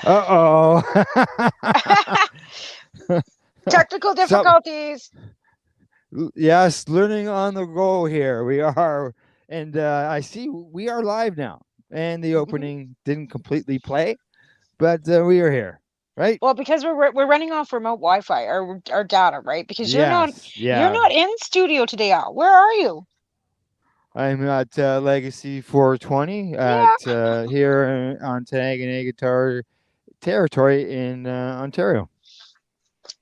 Uh-oh. Technical Some difficulties. yes, learning on the go here. We are, and I see we are live now. And the Mhm. opening didn't completely play, but we are here, right? Well, because we're running off remote Wi-Fi, our data, right? Because Yes, you're yeah. not in studio today, Al. Where are you? I'm at Legacy 420 at Yeah. here on Tanaganaga territory in Ontario.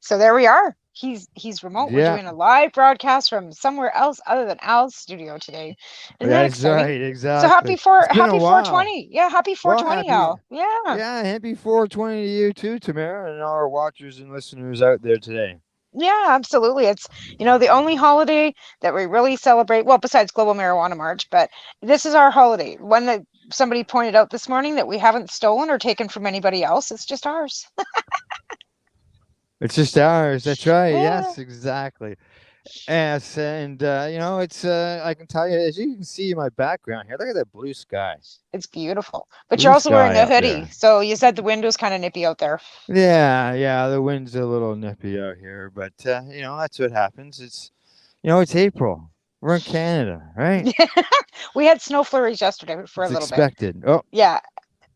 So there we are. He's remote. We're Yeah, doing a live broadcast from somewhere else other than Al's studio today. Isn't that that's exciting? right, So exactly. It's been a happy while. 420. Yeah, happy Well, 420, happy, Al. Yeah. yeah, happy 420 to you too, Tamara, and all our watchers and listeners out there today. Yeah, absolutely. It's, the only holiday that we really celebrate, well, besides Global Marijuana March, but this is our holiday. One that somebody pointed out this morning that we haven't stolen or taken from anybody else. It's just ours. It's just ours. That's right. Yeah. Yes, exactly. Yes, and it's I can tell you, as you can see in my background here, look at that blue sky. It's beautiful. But you're Blue also wearing sky a up hoodie. there. So you said the window's kind of nippy out there. Yeah, yeah, the wind's a little nippy out here, but that's what happens. It's April. We're in Canada, right? We had snow flurries yesterday for a It's little bit. expected. Oh, Yeah,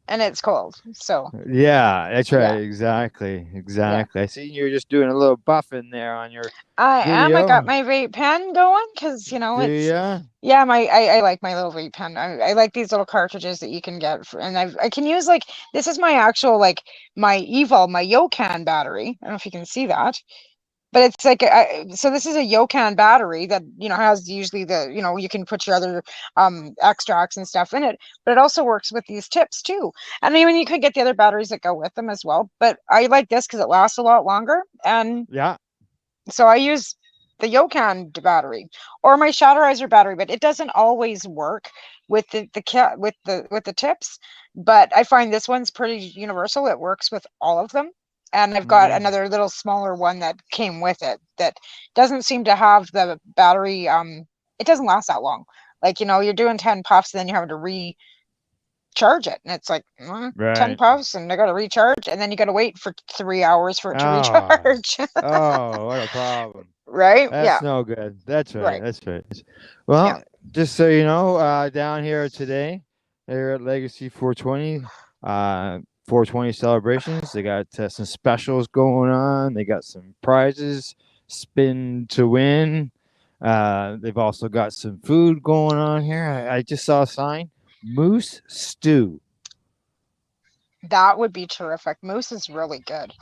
and it's cold. So, yeah, that's right. yeah. Exactly. Yeah. Exactly. I see you're just doing a little buffing there on your I am. I got video. my vape pen going because, Do it's, ya? yeah, I like my little vape pen. I like these little cartridges that you can get for, and I can use like, this is my actual, like, my Evol, my Yokan battery. I don't know if you can see that. But it's like, so this is a Yokan battery that, has usually you can put your other extracts and stuff in it, but it also works with these tips too. And I mean, you could get the other batteries that go with them as well, but I like this because it lasts a lot longer. And Yeah. so I use the Yokan battery or my Shatterizer battery, but it doesn't always work with the tips. But I find this one's pretty universal. It works with all of them. And I've got Yeah. another little smaller one that came with it that doesn't seem to have the battery. It doesn't last that long. Like, you're doing 10 puffs, and then you're having to recharge it. And it's like, 10 Right. puffs, and I got to recharge. And then you got to wait for 3 hours for it to Oh. recharge. Oh, what a problem. Right? That's Yeah. no good. That's right. Right. That's right. Yeah. Well, just so you know, down here today, here at Legacy 420, 420 celebrations. They got some specials going on. They got some prizes, spin to win. They've also got some food going on here. I just saw a sign, moose stew. That would be terrific. Moose is really good.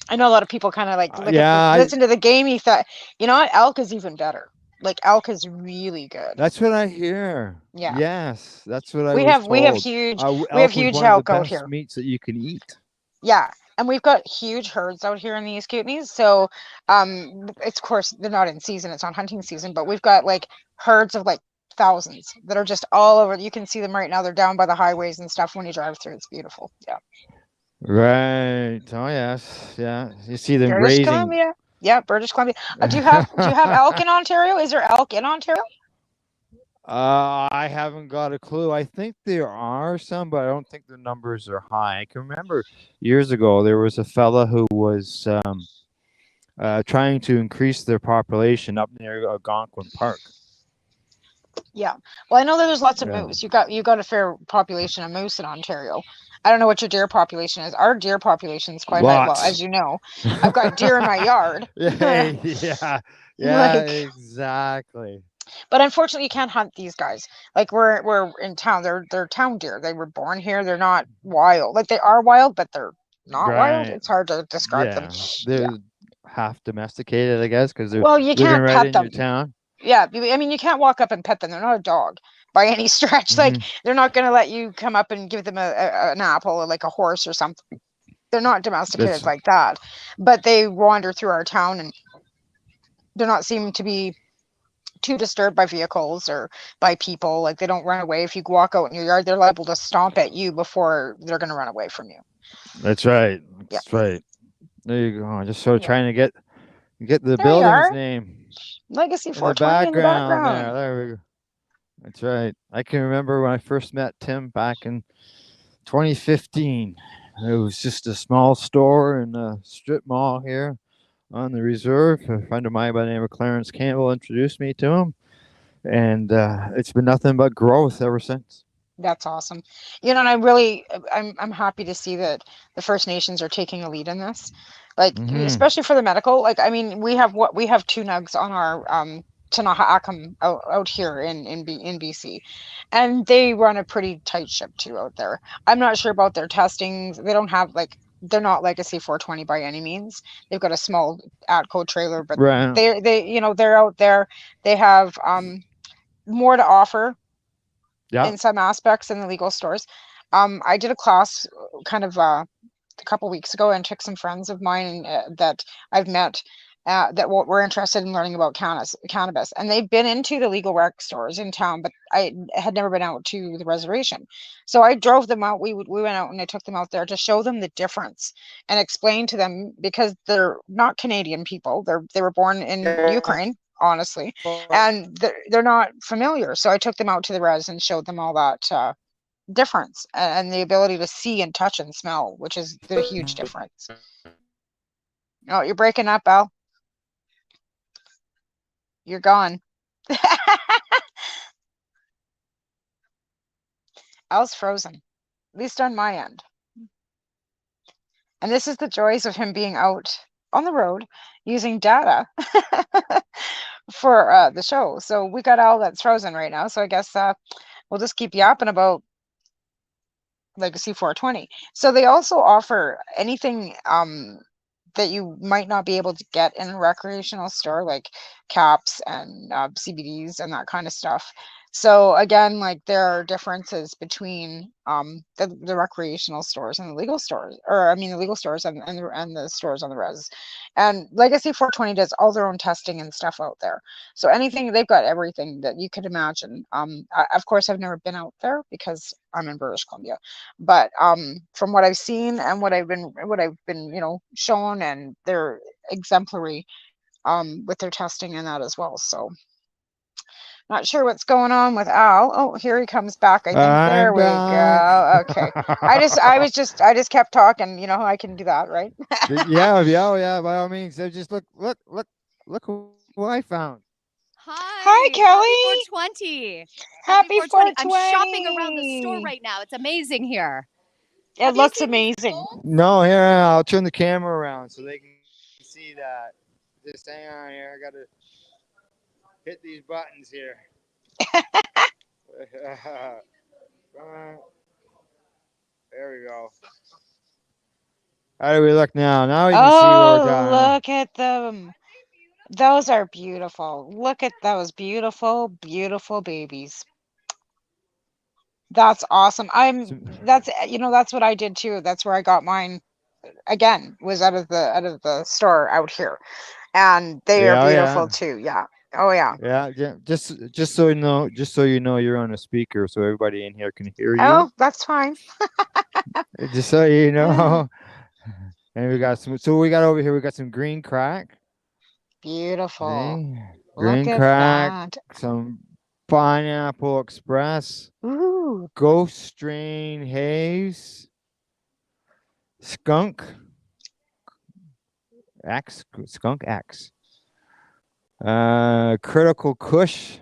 I know a lot of people kind of like Yeah, listen to the gamey thought. You know what? Elk is even better. Like, elk is really good. that's what I hear. Yeah. Yes, that's what I We was have we have told. huge we have Elk was huge one of the elk out best here. meats that you can eat. Yeah. And we've got huge herds out here in the East Kootenays. So it's, of course, they're not in season, it's on hunting season, but we've got like herds of like thousands that are just all over. You can see them right now. They're down by the highways and stuff when you drive through. It's beautiful. Yeah. Right. Oh yes. Yeah. You see them British grazing. Columbia. Yeah, British Columbia. Do you have elk in Ontario? Is there elk in Ontario? I haven't got a clue. I think there are some, but I don't think the numbers are high. I can remember years ago there was a fella who was trying to increase their population up near Algonquin Park. Yeah. Well, I know that there's lots of Yeah. moose. You got a fair population of moose in Ontario. I don't know what your deer population is. Our deer population is quite high. Well, Lots. as you know, I've got deer in my yard. Yeah, yeah, yeah, Like, exactly. but unfortunately, you can't hunt these guys. Like, we're in town. They're town deer. They were born here. They're not wild. Like, they are wild, but they're not wild. Right. It's hard to describe them. Yeah. Yeah. They're half domesticated, I guess, because they're Well, you living can't right pet in your them. town. Yeah, I mean, you can't walk up and pet them. They're not a dog by any stretch. Like, Hmm. they're not going to let you come up and give them an apple or like a horse or something. They're not domesticated That's like that. But they wander through our town, and they're not seem to be too disturbed by vehicles or by people. Like, they don't run away. If you walk out in your yard, they're liable to stomp at you before they're going to run away from you. that's right. Yeah. That's right. There you go. Just so Yeah. trying to get the There you building's are. name Legacy in the 420 in the background there. background. There we go. That's right. I can remember when I first met Tim back in 2015. It was just a small store in a strip mall here on the reserve. A friend of mine by the name of Clarence Campbell introduced me to him, and it's been nothing but growth ever since. That's awesome. And I'm happy to see that the First Nations are taking a lead in this. Like, Hmm. especially for the medical. Like, I mean, we have two nugs on our Tanaha out here in BC, and they run a pretty tight ship too out there. I'm not sure about their testing. They don't have like they're not Legacy 420 by any means. They've got a small Atco trailer, but Right. they're out there. They have more to offer Yeah. in some aspects in the legal stores. I did a class kind of a couple weeks ago and took some friends of mine that I've met that were interested in learning about cannabis, and they've been into the legal rec stores in town, but I had never been out to the reservation. So I drove them out. We went out and I took them out there to show them the difference and explain to them, because they're not Canadian people. They were born in Ukraine, honestly, and they're not familiar. So I took them out to the res and showed them all that difference and the ability to see and touch and smell, which is the huge difference. Oh, you're breaking up, Al. You're gone. Al's frozen, at least on my end. And this is the joys of him being out on the road using data for the show. So we got Al that's frozen right now. So I guess we'll just keep yapping about Legacy 420. So they also offer anything that you might not be able to get in a recreational store, like caps and CBDs and that kind of stuff. So again, like there are differences between the recreational stores and the legal stores, or I mean the legal stores and the stores on the res. And Legacy 420 does all their own testing and stuff out there. So anything, they've got everything that you could imagine. Of course, I've never been out there because I'm in British Columbia, but from what I've seen and what I've been shown, and they're exemplary with their testing and that as well. So not sure what's going on with Al. Oh, here he comes back. I think there I'm we back. go. Okay. I just kept talking. I can do that, right? Yeah, yeah, yeah. By all means, so just look who I found. Hi, Hi, happy Kelly. 420. Happy Happy 420. I'm shopping around the store 420. right now. It's amazing here. It Have you looks seen these amazing. bowls? No, here I'll turn the camera around so they can see that. Just hang on here. I gotta hit these buttons here. There we go. How do we look now? Now we can see what we're Oh, talking. look at them. Those are beautiful. Look at those beautiful, beautiful babies. That's awesome. That's what I did too. That's where I got mine again, was out of the store out here. And they are Yeah, oh beautiful yeah, too. Yeah. Oh yeah. yeah, yeah. Just so you know, you're on a speaker, so everybody in here can hear you. Oh, that's fine. Just so you know. And we got some. So we got over here. We got some green crack. Beautiful. Okay, Look green at crack. that. Some pineapple express. Ooh. Ghost strain haze. Skunk X. Skunk X. Critical Kush.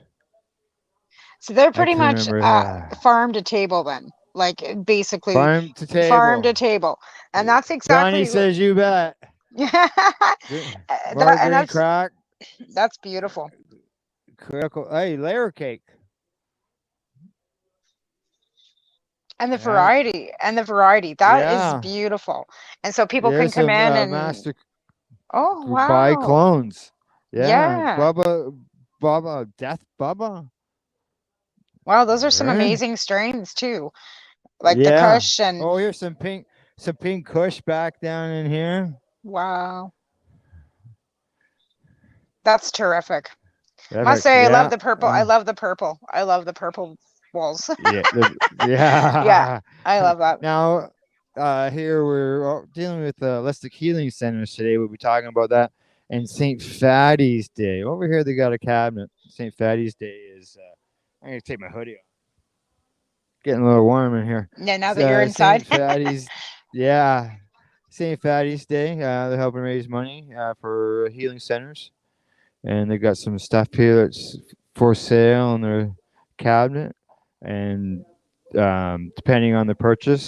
So they're I pretty can much remember that. farm to table then. Like basically Farm to farm table. to table. And that's Johnny exactly what says you bet. that More and green crack. that's beautiful. Critical. Hey, layer cake. Yeah. And the variety that is Yeah. beautiful, and so people can There's come some in and master oh buy wow, clones. Yeah. yeah, Death Bubba. wow, those are some Right. amazing strains too, like the Yeah. Kush. And Oh, here's some pink Kush back down in here. wow, that's terrific. Must Perfect. say I love Yeah. the purple. I love the purple walls. Yeah. Yeah, Yeah. I love that. Now, here we're dealing with elastic healing centers today. We'll be talking about that. And St. Fatty's Day. Over here, they got a cabinet. St. Fatty's Day is. I'm gonna take my hoodie off. Getting a little warm in here. Yeah, now that you're inside. St. Fatty's. Yeah, St.Fatty's Day. They're helping raise money for healing centers, and they got some stuff here that's for sale in their cabinet. And depending on the purchase,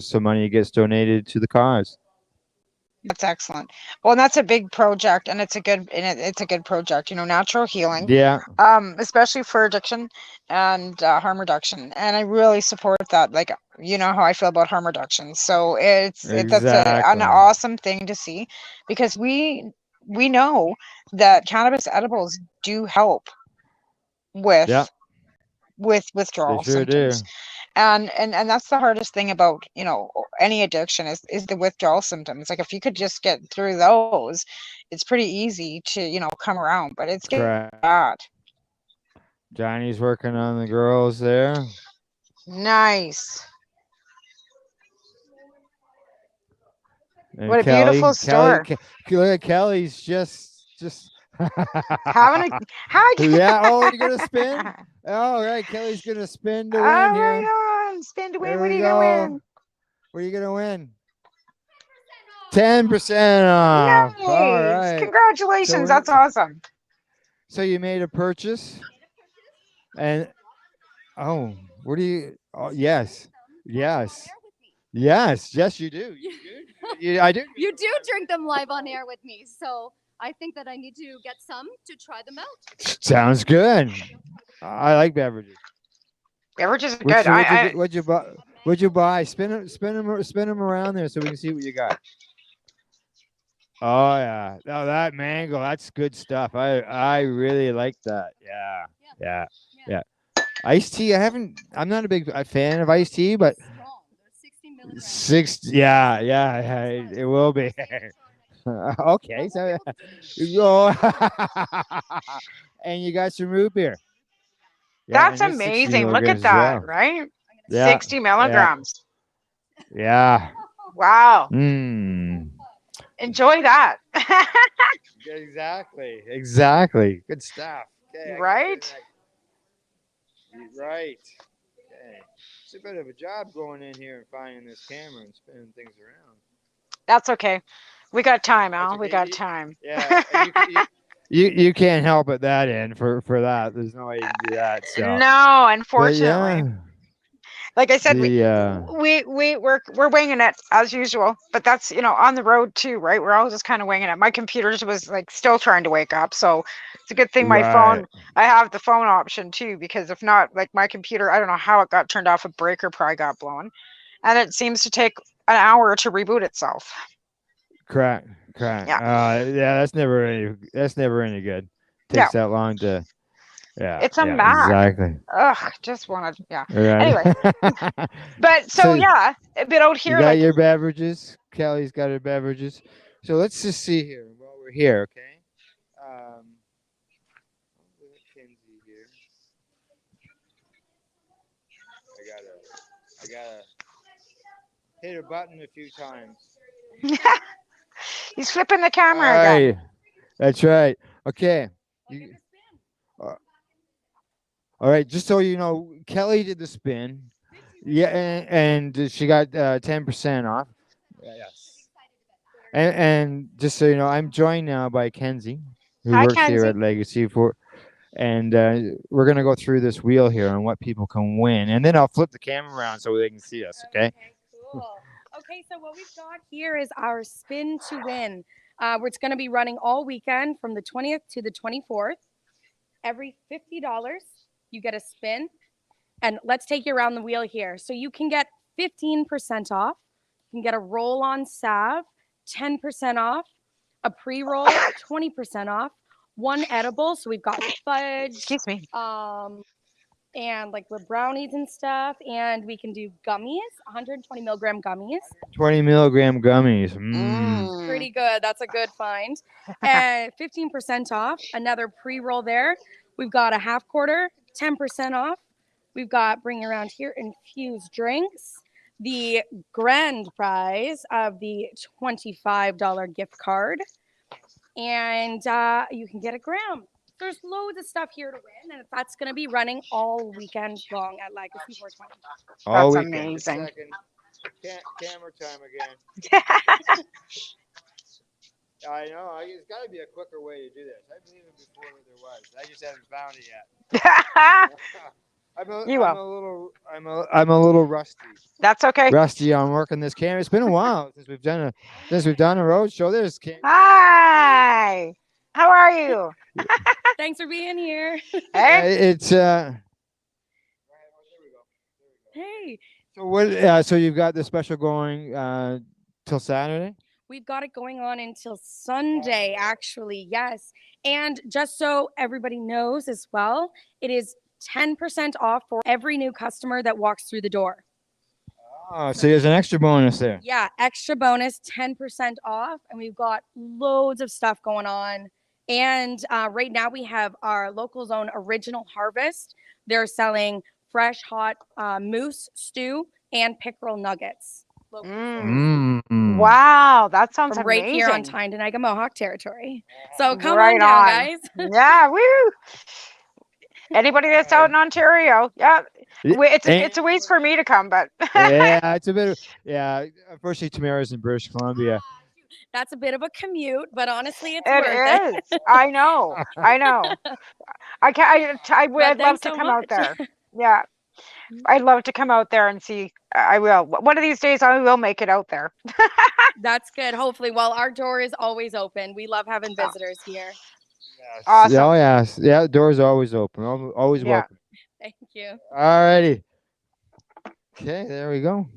some money gets donated to the cause. That's excellent. Well, and that's a big project, and it's a good project. Natural healing, Yeah, especially for addiction and harm reduction. And I really support that. Like, you know how I feel about harm reduction. So that's an exactly. awesome thing to see, because we know that cannabis edibles do help Yeah, with they withdrawal sure symptoms. do. And that's the hardest thing about any addiction is the withdrawal symptoms. Like, if you could just get through those, it's pretty easy to come around, but it's getting Correct. bad. Johnny's working on the girls there. Nice. And What a beautiful store. Look at Kelly's just. Having a Yeah. Oh, you're gonna spin. hi. All right, Kelly's gonna spin to win here. Oh, right on. Spin to win. Here What are we you gonna go. win? What are you gonna win? 10% off. All Nice. right. So Congratulations. That's awesome. so you made a purchase, and oh, what do you? Oh, yes, yes, yes, you do. You do. I do. You do drink them live on air with me, so I think that I need to get some to try them out. Sounds good. I like beverages. Beverages are What'd good. you, what'd you buy? What'd you buy? Spin them around there so we can see what you got. Oh yeah, no, that mango, that's good stuff. I really like that. Yeah, yeah, yeah. Iced tea, I'm not a big fan of iced tea, but Strong. They're 60 milligrams. yeah, it will be. Okay, so and you got some root beer. Yeah, That's and that's 60 amazing. Look at milligrams as that, well. right? Yeah, 60 yeah, milligrams. yeah. Wow. Mm. Enjoy that. Exactly. Good stuff. Okay, I got you Right? right. Okay. It's a bit of a job going in here and finding this camera and spinning things around. That's okay. We got time, That's Al. We okay. got time. Yeah, and you can't help at that end for that. There's no way you can do that. So, No, but unfortunately. yeah, Like I said, the we're winging it as usual, but that's on the road too, right? We're all just kind of winging it. My computer was like still trying to wake up, so it's a good thing my phone. right, I have the phone option too, because if not, like my computer, I don't know how it got turned off. A breaker probably got blown, and it seems to take an hour to reboot itself. correct. Yeah, Yeah, that's never any good. yeah. Takes that long to. Yeah, It's a yeah, Mac. exactly. Ugh, just wanted. Yeah. Right. Anyway, but so So yeah, a bit out you here, got like your beverages. Kelly's got her beverages. So let's just see here while we're here, okay? Um, I'll let Kinsey here. I gotta hit a button a few times. he's flipping the All camera again. right, that's right. Okay. You- uh, all right, just so you know, Kelly did the spin. Yeah, and she got 10% off. Yes. And just so you know, I'm joined now by Kenzie, who Hi, works here Kenzie. at Legacy for, and we're gonna go through this wheel here on what people can win, and then I'll flip the camera around so they can see us. Okay. Cool. Okay, so what we've got here is our spin to win. It's going to be running all weekend from the 20th to the 24th. Every $50, you get a spin. And let's take you around the wheel here. So you can get 15% off. You can get a roll-on salve, 10% off. A pre-roll, 20% off. One edible. So we've got fudge. Excuse me. And like with brownies and stuff. And we can do gummies, 120 milligram gummies. 20 milligram gummies. Pretty good. That's a good find. And 15% off. Another pre-roll there. We've got a half quarter, 10% off. We've got, bring around here, infused drinks. The grand prize of the $25 gift card. And you can get a gram. There's loads of stuff here to win. And that's going to be running all weekend long at Legacy 420. All That's weekend. amazing. Camera time again. I know. It's got to be a quicker way to do this. I believe it before there was. I just haven't found it yet. You will. I'm a little rusty. That's okay. Rusty on working this camera. It's been a while since we've done a road show. There's Hi. How are you? Thanks for being here. Hey. it's Hey, So what? So you've got the special going till Saturday. we've got it going on until Sunday, actually. Yes. And just so everybody knows as well, it is 10% off for every new customer that walks through the door. Oh, so there's an extra bonus there. Yeah, extra bonus, 10% off. And we've got loads of stuff going on. And right now we have our local zone Original Harvest. They're selling fresh, hot moose stew and pickerel nuggets. Wow, that sounds From amazing. right here on Tyndall Mohawk territory. So come Right on down, on. guys. Yeah, woo. Anybody that's out in Ontario, yeah, it's a ways for me to come, but yeah, it's a bit. Unfortunately, Tamara's in British Columbia. That's a bit of a commute, but honestly, it's it worth is. I know. I'd love to so come out much. there. Yeah, I'd love to come out there and see. I will. One of these days, I will make it out there. That's good. Hopefully, well, our door is always open. We love having visitors here. Yes. Awesome. Oh yes. Yeah, the door's always open. Always Yeah. welcome. Thank you. Alrighty. Okay, there we go.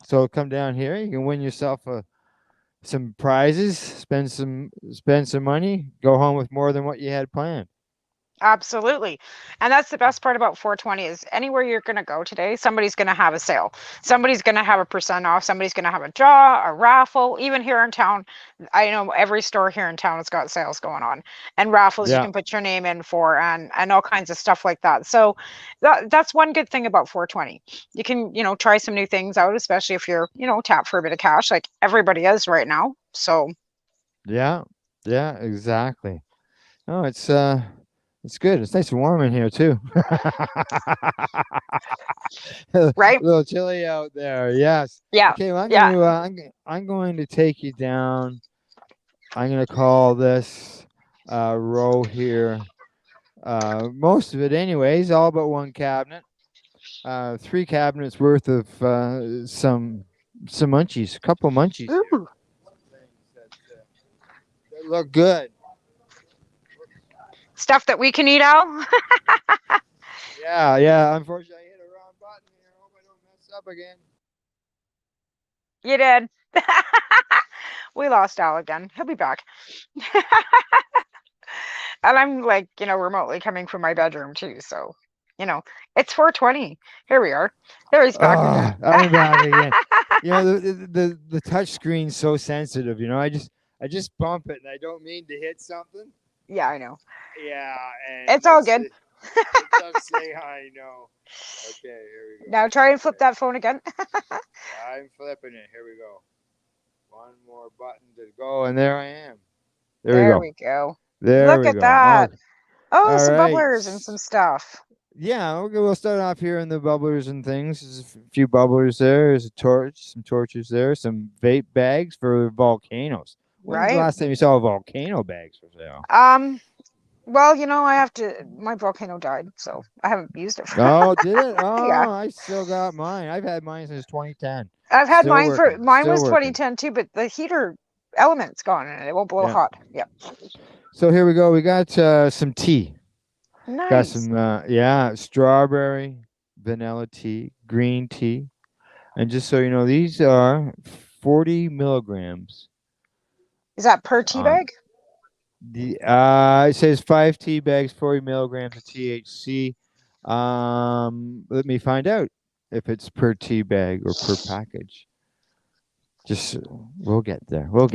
So come down here. You can win yourself some prizes. Spend some money. Go home with more than what you had planned. Absolutely. And that's the best part about 420 is anywhere you're going to go today, somebody's going to have a sale. Somebody's going to have a % off. Somebody's going to have a draw, a raffle. Even here in town, I know every store here in town has got sales going on and raffles you can put your name in for and all kinds of stuff like that. So that's one good thing about 420. You can, try some new things out, especially if you're, tapped for a bit of cash like everybody is right now. So yeah, exactly. Oh, it's good. It's nice and warm in here too. Right? A little chilly out there. Yes. Yeah. Okay. Well, Yeah. I'm going to take you down. I'm going to call this row here. Most of it, anyways, all but one cabinet. 3 cabinets worth of some munchies. A couple munchies. Ooh. That look good. Stuff that we can eat out. Yeah. Unfortunately, I hit a wrong button here. Hope I don't mess up again. You did. We lost Al again. He'll be back. And I'm like, remotely coming from my bedroom too. So, it's 420. Here we are. There he's back again. I'm back again. The touch screen's so sensitive. I just bump it and I don't mean to hit something. Yeah, I know. Yeah, and it's all good. Let's say I know. Okay, here we go. Now try and flip that phone again. I'm flipping it. Here we go. One more button to go, and there I am. There we go. There Look we at go. that. All some right. bubblers and some stuff. Yeah, okay, we'll start off here in the bubblers and things. There's a few bubblers there. There's a torch, some torches there, some vape bags for volcanoes. When was the last time you saw volcano bags for sale? Well, my volcano died, so I haven't used it. Oh, did it? Oh, yeah. I still got mine. I've had mine since 2010. I've had still mine working. mine still was working. 2010 too, but the heater element's gone and it won't blow hot. Yeah. So here we go. We got some tea. Nice. Got some strawberry, vanilla tea, green tea. And just so you know, these are 40 milligrams. Is that per tea bag? It says 5 tea bags, 40 milligrams of THC. Let me find out if it's per tea bag or per package. We'll get there. All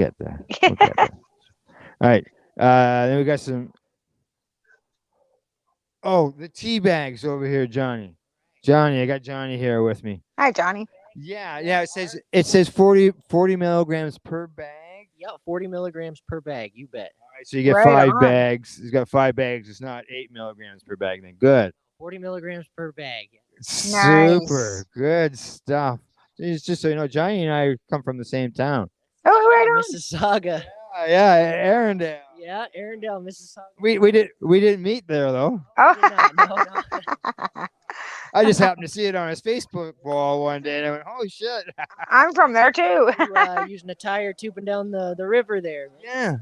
right. Then we got some. Oh, the tea bags over here, Johnny. I got Johnny here with me. Hi, Johnny. Yeah. It says 40 milligrams per bag. Yeah, 40 milligrams per bag. You bet. All right, so you get 5 bags. He's got 5 bags. It's not 8 milligrams per bag. Then good. 40 milligrams per bag. Super good stuff. It's just so you know, Johnny and I come from the same town. Oh, right on. Mississauga. Yeah, Arendelle. Yeah, Arendelle, Mississauga. We didn't meet there though. We did not, no. I just happened to see it on his Facebook wall one day, and I went, "Holy shit!" I'm from there too. You using a tire tubing down the river there. Yeah.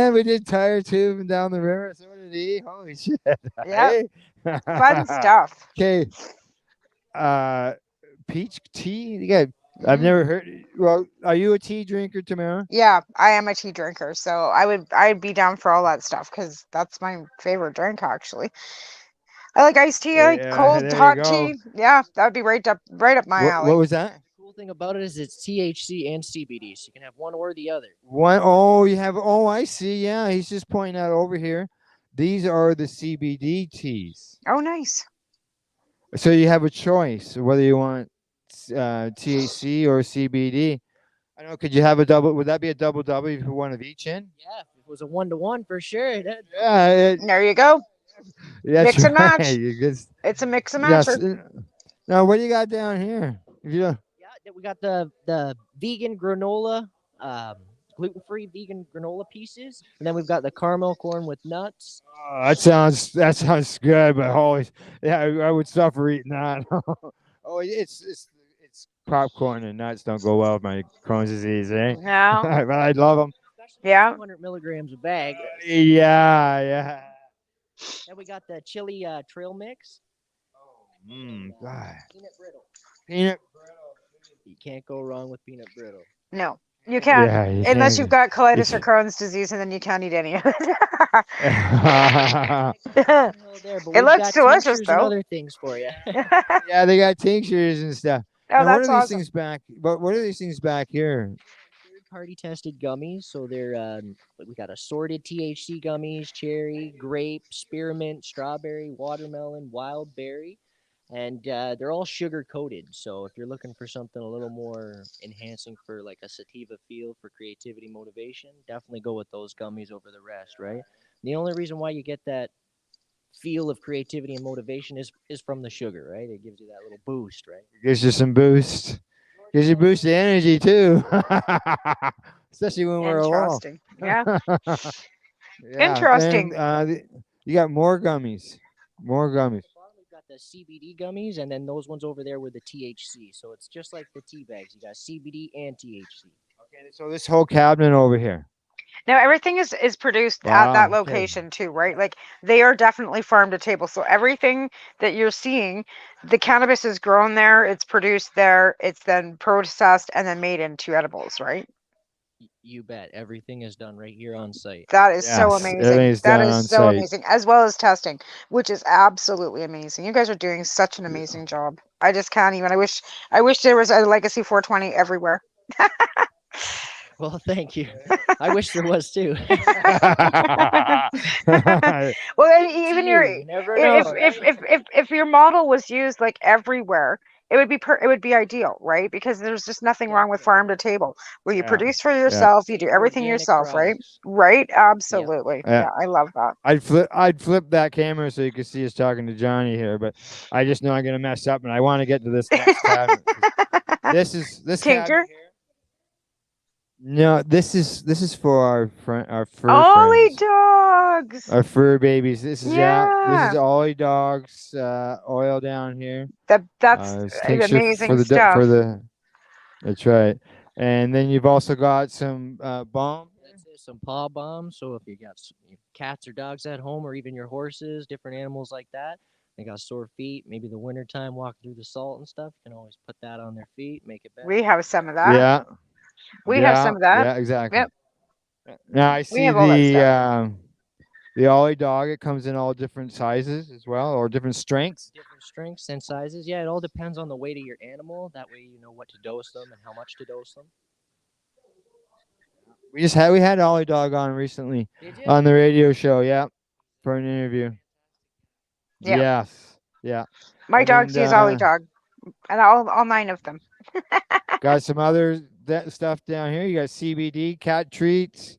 We did tire tubing down the river. So did he. Holy shit! Yep. Hey? Fun stuff. Okay. Peach tea. You got. I've never heard. Well, are you a tea drinker, Tamara? Yeah, I am a tea drinker, so I'd be down for all that stuff because that's my favorite drink actually. I like iced tea, I like cold there you hot go. tea. Yeah, that would be right up my alley. What was that? The cool thing about it is it's THC and CBD, so you can have one or the other. One. Oh, you have. Oh, I see. Yeah, he's just pointing out over here. These are the CBD teas. Oh, nice. So you have a choice whether you want THC or CBD. I know. Could you have a double? Would that be a double if you put one of each in? Yeah, if it was a 1-to-1 for sure. Yeah. There you go. That's Mix and right. match. You just, It's a mix and match. yes. Now, what do you got down here? If you don't, Yeah, we got the vegan granola, gluten-free vegan granola pieces, and then we've got the caramel corn with nuts. oh, that sounds good, but holy, yeah, I would suffer eating that. Oh, it's popcorn and nuts don't go well with my Crohn's disease, eh? No. But I love them. Especially Yeah. 200 milligrams a bag. Yeah. Then we got the chili trail mix. God. Peanut brittle. Peanut. You can't go wrong with peanut brittle. No. You can't. Yeah, you Unless can't. you've got colitis or Crohn's disease, and then you can't eat any of it. It looks delicious, and though. other things for you. Yeah, they got tinctures and stuff. Oh, Now, that's what are these awesome. things back? But what are these things back here? Third-party tested gummies, so they're we got assorted THC gummies: cherry, grape, spearmint, strawberry, watermelon, wild berry, and they're all sugar coated. So if you're looking for something a little more enhancing for like a sativa feel for creativity, motivation, definitely go with those gummies over the rest, right? The only reason why you get that feel of creativity and motivation is from the sugar, right? It gives you that little boost, right? Gives you some boost. Gives you boost the energy too. Especially when we're alone. Interesting. Yeah. Yeah. Interesting. And, you got more gummies. More gummies. We've got the CBD gummies, and then those ones over there with the THC. So it's just like the tea bags. You got CBD and THC. Okay, so this whole cabinet over here. Now everything is produced at that location too, right? Like they are definitely farm to table. So everything that you're seeing, the cannabis is grown there, it's produced there, it's then processed and then made into edibles, right? You bet. Everything is done right here on site. That is so Yes, amazing. everything's That done is on so site. amazing, as well as testing, which is absolutely amazing. You guys are doing such an amazing job. I just can't even. I wish there was a Legacy 420 everywhere. Well, thank you. I wish there was too. Well, and even You never know, if your model was used like everywhere, it would be ideal, right? Because there's just nothing wrong with farm to table, where you Yeah. produce for yourself, you do everything Organic yourself, right? products. Right? Absolutely. Yeah. Yeah, I love that. I'd flip that camera so you could see us talking to Johnny here, but I just know I'm gonna mess up, and I want to get to this next cabinet. This Tincture? cabinet here. No, this is for our fur Ollie friends, dogs. our fur babies. This is Yeah. this is Ollie dogs oil down here. That's It's tincture amazing for the stuff. That's right. And then you've also got some balm. That's it, some paw balm. So if you got cats or dogs at home, or even your horses, different animals like that, they got sore feet. Maybe the wintertime walking through the salt and stuff, you can always put that on their feet, make it better. We have some of that. Yeah. We have some of that. Yeah, exactly. Yep. Now I We see have all that stuff. the Ollie dog. It comes in all different sizes as well, or different strengths. Different strengths and sizes. Yeah, it all depends on the weight of your animal. That way you know what to dose them and how much to dose them. We had Ollie dog on recently Did you? on the radio show. Yeah, for an interview. Yeah. Yes. Yeah. My And dogs then, use Ollie dog, and all 9 of them. Got some other stuff down here. You got CBD, cat treats,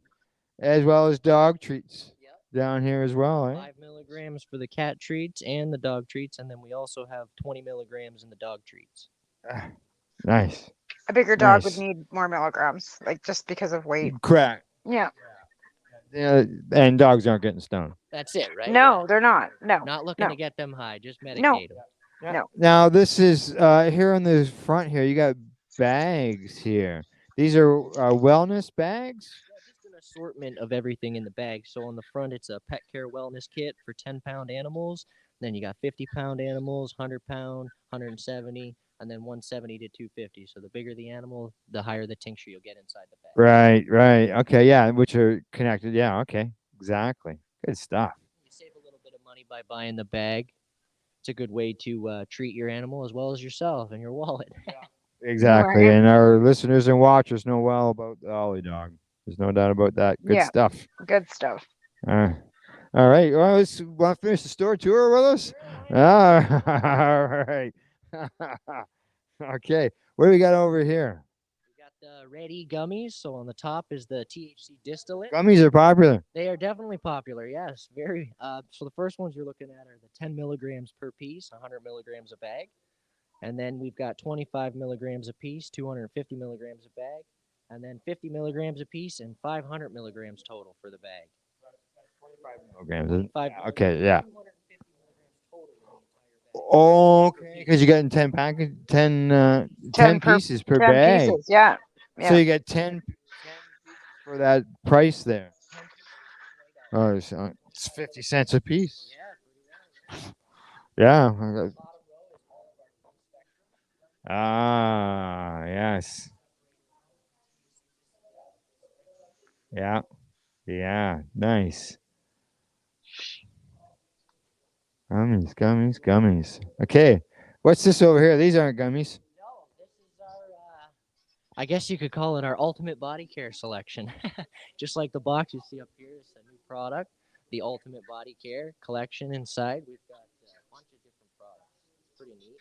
as well as dog treats down here as well. Eh? 5 milligrams for the cat treats and the dog treats, and then we also have 20 milligrams in the dog treats. Nice. A bigger dog would Nice. need more milligrams, like just because of weight. Correct. Yeah. Yeah, and dogs aren't getting stoned. That's it, right? No, they're not. No. Not looking No. to get them high, just No. medicate them. No. Now this is here on the front here. You got bags here. These are wellness bags. Yeah, just an assortment of everything in the bag. So on the front, it's a pet care wellness kit for 10-pound animals. Then you got 50-pound animals, 100-pound, 170, and then 170 to 250. So the bigger the animal, the higher the tincture you'll get inside the bag. Right, right. Okay, yeah, which are connected. Yeah, okay, exactly. Good stuff. You save a little bit of money by buying the bag. It's a good way to treat your animal as well as yourself and your wallet. Exactly, Right. and our listeners and watchers know well about the Ollie dog. There's no doubt about that. Good Yeah. stuff. Good stuff. All right. Well, let's want to finish the store tour with us. All right. Okay. What do we got over here? We got the ready gummies. So on the top is the THC distillate. Gummies are popular. They are definitely popular. Yes, very. So the first ones you're looking at are the 10 milligrams per piece, 100 milligrams a bag. And then we've got 25 milligrams a piece, 250 milligrams a bag, and then 50 milligrams a piece and 500 milligrams total for the bag. Milligrams, isn't it? 5 Okay, yeah. 250 milligrams total in the entire bag. Okay, because you're getting 10 package, 10 10 per- pieces per 10 bag. pieces. Yeah. So Yeah. you get 10 for that price there. Oh, it's 50 cents a piece. Yeah, pretty much. Yeah. Ah, yes. Yeah. Yeah. Nice. Gummies, gummies, gummies. Okay. What's this over here? These aren't gummies. No, this is our, I guess you could call it our ultimate body care selection. Just like the box you see up here is a new product, the ultimate body care collection inside. We've got a bunch of different products. It's pretty neat.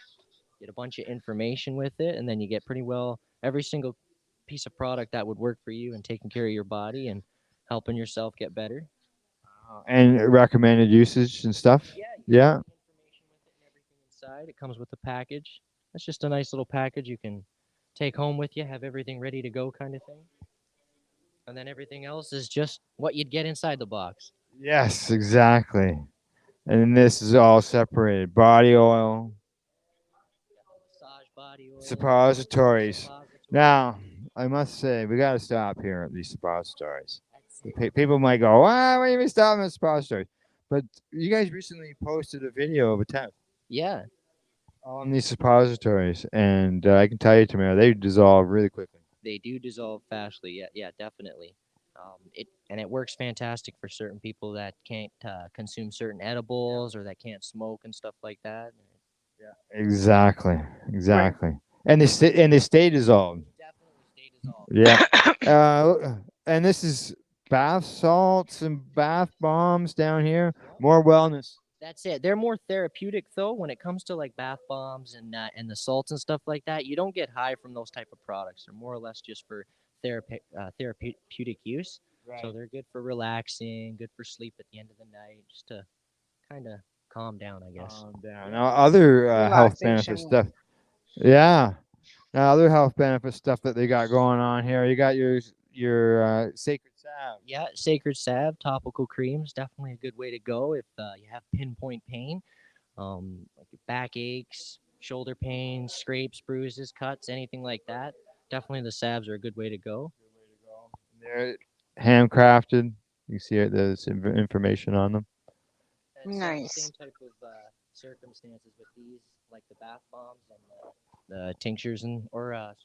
Get a bunch of information with it, and then you get pretty well every single piece of product that would work for you and taking care of your body and helping yourself get better. And recommended usage and stuff. Yeah, Yeah. information with it and everything inside. It comes with a package. It's just a nice little package you can take home with you, have everything ready to go kind of thing. And then everything else is just what you'd get inside the box. Yes, exactly. And this is all separated. Body oil, Massage body oil, suppositories. suppositories. Now, I must say, we got to stop here at these suppositories. That's it. People might go, why are you stopping at suppositories? But you guys recently posted a video of a test Yeah, on these suppositories. And I can tell you, Tamara, they dissolve really quickly. they do dissolve fastly. Yeah, definitely. It works fantastic for certain people that can't consume certain edibles or that can't smoke and stuff like that. Exactly. Exactly. And they stay dissolved. Definitely stay dissolved. Yeah. And this is bath salts and bath bombs down here. More wellness. That's it. They're more therapeutic though when it comes to like bath bombs and the salts and stuff like that. You don't get high from those type of products. They're more or less just for therapeutic use. So they're good for relaxing, good for sleep at the end of the night, just to kind of calm down, I guess. Calm down. Now, other health benefit Relaxation. stuff. Yeah. Now, other health benefit stuff that they got going on here. You got your sacred salve. Yeah, Sacred Salve topical creams definitely a good way to go if you have pinpoint pain, like your back aches, shoulder pain, scrapes, bruises, cuts, anything like that. Definitely the salves are a good way to go. They're handcrafted. You see it. There's information on them. And it's Nice. the same type of circumstances with these, like the bath bombs and the tinctures and the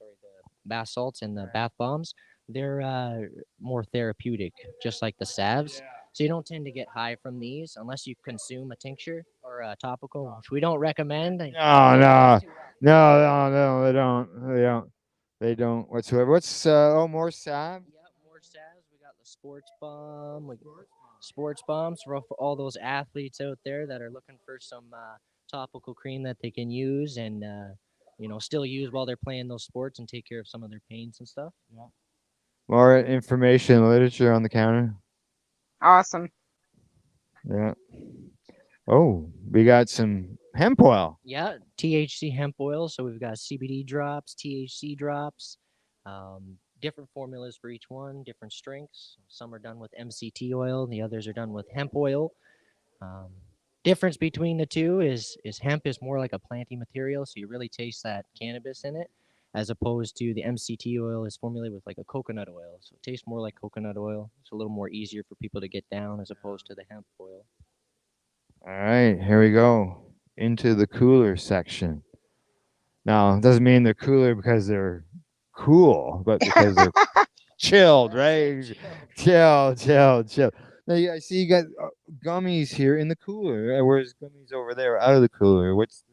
bath salts and the bath bombs. They're more therapeutic, just like the salves. So you don't tend to get high from these unless you consume a tincture or a topical, which we don't recommend. No, no, no. They don't. They don't whatsoever. What's more salve? Yeah, more salves. We got the sports bomb. Sports bombs for all those athletes out there that are looking for some topical cream that they can use and still use while they're playing those sports and take care of some of their pains and stuff. More information and literature on the counter. Awesome. Yeah. Oh, we got some hemp oil. Yeah, THC hemp oil. So we've got CBD drops, THC drops, different formulas for each one, different strengths. Some are done with MCT oil, the others are done with hemp oil. Um, Difference between the two is hemp is more like a planty material, so you really taste that cannabis in it, as opposed to the MCT oil is formulated with like a coconut oil, so it tastes more like coconut oil. It's a little more easier for people to get down as opposed to the hemp oil. All right, here we go into the cooler section. Now, it doesn't mean they're cooler because they're cool, but because they're chilled, right? Chill. Now, I see you got gummies here in the cooler, whereas gummies over there out of the cooler. What's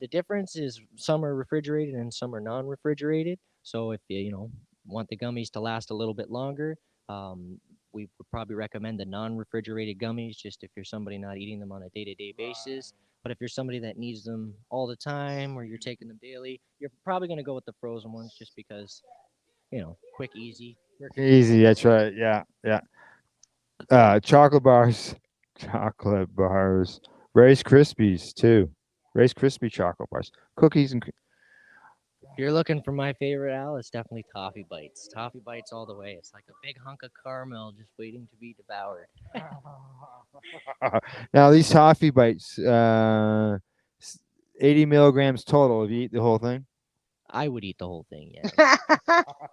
The difference is some are refrigerated and some are non-refrigerated. So if you want the gummies to last a little bit longer, we would probably recommend the non-refrigerated gummies, just if you're somebody not eating them on a day-to-day basis. But if you're somebody that needs them all the time or you're taking them daily, you're probably going to go with the frozen ones, just because, quick, easy. easy? That's right. Yeah. Chocolate bars, chocolate bars, Rice Krispies too. Rice Krispie chocolate bars, cookies and. If you're looking for my favorite, Al, it's definitely Toffee Bites. Toffee Bites all the way. It's like a big hunk of caramel just waiting to be devoured. Now these toffee bites, 80 milligrams total. If you eat the whole thing, I would eat the whole thing, yeah.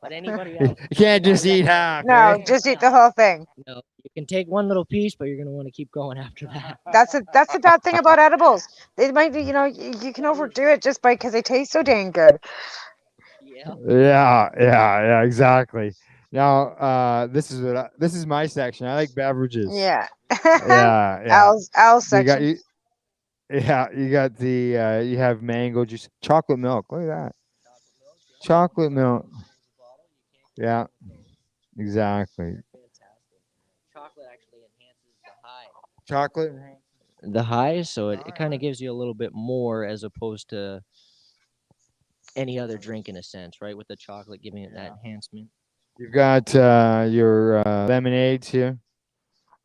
But anybody you else? can't just eat half. No, Right? just eat the whole thing. No, you can take one little piece, but you're gonna want to keep going after that. That's the bad thing about edibles. They might be, you can overdo it just because they taste so dang good. Yeah. Yeah, exactly. Now, this is my section. I like beverages. Yeah. Yeah. Al's You got section. you got the you have mango juice, chocolate milk. Look at that, chocolate milk. Yeah, exactly. Fantastic. Chocolate actually enhances the high. Chocolate. The high, so it kind of gives you a little bit more as opposed to any other drink in a sense, right? With the chocolate giving it that enhancement. You've got your lemonades here,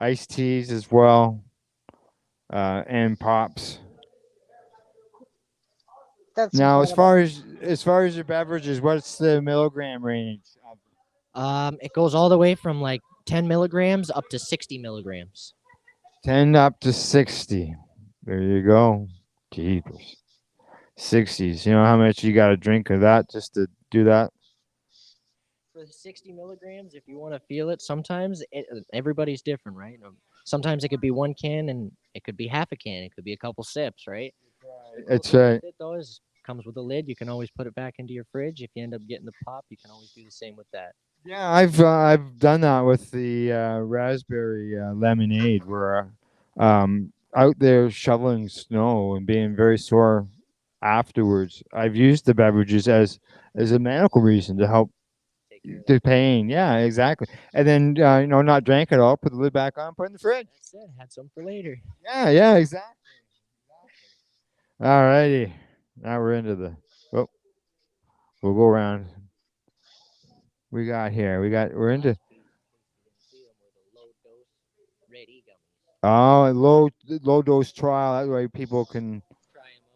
iced teas as well, and pops. That's Now, incredible. as far as your beverages, what's the milligram range? It goes all the way from like 10 milligrams up to 60 milligrams. 10 up to 60. There you go. Jeepers. 60s. You know how much you got to drink of that just to do that? For the 60 milligrams, if you want to feel it, sometimes everybody's different, right? Sometimes it could be one can and it could be half a can. It could be a couple sips, right? That's right. It though comes with a lid. You can always put it back into your fridge. If you end up getting the pop, you can always do the same with that. Yeah, I've done that with the raspberry lemonade, where out there shoveling snow and being very sore afterwards. I've used the beverages as a medical reason to help the pain. Yeah, exactly. And then not drank it all, put the lid back on, put it in the fridge. That's it. Had some for later. Yeah, exactly. All righty. Now we're into the. Oh, we'll go around. We're into. Oh, low dose trial. That way people can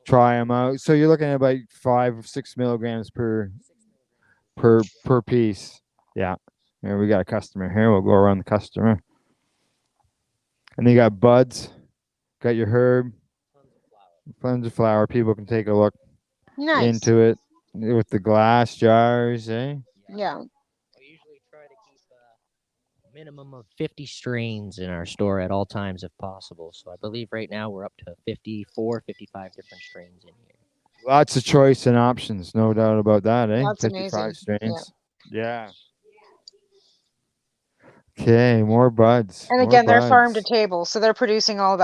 try them out. So you're looking at about 5-6 milligrams per piece. Yeah. Here we got a customer here. We'll go around the customer. And then you got buds. Got your herb. Tons of flour. People can take a look into it with the glass jars, eh? Yeah. We usually try to keep a minimum of 50 strains in our store at all times if possible. So I believe right now we're up to 54, 55 different strains in here. Lots of choice and options, no doubt about that, eh? That's 55 amazing. strains. Yeah. Okay, more buds. And again, they're farm to table, so they're producing all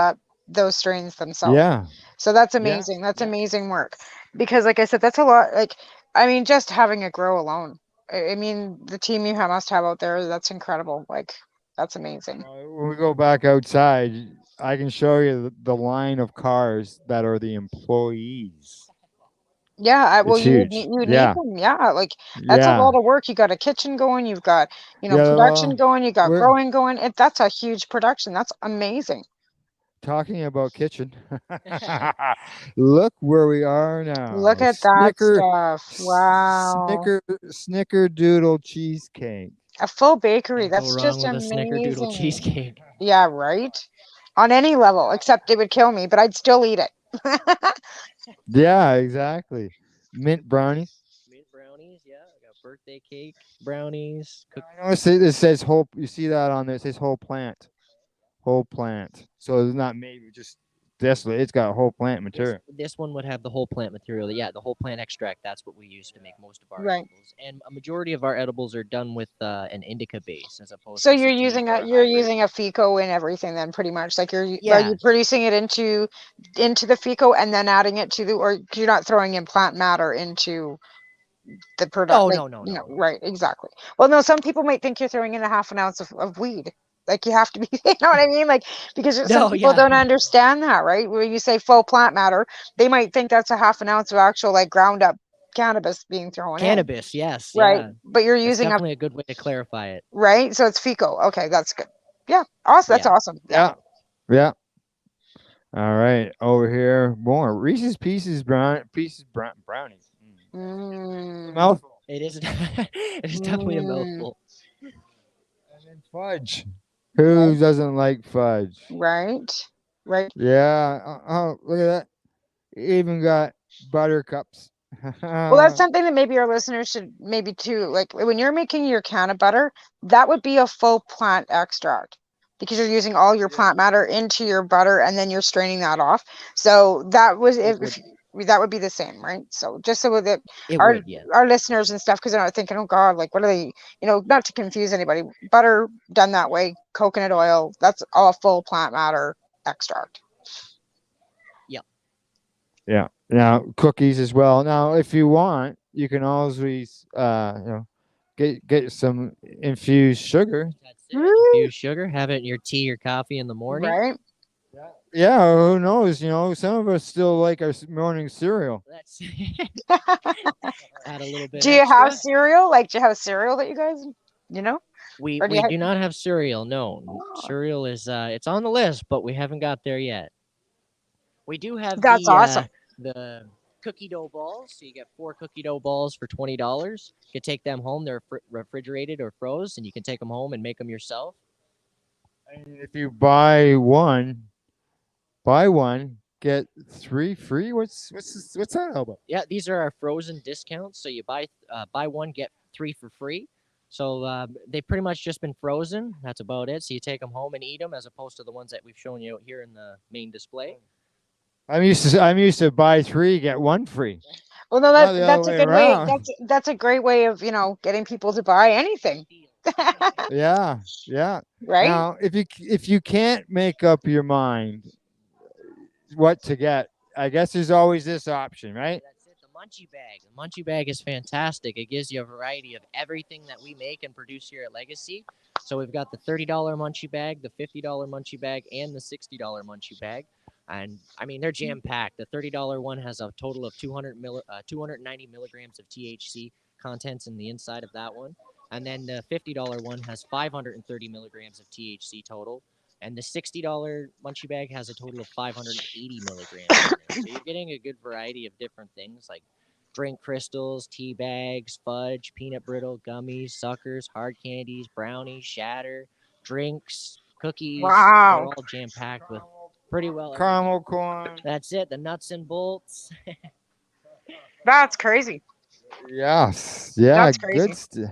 those strains themselves. Yeah. So that's amazing. That's amazing work. Because like I said, that's a lot. Just having it grow alone. I mean, the team you must have out there, that's incredible. That's amazing. When we go back outside, I can show you the line of cars that are the employees. Yeah, well, It's you huge. need them. Yeah, that's a lot of work. You got a kitchen going, you've got production going, you got growing going. That's a huge production. That's amazing. talking about kitchen. Look where we are Look now. at that stuff. Wow. Snickerdoodle cheesecake. A full bakery. Can't go That's wrong just with a snickerdoodle amazing. cheesecake. Yeah, right? On any level, except it would kill me, but I'd still eat it. Yeah, exactly. Mint brownies. Mint brownies, yeah. I got birthday cake, brownies. I noticed it says whole. You see that on there? It says whole plant. Whole plant. So it's not maybe just desolate. It's got whole plant material. This one would have the whole plant material. Yeah, the whole plant extract. That's what we use to make most of our Right. edibles. And a majority of our edibles are done with an indica base as opposed So to you're sativa using or a you're hybrid. using a FICO in everything then pretty much. Like are Yeah. you producing it into the FICO and then adding it to the or you're not throwing in plant matter into the product Oh, like no. right, exactly. Well no, some people might think you're throwing in a half an ounce of weed. Like you have to be you know what I mean? Like because some No, people yeah. don't understand that, right? When you say full plant matter, they might think that's a half an ounce of actual like ground up cannabis being thrown in. Cannabis, yes, Right. yeah. But you're That's using a definitely a good way to clarify it. right? So it's FICO. Okay, that's good. Yeah. Awesome. That's Yeah. awesome. Yeah. Yeah. All right. Over here, more Reese's brownies. Mm, Mouthful. It is it is definitely a mouthful. And then fudge. Who doesn't like fudge? right. Right. Yeah. Oh, look at that. Even got buttercups. Well, that's something that maybe our listeners should maybe too. Like when you're making your canna butter, that would be a full plant extract because you're using all your plant matter into your butter and then you're straining that off. So that was if that would be the same, right? So just so that It our would, yeah. our listeners and stuff, because they're not thinking, oh God, like what are they? You know, not to confuse anybody. Butter done that way, coconut oil, that's all full plant matter extract. Yeah. Now cookies as well. Now, if you want, you can always get some infused sugar. That's it. Infused sugar. Have it in your tea or coffee in the morning. Right. Yeah, who knows? Some of us still like our morning cereal. That's add a little bit Do you extra. have cereal? Like, do you have cereal that you guys, you know? We Or do you do not have cereal. No, cereal is it's on the list, but we haven't got there yet. We do have That's awesome. the cookie dough balls. So you get 4 cookie dough balls for $20. You can take them home. They're refrigerated or froze, and you can take them home and make them yourself. And if you buy one, get 3 free. What's that all about? Yeah, these are our frozen discounts. So you buy one get 3 for free. So they've pretty much just been frozen. That's about it. So you take them home and eat them, as opposed to the ones that we've shown you out here in the main display. I'm used to buy 3 get 1 free. Well, no, Not the that's other a way good way. around. That's a great way of getting people to buy anything. Yeah. Right? Now, if you can't make up your mind what to get, I guess there's always this option, right? That's it. The munchie bag. The munchie bag is fantastic. It gives you a variety of everything that we make and produce here at Legacy. So we've got the $30 munchie bag, the $50 munchie bag, and the $60 munchie bag. And I mean, they're jam packed. The $30 one has a total of 290 milligrams of THC contents in the inside of that one. And then the $50 one has 530 milligrams of THC total. And the $60 munchie bag has a total of 580 milligrams in there. So you're getting a good variety of different things like drink crystals, tea bags, fudge, peanut brittle, gummies, suckers, hard candies, brownies, shatter, drinks, cookies. Wow. They're all jam-packed with pretty well Caramel corn. That's it, the nuts and bolts. That's crazy. Yes. Yeah. That's crazy.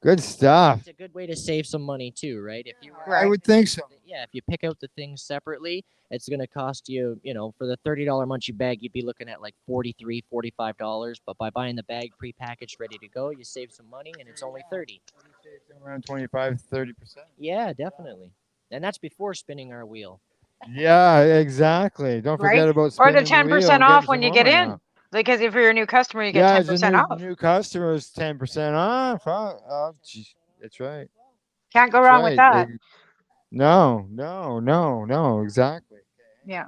Good stuff. It's a good way to save some money too, right? If you I would think so. Yeah, if you pick out the things separately, it's going to cost you, for the $30 munchie bag, you'd be looking at like $43, $45. But by buying the bag prepackaged, ready to go, you save some money, and it's only $30. Around 25-30%. Yeah, definitely. And that's before spinning our wheel. Yeah, exactly. Don't forget about Or spinning the the 10% wheel and off getting when some you more get money in. off. Because if you're a new customer, you get Yeah, 10% as a off. new customer, it's 10% off. Oh, geez. That's right. Can't go That's wrong with right. that. No, exactly. Yeah.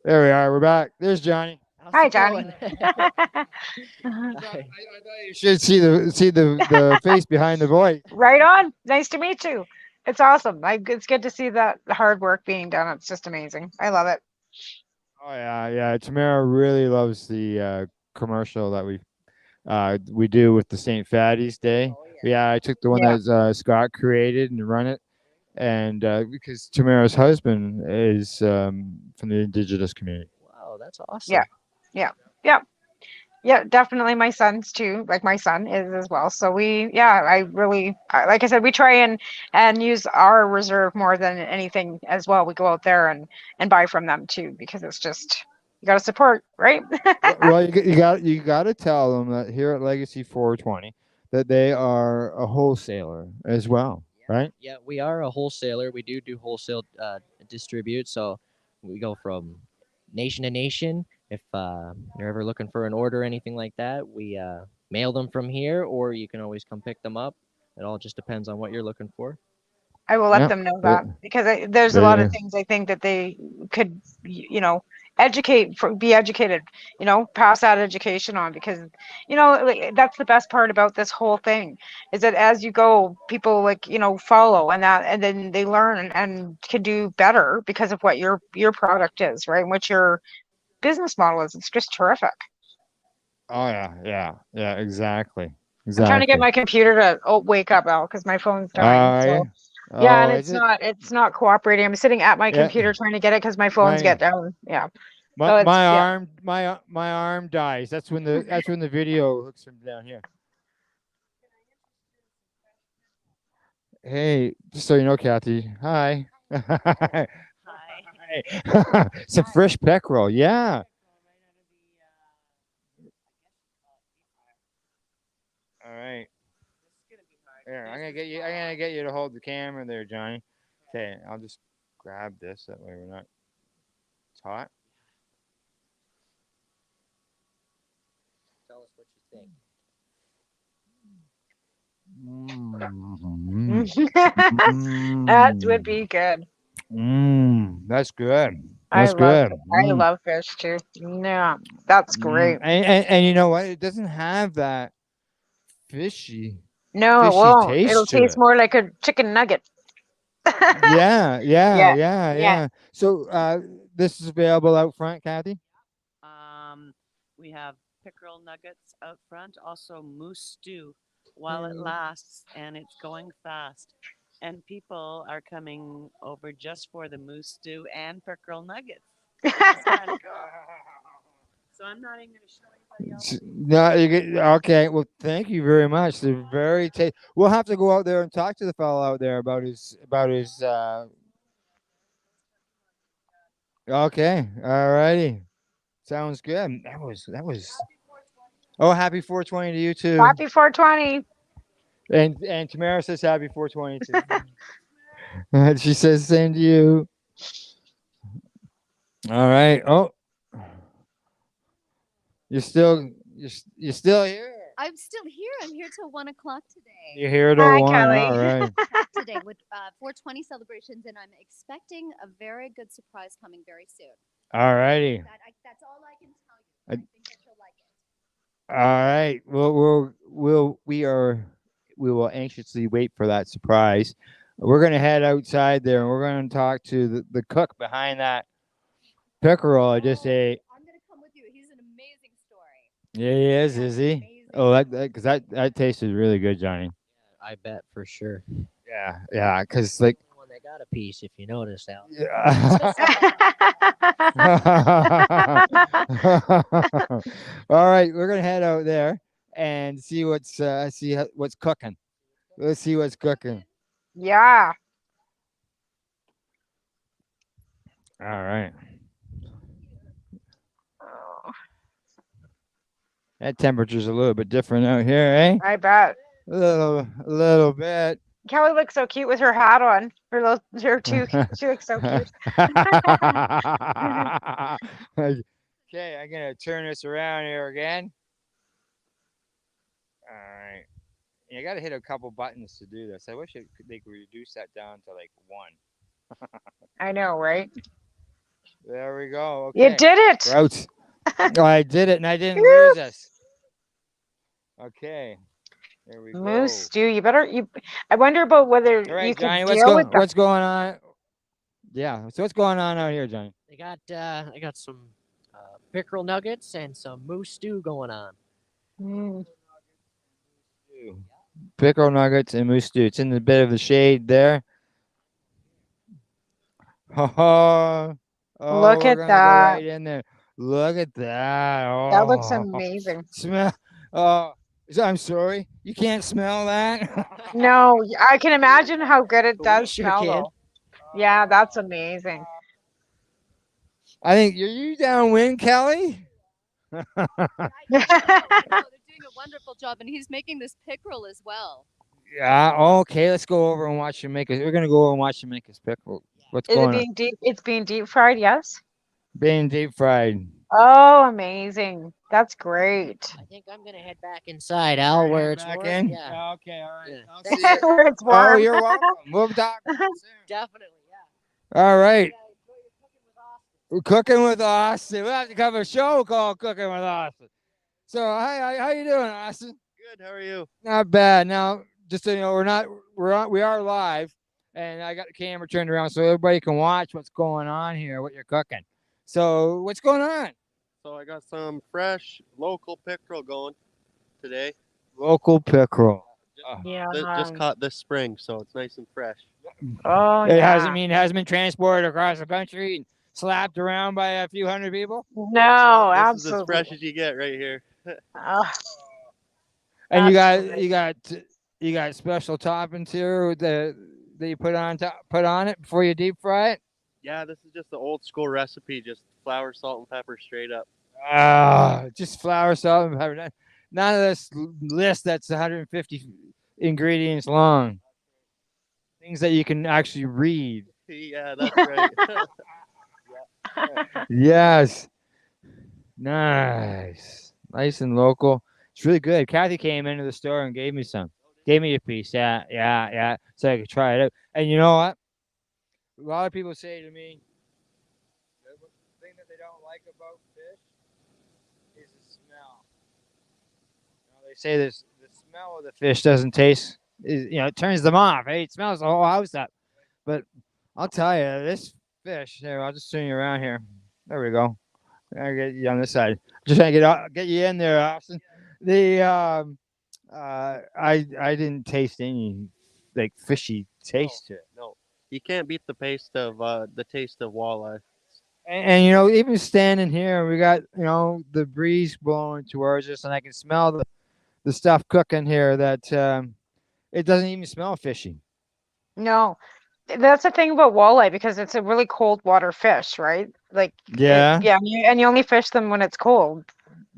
There we are. We're back. There's Johnny. How's Hi, it Johnny. going? I thought you should see the face behind the voice. Right on. Nice to meet you. It's awesome. It's good to see that hard work being done. It's just amazing. I love it. Oh yeah, yeah. Tamara really loves the commercial that we do with the St.Fatty's Day. Oh, Yeah, I took the one Yeah. that Scott created and run it, and because Tamara's husband is from the indigenous community. Wow, that's Yeah. awesome. Yeah. Yeah. Yeah, definitely my sons too. Like my son is as well. So I really, like I said, we try and use our reserve more than anything as well. We go out there and buy from them too because it's just you got to support, right? Well, you got to tell them that here at Legacy 420 that they are a wholesaler as well, right? Yeah, we are a wholesaler. We do wholesale distribute. So we go from nation to nation. If you're ever looking for an order or anything like that, we mail them from here, or you can always come pick them up. It all just depends on what you're looking for. I will let Yeah. them know that because there's a There lot you of go. things I think that they could, be educated, pass that education on because, like, that's the best part about this whole thing is that as you go, people like, follow and then they learn and can do better because of what your product is, right? And what your business model is. It's just terrific. Oh yeah, yeah, yeah. Exactly, I'm trying to get exactly. my computer to wake up, Al, because my phone's dying. Oh, So. Yeah, and oh, is it? it's not cooperating. I'm sitting at my Yeah, computer trying to get it because my phones my get down. Yeah. my So it's my yeah. arm my arm dies. That's when the video hooks from down here. Hey, just so you know, Kathy. Hi. Hi. Some fresh peckerel. Yeah. All right. Here, I'm gonna get you to hold the camera there, Johnny. Okay, I'll just grab this. That way we're not taut. Tell us what you think. That would be good. That's good. I That's love good. I love fish too. Yeah, that's great. And you know what? It doesn't have that fishy No, it fishy won't. It'll taste to taste it. more like a chicken nugget. Yeah, yeah, Yeah, yeah, yeah. yeah. So this is available out front, Kathy. Um, we have pickerel nuggets out front, also moose stew while it Mm. lasts, and it's going fast. And people are coming over just for the moose stew and pickerel nuggets. It's kind of cool. So I'm not even going to show anybody else. No, okay. Well, thank you very much. They're very tasty. We'll have to go out there and talk to the fellow out there about his. Okay, all righty. Sounds good. That was. Oh, happy 420 to you too. Happy 420. And Tamara says happy 420 too. She says same to you. All right. Oh, you're still here. I'm still here. I'm here till 1 o'clock today. You're here to Hi, one. Kelly. All right. Today with 420 celebrations, and I'm expecting a very good surprise coming very soon. All righty. That's all I can tell you. I think that you'll like it. All right. We will anxiously wait for that surprise. We're gonna head outside there and we're gonna talk to the cook behind that pickerel I just ate. I'm gonna come with you. He's an amazing story. Yeah, he is he? Amazing. Oh, that tasted really good, Johnny. I bet for sure. Yeah, because like. One that got a piece, if you notice, Al. Yeah. All right, we're gonna head out there and see what's cooking. Let's see what's cooking. Yeah. All right. Oh, That temperature's a little bit different out here, eh? I bet. A little bit. Kelly looks so cute with her hat on. Her too. She looks so cute. Okay, I'm gonna turn this around here again. All right. You got to hit a couple buttons to do this. I wish they could reduce that down to like 1. I know, right? There we go. You Okay. did it. We're out. Oh, I did it, and I didn't lose us. Okay, there we Moose go. stew. You better. I wonder about whether All right, you could Johnny, deal with that. what's going on? Yeah, so what's going on out here, Johnny? I got some pickerel nuggets and some moose stew going on. Mm. Pickle nuggets and moose stew. It's in a bit of the shade there. Oh, Look we're at gonna go that. right in there. Look at that. That looks Oh, amazing. smell. Oh, I'm sorry. You can't smell that. No, I can imagine how good it We does sure smell, can. though. Yeah, that's amazing. I think you downwind, Kelly. Oh, they're doing a wonderful job, and he's making this pickerel as well. Yeah. Okay. Let's go over and watch him make it. We're gonna go over and watch him make his pickle. What's Is it going on? being deep? It's being deep fried, yes. Being deep fried. Oh, amazing. That's great. I think I'm gonna head back inside, Al, where it's back warm. in. Yeah, Okay. All right. Yeah. I'll see you. Where it's Oh, warm. you're welcome. We'll talk soon. definitely. Yeah. All right. Enjoy your cooking with Austin. Cooking with Austin. We'll have to cover a show called Cooking with Austin. So, how you doing, Austin? Good. How are you? Not bad. Now, just so you know, we are live, and I got the camera turned around so everybody can watch what's going on here, what you're cooking. So, what's going on? So I got some fresh local pickerel going today. Local pickerel. Yeah. Just caught this spring, so it's nice and fresh. Oh, It yeah. hasn't been transported across the country and slapped around by a few hundred people. No, This is as fresh absolutely. as you get right here. Oh, And you that's got great. you got special toppings here that you put on it before you deep fry it. Yeah, this is just the old school recipe, just flour, salt, and pepper straight up. Just flour, salt, and pepper. None of this list that's 150 ingredients long. Things that you can actually read. Yeah, that's right. Yes. Nice. Nice and local. It's really good. Kathy came into the store and gave me some. Gave me a piece. Yeah. So I could try it out. And you know what? A lot of people say to me, the thing that they don't like about fish is the smell. They say this the smell of the fish doesn't taste. It turns them off. Hey, it smells the whole house up. But I'll tell you, this fish. Here, I'll just turn you around here. There we go. I get you on this side. Just trying to get you in there, Austin. The I didn't taste any like fishy taste to it. No, you can't beat the taste of walleye. And even standing here, we got the breeze blowing towards us, and I can smell the stuff cooking here. That it doesn't even smell fishy. No, that's the thing about walleye because it's a really cold water fish, right? Like, Yeah. yeah, and you only fish them when it's cold.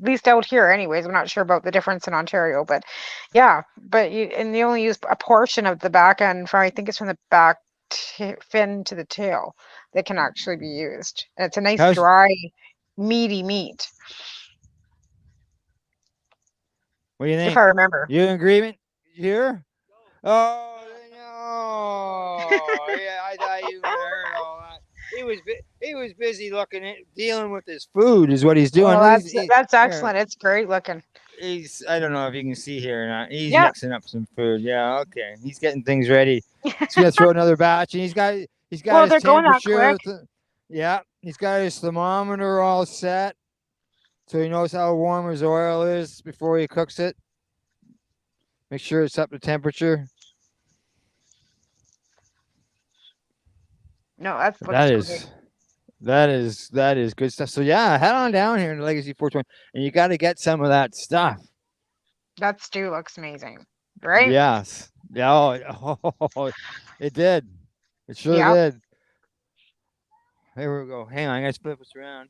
At least out here, anyways. I'm not sure about the difference in Ontario, but yeah, and you only use a portion of the back end from, I think it's from the back fin to the tail that can actually be used. And it's a nice How's dry, meaty meat, what do you if think? I remember. You in agreement here? Oh no! Yeah, I thought you heard all that. He was busy dealing with his food is what he's doing. Well, Look, that's here, excellent. It's great looking. he's I don't know if you can see here or not. He's Yeah. mixing up some food. Yeah, okay. He's getting things ready. He's gonna throw another batch, and he's got Well, his they're going that temperature. quick. Yeah, he's got his thermometer all set, so he knows how warm his oil is before he cooks it. Make sure it's up to temperature. No, that looks That great. that is good stuff. So yeah, head on down here to Legacy 420, and you got to get some of that stuff. That stew looks amazing, right? Yes. Yeah. Oh, it did. It sure Yeah. did. Here we go. Hang on, I gotta flip this around.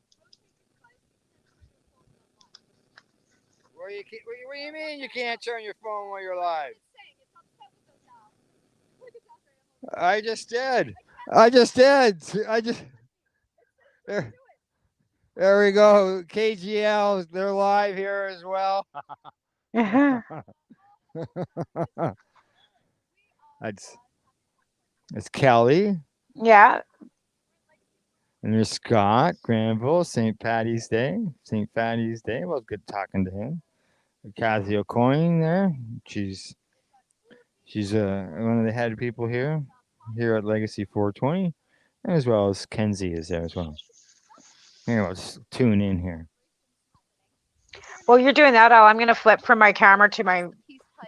What do you mean you can't turn your phone while you're live? I just did. There we go. KGL, they're live here as well. That's Kelly. Yeah. And there's Scott Granville, St. Patty's Day. St. Fatty's Day. Well, good talking to him. Kathy O'Coin there. She's one of the head people here at Legacy 420, as well as Kenzie is there as well. Here, let's tune in here. While you're doing that, I'm going to flip from my camera to my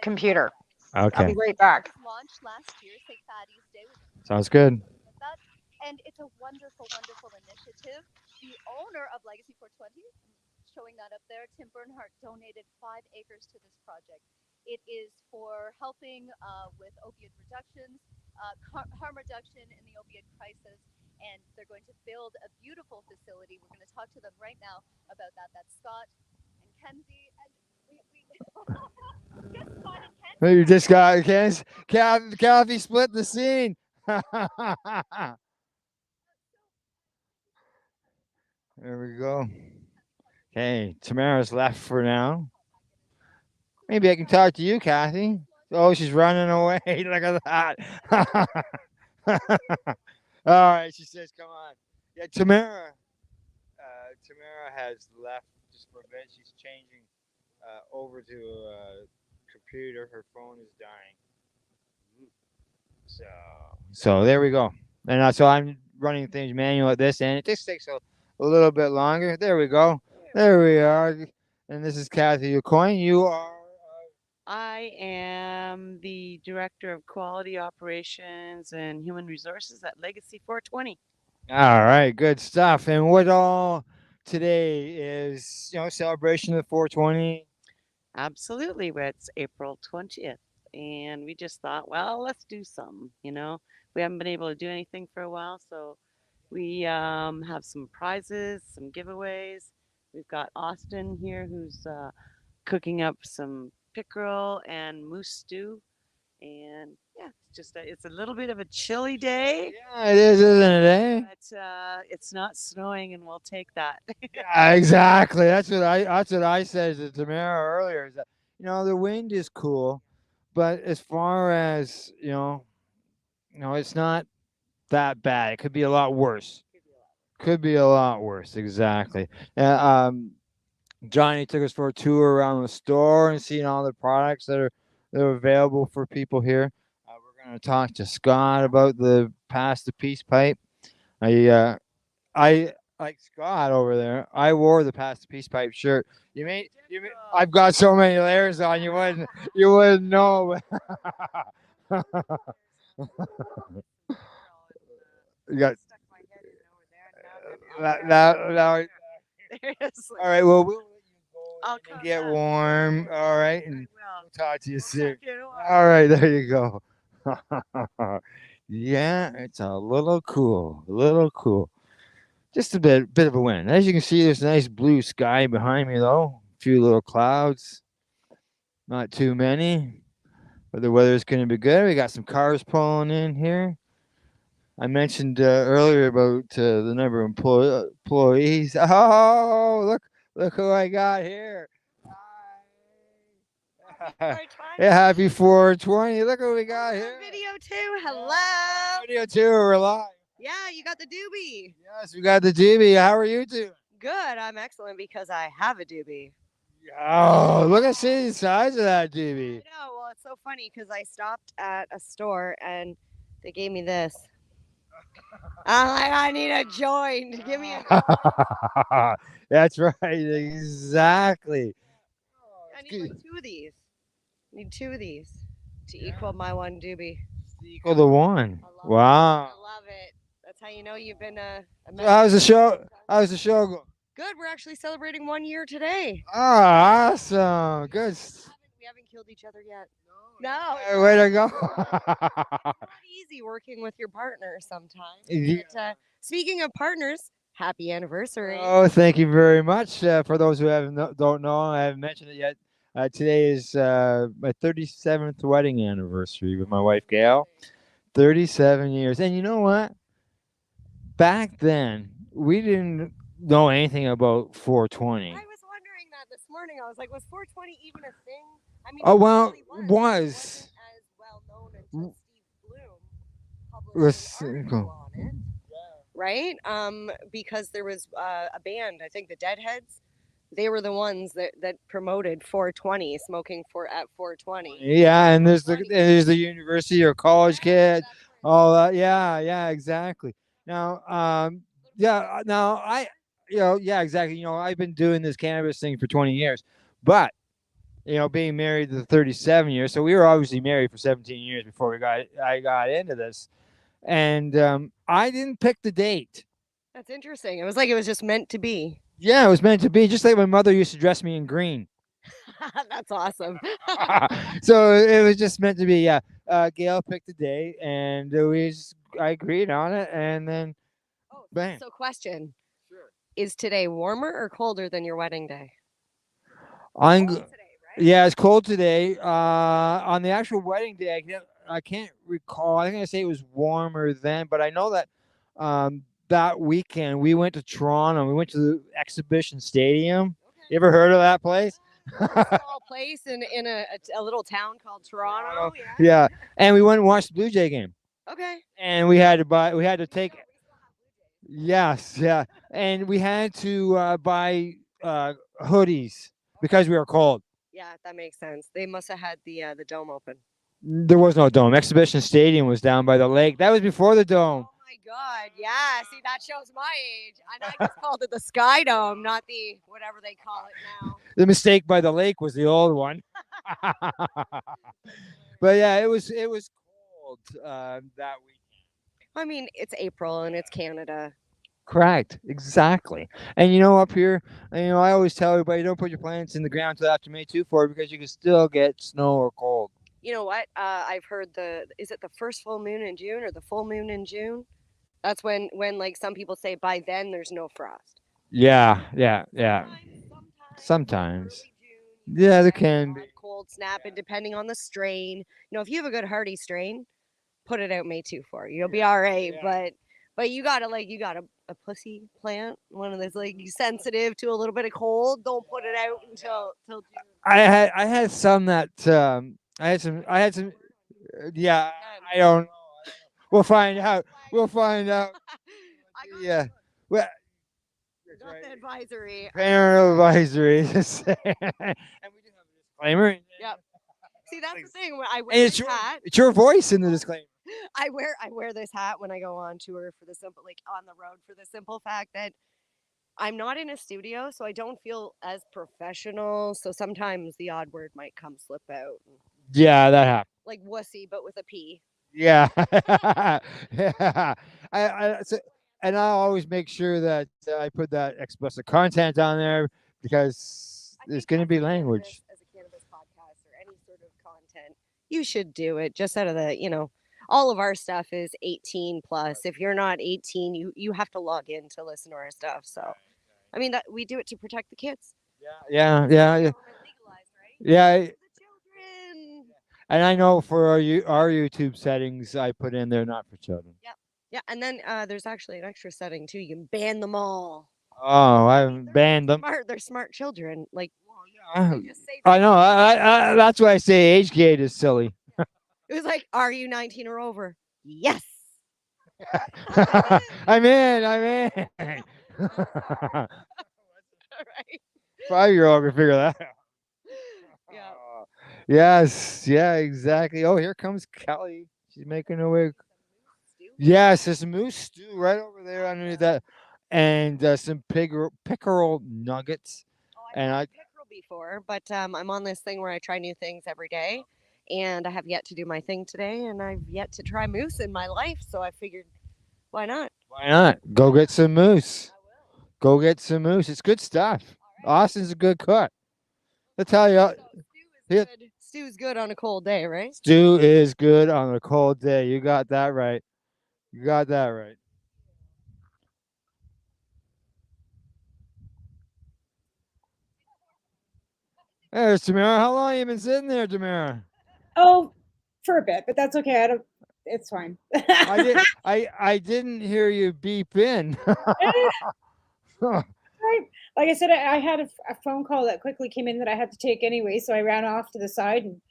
computer. I'll Okay, be right back. Launched last year, St. Fatty's Day. sounds good. That, and it's a wonderful, wonderful initiative. The owner of Legacy 420, showing that up there, Tim Bernhardt, donated 5 acres to this project. It is for helping with opiate reductions, harm reduction in the opiate crisis, and they're going to build a beautiful facility. We're going to talk to them right now about that. That's Scott and Kenzie, and we just Scott and Kenzie. You just got Kathy split the scene. There we go. Okay, Tamara's left for now. Maybe I can talk to you, Kathy. Oh, she's running away. Look at that. All right, she says, "Come on." Yeah, Tamara. Tamara has left just for a bit. She's changing over to a computer. Her phone is dying. So there we go. And so I'm running things manual at this end. It just takes a little bit longer. There we go. There we are. And this is Kathy O'Coin. You are. I am the Director of Quality Operations and Human Resources at Legacy 420. All right, good stuff. And what all today is, celebration of 420? Absolutely. It's April 20th. And we just thought, well, let's do something. We haven't been able to do anything for a while. So we have some prizes, some giveaways. We've got Austin here who's cooking up some pickerel and moose stew. And yeah, it's a little bit of a chilly day. Yeah, it is, isn't it? Eh? But it's not snowing, and we'll take that. Yeah, exactly. That's what I said to Tamara earlier. Is that the wind is cool, but as far as it's not that bad. It could be a lot worse. Could be a lot worse. Exactly. Johnny took us for a tour around the store and seeing all the products that are available for people here. We're going to talk to Scott about the Pass the Peace pipe. I like Scott over there. I wore the Pass the Peace pipe shirt. I've got so many layers on. You wouldn't know. You got now. All right. Well, we'll let you go and get warm. All right, and we'll talk to you soon. All right, there you go. Yeah, it's a little cool. A little cool. Just a bit of a wind. As you can see, there's a nice blue sky behind me, though. A few little clouds. Not too many. But the weather's going to be good. We got some cars pulling in here. I mentioned earlier about the number of employees. Oh, look who I got here. Yeah, happy 420. Look who we got here. Video too. Hello. Video 2, we're live. Yeah, you got the doobie. Yes, we got the doobie. How are you doing? Good. I'm excellent because I have a doobie. Oh, look at the size of that doobie. I know. Well, it's so funny because I stopped at a store and they gave me this. I'm like, I need a joint. Give me a. That's right. Exactly. I need like 2 of these. I need 2 of these to equal my one doobie. Equal to 1. Wow. I love it. That's how you know you've been a So how's the show? How's the show going? Good. We're actually celebrating 1 year today. Oh, awesome. Good. We haven't killed each other yet. No. Hey, way to go. It's not easy working with your partner sometimes. Yeah. But, speaking of partners, happy anniversary. Oh, thank you very much. For those who don't know, I haven't mentioned it yet. Today is my 37th wedding anniversary with my wife, Gail. 37 years. And you know what? Back then, we didn't know anything about 420. I was wondering that this morning. I was like, was 420 even a thing? I mean, Oh, well, it was. wasn't as well known until Steve Bloom published an article on it. right? Because there was a band, I think the Deadheads. They were the ones that promoted 420, smoking at 420. Yeah, and there's the university or college kid, all that. Yeah, yeah, exactly. Now, now yeah, exactly. I've been doing this cannabis thing for 20 years, but being married to 37 years, so we were obviously married for 17 years before I got into this, and I didn't pick the date. That's interesting. It was like it was just meant to be. Yeah, it was meant to be, just like my mother used to dress me in green. That's awesome. So it was just meant to be. Yeah, Gail picked the day, and I agreed on it, and then bam. So question. Is today warmer or colder than your wedding day? Yeah, it's cold today. On the actual wedding day, I can't recall. I think I say it was warmer then, but I know that that weekend we went to Toronto. We went to the Exhibition Stadium. You ever heard of that place? Small place in a little town called Toronto. Yeah, and we went and watched the Blue Jay game. Okay. And we had to take. Yes, yeah, and we had to buy hoodies because we were cold. Yeah, that makes sense. They must have had the dome open. There was no dome. Exhibition Stadium was down by the lake. That was before the dome. Oh my God! Yeah, see, that shows my age. And I just called it the Sky Dome, not the whatever they call it now. The mistake by the lake was the old one. But yeah, it was cold that weekend. I mean, it's April and it's Canada. Correct. Exactly. And up here, I always tell everybody, don't put your plants in the ground until after May 24 because you can still get snow or cold. You know what? I've heard is it the first full moon in June or the full moon in June? That's when like some people say by then there's no frost. Yeah. Sometimes. Yeah, there can be. Cold snap, and depending on the strain, if you have a good hardy strain, put it out May 24. You'll be all right. Yeah. But you got a pussy plant, one of those like sensitive to a little bit of cold. Don't put it out until June. I had some that I had some. Yeah, I don't know. We'll find out. Yeah. Well, got the advisory. Parental advisory. And we do have a disclaimer. Yep. See, that's the thing. When I wear this hat. It's your voice in the disclaimer. I wear this hat when I go on tour on the road for the simple fact that I'm not in a studio, so I don't feel as professional. So sometimes the odd word might slip out. Yeah, that happens. Like wussy, but with a P. Yeah. Yeah. And I always make sure that I put that explicit content on there because there's going to be language. As a cannabis podcast or any sort of content, you should do it just out of the, all of our stuff is 18 plus. If you're not 18, you have to log in to listen to our stuff. So, I mean, we do it to protect the kids. Yeah. Legalized, right? Yeah. The children. And I know for our YouTube settings, I put in there not for children. Yep. Yeah, and then there's actually an extra setting too. You can ban them all. Oh, I haven't banned them. They're smart children. Like, I know. I that's why I say age gate is silly. It was like, are you 19 or over? Yes. I'm in. Right. 5-year-old can figure that out. Yeah. Yes. Yeah. Exactly. Oh, here comes Kelly. She's making her way. Yes, there's some moose stew right over there underneath that, and some pickerel nuggets. Oh, I've had pickerel before, but I'm on this thing where I try new things every day, and I have yet to do my thing today, and I've yet to try moose in my life, so I figured, why not? Why not? Go get some moose. Go get some moose. It's good stuff. Right. Austin's a good cook. I'll tell you. Stew's good on a cold day, right? Stew is good on a cold day. You got that right. There's Tamara. How long have you been sitting there, Tamara? Oh, for a bit, but that's okay. It's fine. I didn't hear you beep in. Right. Like I said, I had a phone call that quickly came in that I had to take anyway, so I ran off to the side, and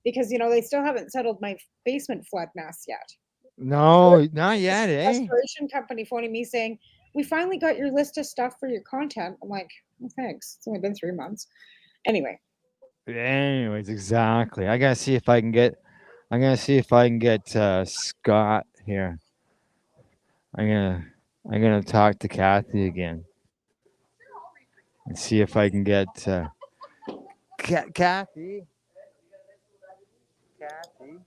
because they still haven't settled my basement flood mess yet. No, not yet, eh? Restoration company phoning me saying, "We finally got your list of stuff for your content." I'm like, well, "Thanks. It's only been 3 months." Anyway, Anyways, exactly. I gotta see if I can get. I'm gonna see if I can get Scott here. I'm gonna. I'm gonna talk to Kathy again and see if I can get Kathy. Kathy.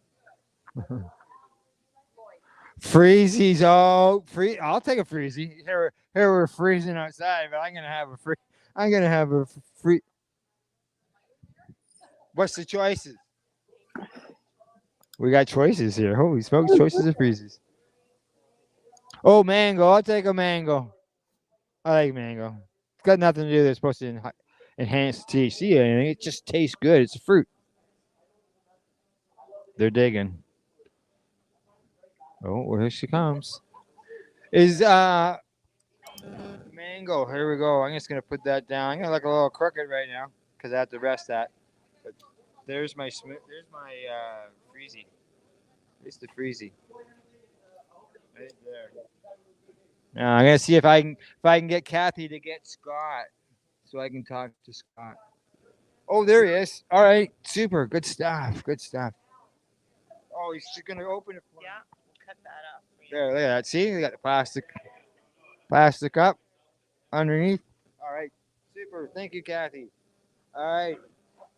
Freezies. Oh, free. I'll take a freezy. Here we're freezing outside, but I'm gonna have a free. I'm gonna have a free. What's the choices? We got choices here. Holy smokes, choices of freezes. Oh, mango. I'll take a mango. I like mango. It's got nothing to do with it's supposed to enhance THC or anything. It just tastes good. It's a fruit. They're digging. Oh, well, here she comes. Is mango. Here we go. I'm just gonna put that down. I'm gonna look a little crooked right now because I have to rest that. But there's my freezy. There's the freezy. Right there. Now I'm gonna see if I can get Kathy to get Scott, so I can talk to Scott. Oh, there he is. All right, super, good stuff. Good stuff. Oh, he's just gonna open it. Yeah, we'll cut that up. There, look at that. See, we got the plastic up underneath. All right, super. Thank you, Kathy. All right,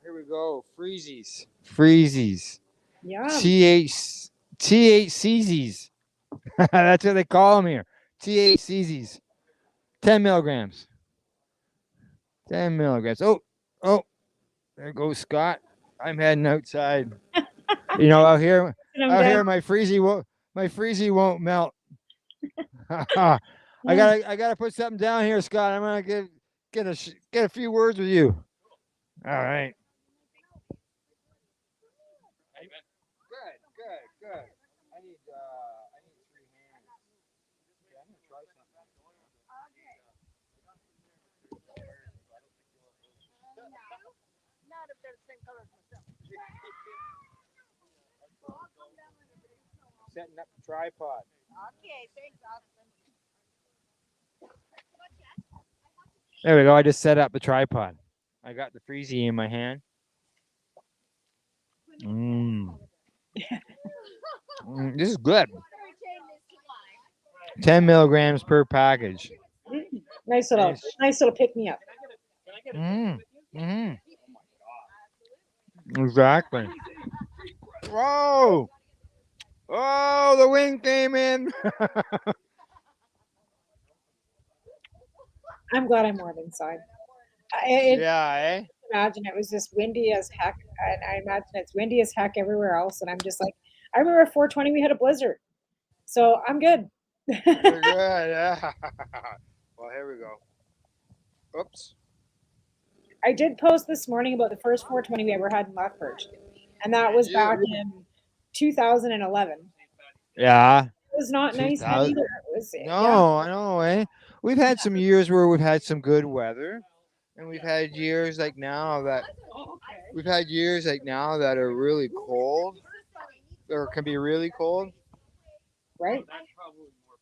here we go. Freezies. yeah. THCZs. That's what they call them here. THCZs. 10 milligrams. 10 milligrams. Oh, there goes Scott. I'm heading outside. Out here my freezy won't melt. I gotta put something down here, Scott. I'm gonna get a few words with you. All right. Good. I need 3 hands. Okay, I'm gonna try something. Not if they're the same color as myself. Setting up the tripod. Okay, thanks, Austin. There we go. I just set up the tripod. I got the freezy in my hand. This is good. 10 milligrams per package. Nice little pick me up. Exactly. Whoa! Oh, the wind came in. I'm glad I'm warm inside. Imagine it was just windy as heck, and I imagine it's windy as heck everywhere else. And I'm just like, I remember 420 we had a blizzard, so I'm good. We're good, yeah. Well, here we go. Oops. I did post this morning about the first 420 we ever had in Lethbridge, and that was back in 2011. Yeah. It was not nice either. No, I know, eh? We've had some years where we've had some good weather, and we've had years like now that are really cold, or can be really cold. Right.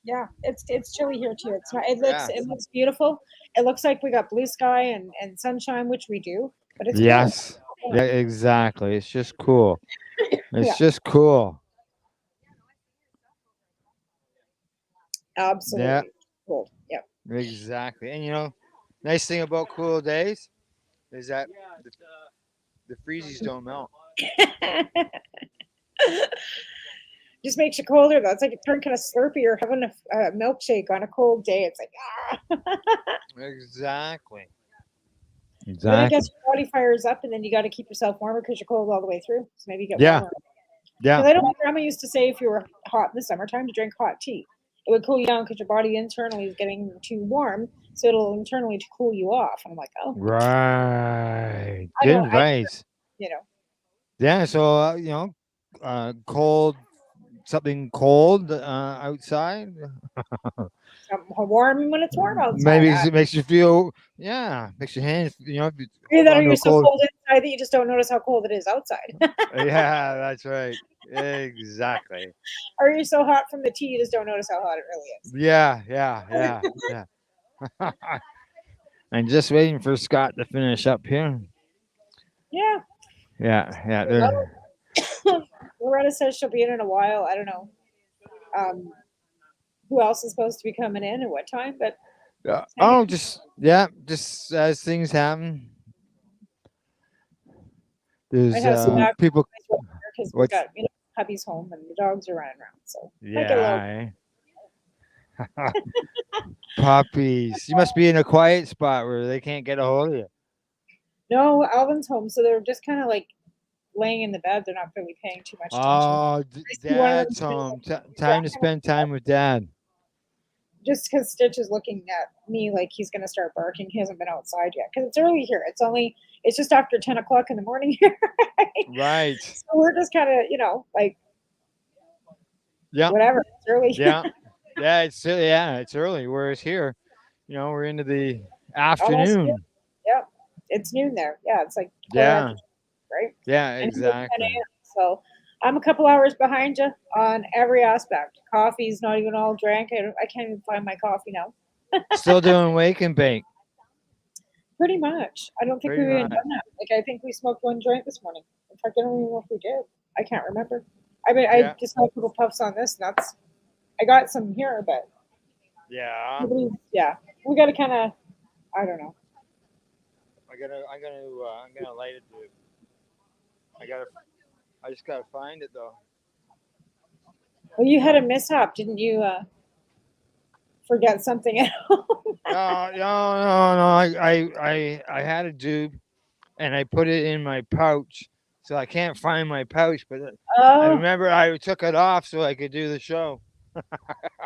Yeah, it's chilly here too. It's not. It looks beautiful. It looks like we got blue sky and sunshine, which we do. But it's yes, cool. Yeah, exactly. It's just cool. It's just cool. Absolutely. Yeah. Cool. Yep. Exactly. And nice thing about cool days is that the freezies don't melt. Just makes you colder. That's like it turned kind of slurpy or having a milkshake on a cold day. It's like Exactly. Then I guess your body fires up, and then you got to keep yourself warmer because you're cold all the way through. So maybe you get warmer. Yeah. Because I know my grandma used to say if you were hot in the summertime to drink hot tea. It would cool you down because your body internally is getting too warm, so it'll internally to cool you off. And I'm like, oh, right. Right. Yeah. So cold, something cold outside. Warm when it's warm outside. Maybe it makes you feel, makes your hands, Either that or you're so cold I think you just don't notice how cold it is outside. Yeah, that's right. Exactly. Or you're so hot from the tea, you just don't notice how hot it really is. Yeah. I'm just waiting for Scott to finish up here. Yeah. Yeah. They're, Loretta says she'll be in a while. I don't know who else is supposed to be coming in and what time, but just as things happen. I have some There's people. because we've got hubby's home and the dogs are running around. So might get a little... Puppies. You must be in a quiet spot where they can't get a hold of you. No, Alvin's home, so they're just kind of like laying in the bed. They're not really paying too much attention. Oh, Dad's home. Time to spend time with Dad. Just because Stitch is looking at me like he's going to start barking. He hasn't been outside yet because it's early here. It's just after 10 o'clock in the morning here. Right. So we're just kind of, like, whatever. It's early. It's early. Whereas here, we're into the afternoon. Yeah. It's noon there. Yeah. It's like, right? Yeah, exactly. So I'm a couple hours behind you on every aspect. Coffee's not even all drank. I can't even find my coffee now. Still doing wake and bake. Pretty much. I don't think we've even done that. Like, I think we smoked one joint this morning. In fact, I don't even know if we did. I can't remember. I just had a couple puffs on this, and I got some here, but we got to kind of, I don't know. I'm gonna light it, dude. I just gotta find it though. Well, you had a mishap, didn't you? Forget something at home? No. I had a doob, and I put it in my pouch, so I can't find my pouch. But I remember I took it off so I could do the show. So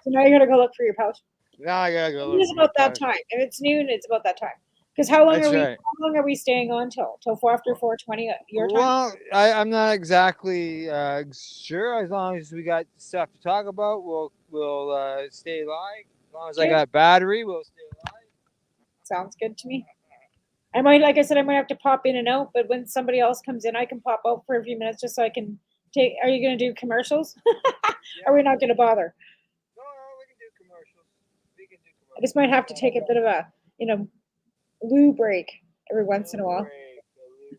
now you gotta go look for your pouch. Now I gotta go. It's about that time. If it's noon, it's about that time. Because how long are we staying on till after 4:20 your time? Well, I'm not exactly sure. As long as we got stuff to talk about, we'll stay live. As long as I got battery, we'll stay live. Sounds good to me. Like I said, I might have to pop in and out, but when somebody else comes in, I can pop out for a few minutes just so I can take. Are you going to do commercials? Are we not going to bother? No, we can do commercials. I just might have to take a bit of a, loo break every once in a while. Right.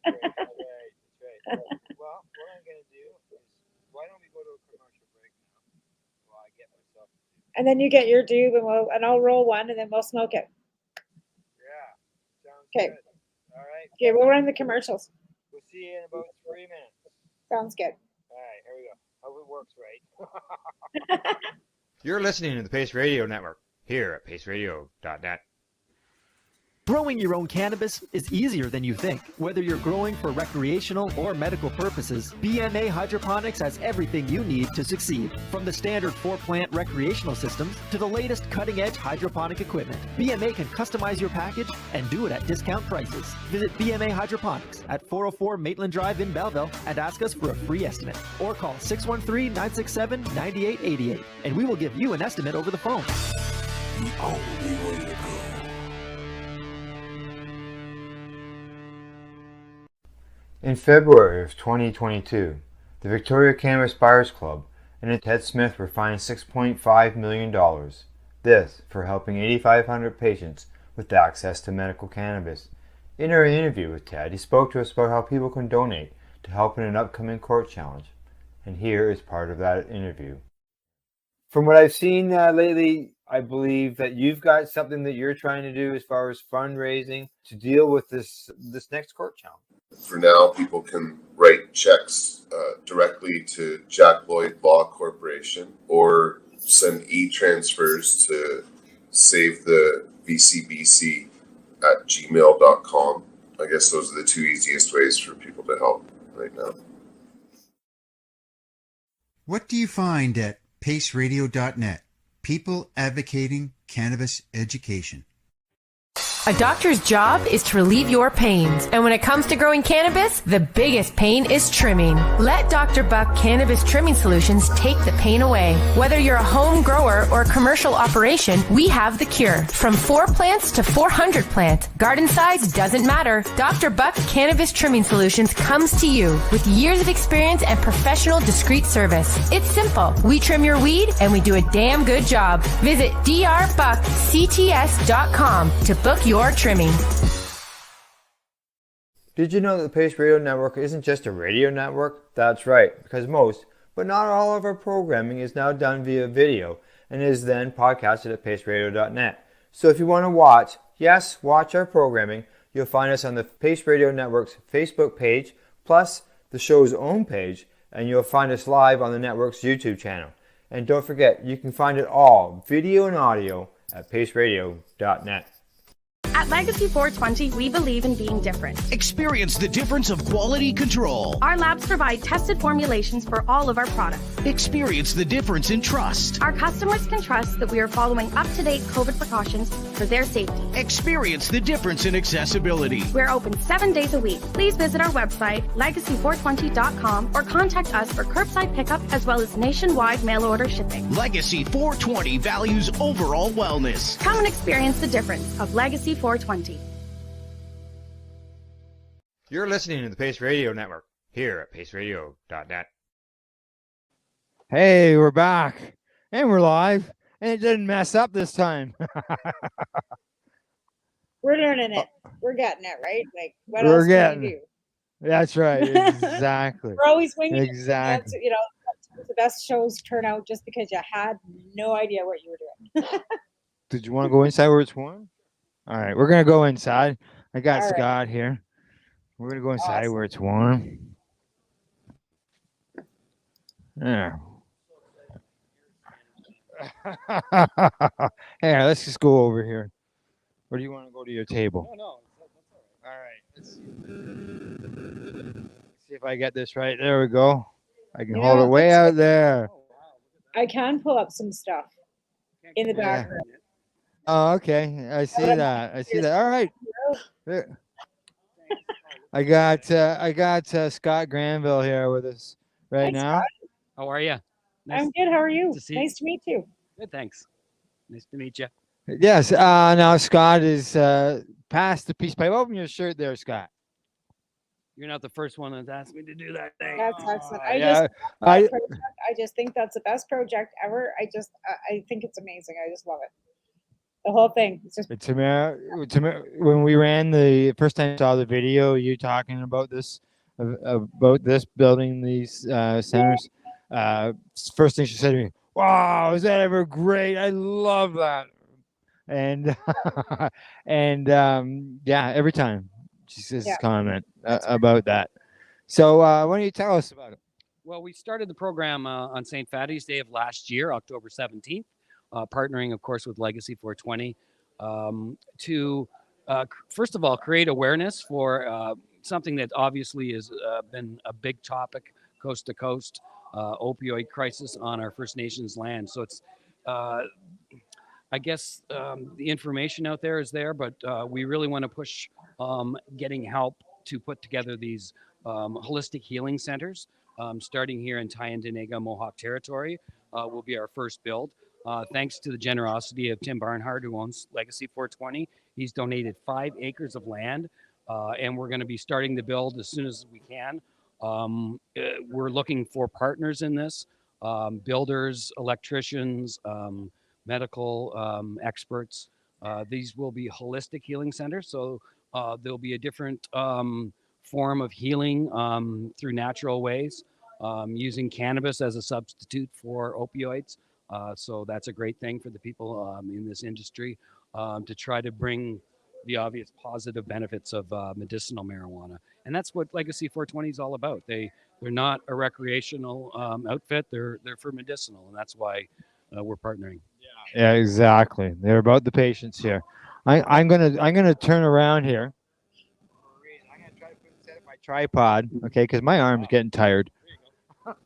Well, what I'm going to do is, why don't we go to a commercial break now while I get myself. And then you get your doob, and I'll roll one, and then we'll smoke it. Yeah. Sounds good. All right. Okay, we'll run the commercials. We'll see you in about 3 minutes. Sounds good. All right, here we go. Hope it works right. You're listening to the Pace Radio Network here at paceradio.net. Growing your own cannabis is easier than you think. Whether you're growing for recreational or medical purposes, BMA Hydroponics has everything you need to succeed. From the standard 4-plant recreational systems to the latest cutting-edge hydroponic equipment, BMA can customize your package and do it at discount prices. Visit BMA Hydroponics at 404 Maitland Drive in Belleville and ask us for a free estimate. Or call 613-967-9888 and we will give you an estimate over the phone. The only way to go. In February of 2022, the Victoria Cannabis Buyers Club and Ted Smith were fined $6.5 million. This for helping 8,500 patients with access to medical cannabis. In our interview with Ted, he spoke to us about how people can donate to help in an upcoming court challenge. And here is part of that interview. From what I've seen lately, I believe that you've got something that you're trying to do as far as fundraising to deal with this next court challenge. For now, people can write checks directly to Jack Lloyd Law Corporation or send e-transfers to savethevcbc@gmail.com. I guess those are the two easiest ways for people to help right now. What do you find at paceradio.net? People advocating cannabis education. A doctor's job is to relieve your pains. And when it comes to growing cannabis, the biggest pain is trimming. Let Dr. Buck Cannabis Trimming Solutions take the pain away. Whether you're a home grower or a commercial operation, we have the cure. From 4 plants to 400 plants, garden size doesn't matter. Dr. Buck Cannabis Trimming Solutions comes to you with years of experience and professional discreet service. It's simple. We trim your weed and we do a damn good job. Visit drbuckcts.com to book your trimming. Did you know that the Pace Radio Network isn't just a radio network? That's right, because most, but not all of our programming is now done via video and is then podcasted at paceradio.net. So if you want to watch our programming, you'll find us on the Pace Radio Network's Facebook page, plus the show's own page, and you'll find us live on the network's YouTube channel. And don't forget, you can find it all, video and audio, at paceradio.net. At Legacy 420, we believe in being different. Experience the difference of quality control. Our labs provide tested formulations for all of our products. Experience the difference in trust. Our customers can trust that we are following up-to-date COVID precautions for their safety. Experience the difference in accessibility. We're open 7 days a week. Please visit our website, legacy420.com, or contact us for curbside pickup as well as nationwide mail order shipping. Legacy 420 values overall wellness. Come and experience the difference of Legacy 420. You're listening to the Pace Radio Network here at paceradio.net. Hey, we're back and we're live, and it didn't mess up this time. We're learning it. We're getting it, right? Like, what We're else can we do? That's right. Exactly. We're always winging it. Exactly. That's, the best shows turn out just because you had no idea what you were doing. Did you want to go inside where it's warm? All right, we're going to go inside. I got All right. Scott here. We're going to go inside where it's warm. Yeah. Here, let's just go over here. Or do you want to go to your table? No. All right. Let's see if I get this right. There we go. I can hold it way out there. I can pull up some stuff in the background. Oh, okay. I see that. All right. There. I got Scott Granville here with us right now. Scott. How are you? I'm good. How are you? To see Nice to meet you. Good, thanks. Nice to meet you. Yes. Now Scott is past the peace pipe. Open your shirt there, Scott. You're not the first one that's asked me to do that thing. That's excellent. I just think that's the best project ever. I think it's amazing. I just love it. The whole thing. It's just Tamara, when we ran the first time I saw the video, you talking about this building these centers. First thing she said to me, "Wow, is that ever great? I love that." And yeah, every time she says this comment about that. So why don't you tell us about it? Well, we started the program on St.Fatty's Day of last year, October 17th. Partnering, of course, with Legacy 420 to, first of all, create awareness for something that obviously has been a big topic coast to coast, opioid crisis on our First Nations land. So it's, I guess the information out there is there, but we really want to push getting help to put together these holistic healing centers, starting here in Tyendinaga, Mohawk Territory, will be our first build. Thanks to the generosity of Tim Barnhart, who owns Legacy 420. He's donated 5 acres of land, and we're going to be starting the build as soon as we can. We're looking for partners in this, builders, electricians, medical experts. These will be holistic healing centers, so there'll be a different form of healing through natural ways, using cannabis as a substitute for opioids. So that's a great thing for the people in this industry to try to bring the obvious positive benefits of medicinal marijuana. And that's what Legacy 420 is all about. They're not a recreational outfit. They're for medicinal, and that's why we're partnering. Yeah, exactly. They're about the patients here. I'm gonna turn around here. I'm gonna try to set up my tripod, okay? Because my arm's getting tired. Can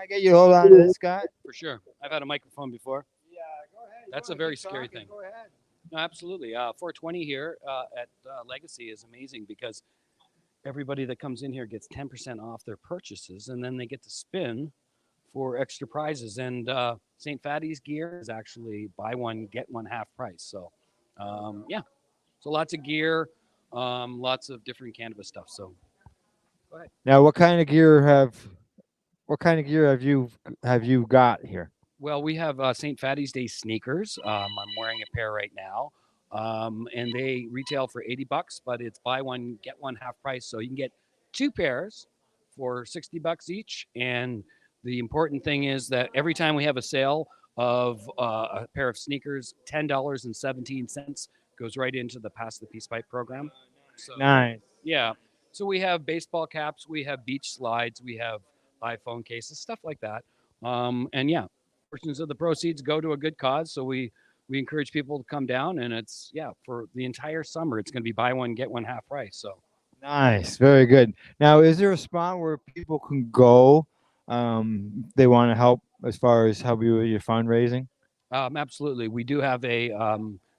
I get you to hold on to this, Scott? For sure. I've had a microphone before. Yeah, go ahead. That's a very scary thing. Go ahead. Absolutely. 420 here at Legacy is amazing because everybody that comes in here gets 10% off their purchases, and then they get to spin for extra prizes. And St. Fatty's gear is actually buy one, get one half price. So, yeah. So lots of gear, lots of different cannabis stuff. So, go ahead. Now, what kind of gear have you got here? Well, we have St. Fatty's Day sneakers. I'm wearing a pair right now, and they retail for $80, but it's buy one get one half price. So you can get two pairs for $60 each. And the important thing is that every time we have a sale of a pair of sneakers, $10.17 goes right into the Pass the Peace Pipe program. So, Nice. yeah. So we have baseball caps, we have beach slides, we have iPhone cases, stuff like that. And yeah, portions of the proceeds go to a good cause. So we encourage people to come down, and it's for the entire summer. It's going to be buy one get one half price. So Nice, very good. Now, is there a spot where people can go? They want to help as far as help you with your fundraising. absolutely, we do have a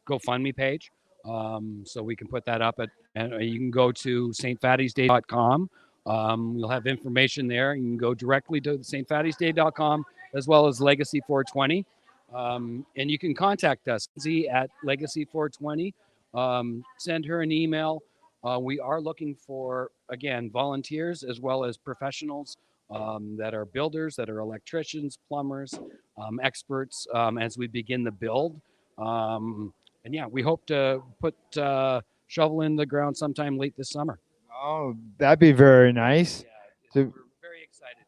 GoFundMe page, so we can put that up and you can go to stfattysday.com. You'll have information there. You can go directly to stfattysday.com as well as Legacy 420. And you can contact us at Legacy 420. Send her an email. We are looking for, again, volunteers as well as professionals that are builders, that are electricians, plumbers, experts as we begin the build. And yeah, we hope to put shovel in the ground sometime late this summer. Oh, that'd be very nice. We're very excited.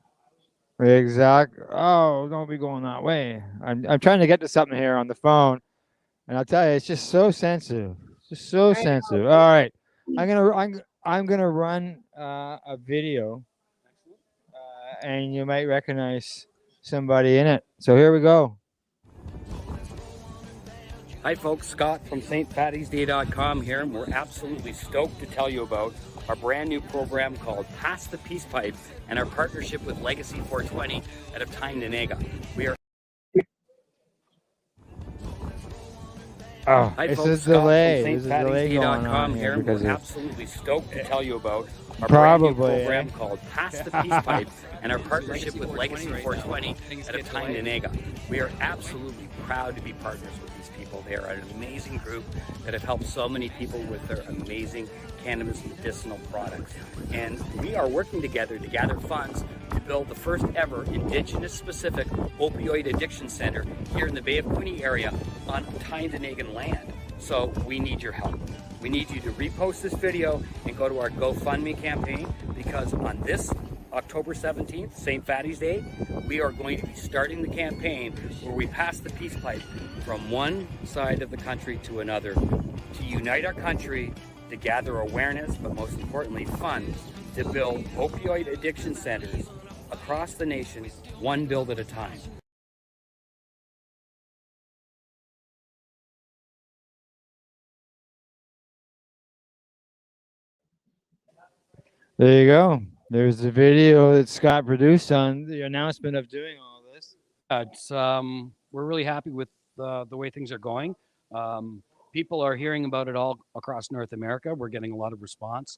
Exact. Oh, don't be going that way. I'm trying to get to something here on the phone, and I'll tell you, it's just so sensitive. Just so sensitive. All right, I'm gonna run a video, and you might recognize somebody in it. So here we go. Hi folks, Scott from stfattysday.com here, and we're absolutely stoked to tell you about our brand new program called Pass the Peace Pipe and our partnership with Legacy 420 out of Tyndonega. We are Oh, Hi it's folks, a Scott delay. from There's a delay going on stfattysday.com here here, and because we're of absolutely stoked to tell you about our Probably, brand new program eh? called Pass the Peace Pipe and our partnership with Legacy 420 out of Tyndonega. We are absolutely proud to be partners with these people. They are an amazing group that have helped so many people with their amazing cannabis medicinal products. And we are working together to gather funds to build the first ever Indigenous specific opioid addiction center here in the Bay of Quinte area on Tyndonega land. So we need your help. We need you to repost this video and go to our GoFundMe campaign, because on this October 17th, St. Fatty's Day, we are going to be starting the campaign where we pass the peace pipe from one side of the country to another to unite our country, to gather awareness, but most importantly funds to build opioid addiction centers across the nation, one build at a time. There you go. There's the video that Scott produced on the announcement of doing all this. It's we're really happy with the way things are going. People are hearing about it all across North America. We're getting a lot of response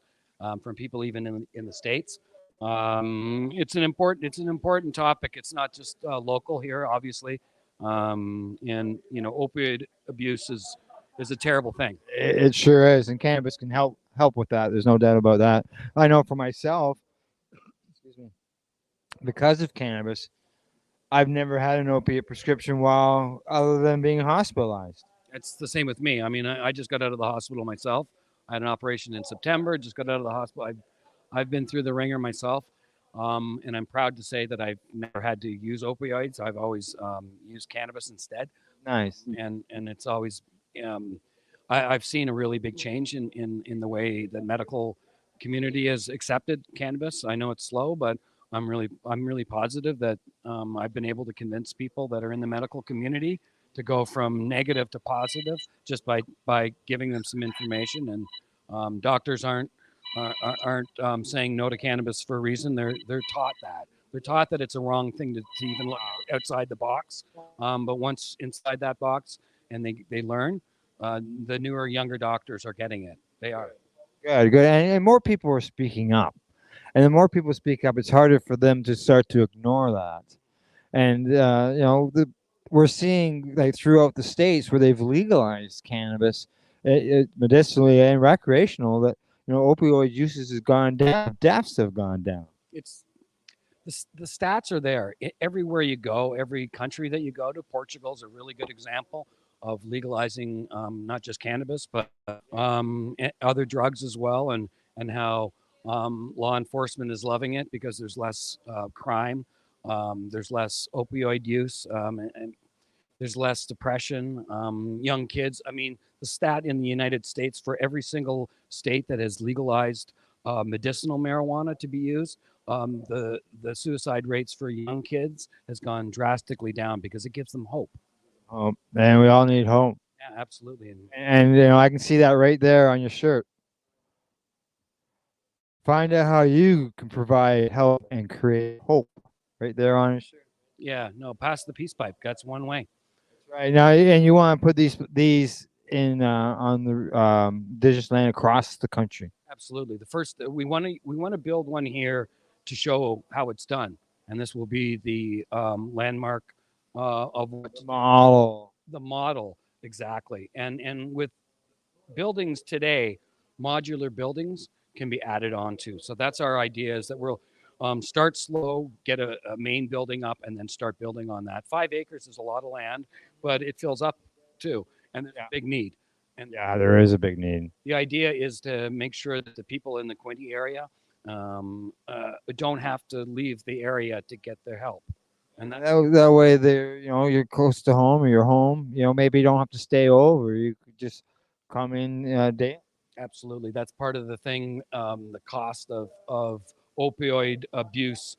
from people even in the States. It's an important topic. It's not just local here, obviously. And opioid abuse is a terrible thing. It sure is, and cannabis can help with that. There's no doubt about that. I know for myself, excuse me, because of cannabis, I've never had an opiate prescription while other than being hospitalized. It's the same with me. I mean, I just got out of the hospital myself. I had an operation in September. Just got out of the hospital. I've been through the ringer myself, and I'm proud to say that I've never had to use opioids. I've always used cannabis instead. Nice. And it's always I've seen a really big change in the way the medical community has accepted cannabis. I know it's slow, but I'm really positive that I've been able to convince people that are in the medical community to go from negative to positive just by giving them some information. And doctors aren't saying no to cannabis for a reason. They're taught that. They're taught that it's a wrong thing to even look outside the box. But once inside that box and they learn, the newer, younger doctors are getting it. They are. Good, good, and more people are speaking up. And the more people speak up, it's harder for them to start to ignore that. And we're seeing like throughout the states where they've legalized cannabis, medicinally and recreational, that opioid uses has gone down, deaths have gone down. It's the stats are there everywhere you go. Every country that you go to, Portugal's a really good example of legalizing not just cannabis but other drugs as well, and how law enforcement is loving it because there's less crime, there's less opioid use, and there's less depression. Young kids. I mean, the stat in the United States for every single state that has legalized medicinal marijuana to be used, the suicide rates for young kids has gone drastically down because it gives them hope. And we all need hope. Yeah, absolutely. And I can see that right there on your shirt. Find out how you can provide help and create hope. Right there on your shirt. Yeah, no, pass the peace pipe. That's one way. Right now, and you want to put these in on the indigenous land across the country. Absolutely. The first we want to build one here to show how it's done, and this will be the landmark of what model. The model, exactly. And with buildings today, modular buildings can be added onto. So that's our idea, is that we'll start slow, get a main building up, and then start building on that. 5 acres is a lot of land, but it fills up too, and there's a big need. And yeah, there is a big need. The idea is to make sure that the people in the Quinte area don't have to leave the area to get their help. And that way, you're close to home, or you're home. Maybe you don't have to stay over. You could just come in day. Absolutely, that's part of the thing. The cost of opioid abuse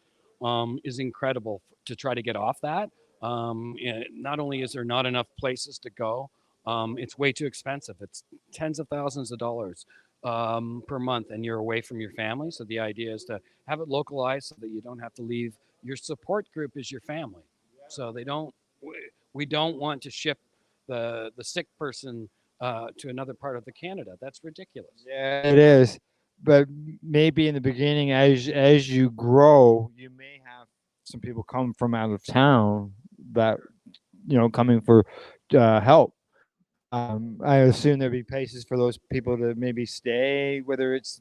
is incredible to try to get off that. Not only is there not enough places to go, it's way too expensive. It's tens of thousands of dollars per month, and you're away from your family. So the idea is to have it localized so that you don't have to leave. Your support group is your family. So we don't want to ship the sick person to another part of the Canada. That's ridiculous. Yeah, it is. But maybe in the beginning, as you grow, you may have some people come from out of town that coming for help. I assume there'd be places for those people to maybe stay, whether it's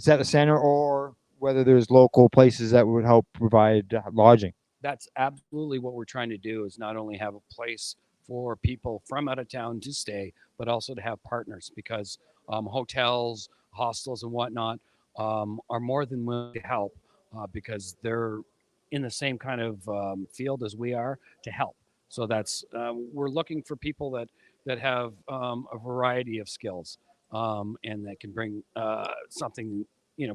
at the center, or whether there's local places that would help provide lodging. That's absolutely what we're trying to do, is not only have a place for people from out of town to stay, but also to have partners, because hotels, hostels, and whatnot are more than willing to help because they're in the same kind of field as we are to help. So that's we're looking for people that have a variety of skills and that can bring something,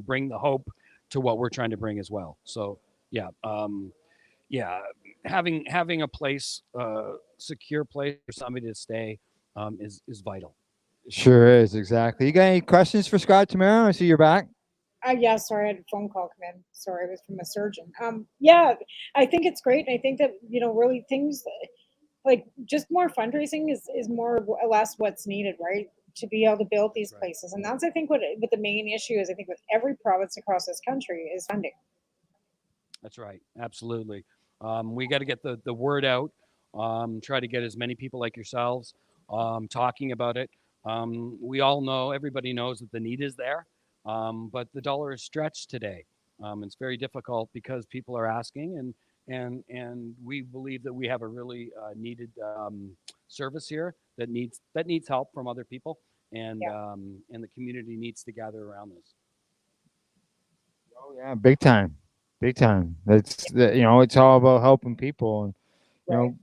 bring the hope to what we're trying to bring as well. So yeah, having a place, secure place for somebody to stay is vital. Sure is, exactly. You got any questions for Scott, Tamara? I see you're back. Yeah, sorry, I had a phone call come in. Sorry, it was from a surgeon. Yeah, I think it's great. I think that really things like just more fundraising is more or less what's needed, right? To be able to build these places, and that's I think what the main issue is. I think with every province across this country is funding. That's right, absolutely. We got to get the word out. Try to get as many people like yourselves talking about it. We all know, everybody knows that the need is there, but the dollar is stretched today. It's very difficult because people are asking, and we believe that we have a really needed service here that needs help from other people, and the community needs to gather around this. Oh yeah, big time, big time. It's all about helping people, and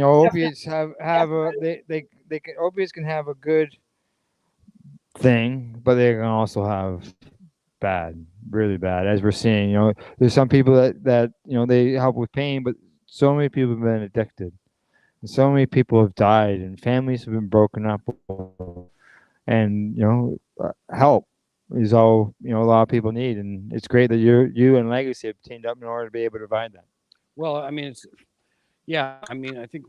opiates have opiates can have a good thing, but they can also have bad, really bad, as we're seeing. There's some people that they help with pain, but so many people have been addicted, and so many people have died, and families have been broken up, and help is all a lot of people need, and it's great that you and Legacy have teamed up in order to be able to provide that. Well, I mean, I think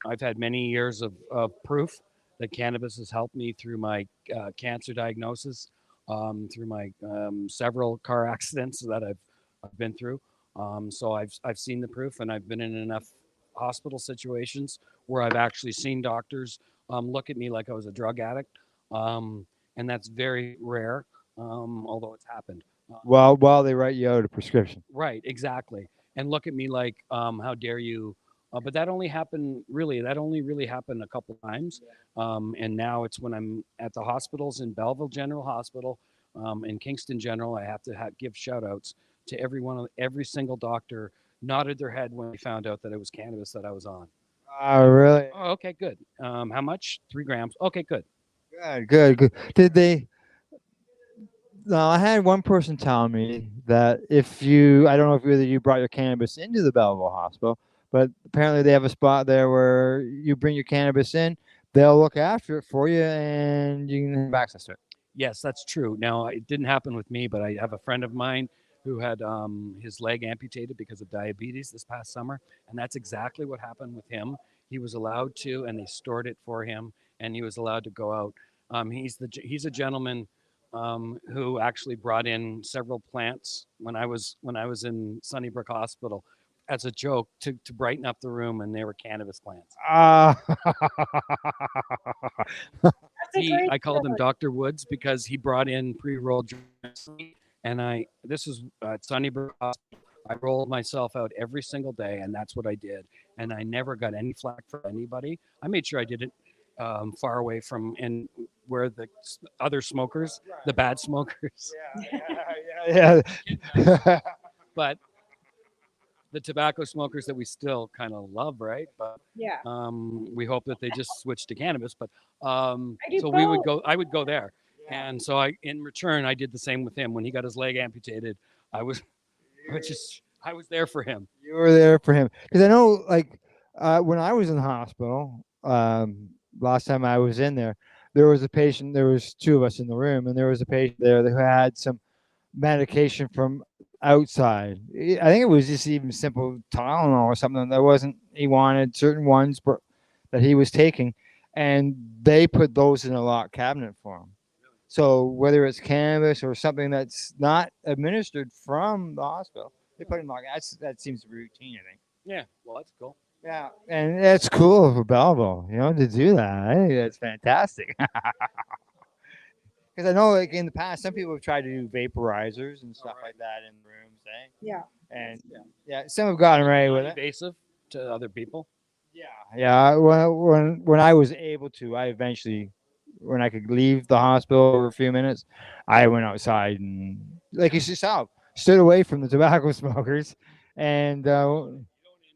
I've had many years of proof that cannabis has helped me through my cancer diagnosis, through my several car accidents that I've been through. So I've seen the proof, and I've been in enough hospital situations where I've actually seen doctors look at me like I was a drug addict, and that's very rare, although it's happened. While they write you out a prescription. Right, exactly, and look at me like, how dare you? But that only really happened a couple times, and now it's when I'm at the hospitals in Belleville General Hospital, in Kingston General. I have to give shout outs to every single doctor nodded their head when they found out that it was cannabis that I was on. Oh, really? Oh, okay, good. How much? 3 grams. Okay, good. Good. Did they? No, I had one person tell me that I don't know if whether you brought your cannabis into the Belleville Hospital, but apparently they have a spot there where you bring your cannabis in, they'll look after it for you, and you can have access to it. Yes, that's true. Now, it didn't happen with me, but I have a friend of mine who had his leg amputated because of diabetes this past summer, and that's exactly what happened with him. He was allowed to, and they stored it for him, and he was allowed to go out. He's a gentleman who actually brought in several plants when I was in Sunnybrook Hospital as a joke to brighten up the room, and they were cannabis plants. I called him Dr. Woods because he brought in pre-rolled joints, and this was at Sunnybrook Hospital. I rolled myself out every single day, and that's what I did. And I never got any flack from anybody. I made sure I did it far away from and where the other smokers, the bad smokers. Yeah. But the tobacco smokers that we still kind of love, right? But yeah, we hope that they just switch to cannabis. But I would go there, and so in return I did the same with him when he got his leg amputated. I was there for him. You were there for him because I know, like, when I was in the hospital, last time I was in there was a patient. There was 2 of us in the room, and there was a patient there who had some medication from outside. I think it was just even simple Tylenol or something. He wanted certain ones that he was taking, and they put those in a locked cabinet for him. So whether it's cannabis or something that's not administered from the hospital, they put it in locked. That seems routine, I think. Yeah, well, that's cool. Yeah, and that's cool for Belleville, to do that. I think that's fantastic. Because I know, like, in the past, some people have tried to do vaporizers and stuff like that in rooms, eh? Yeah. And some have gotten away with it. Invasive to other people. Yeah. When I was able to, I eventually, when I could leave the hospital for a few minutes, I went outside and, like you yourself, stood away from the tobacco smokers, and You don't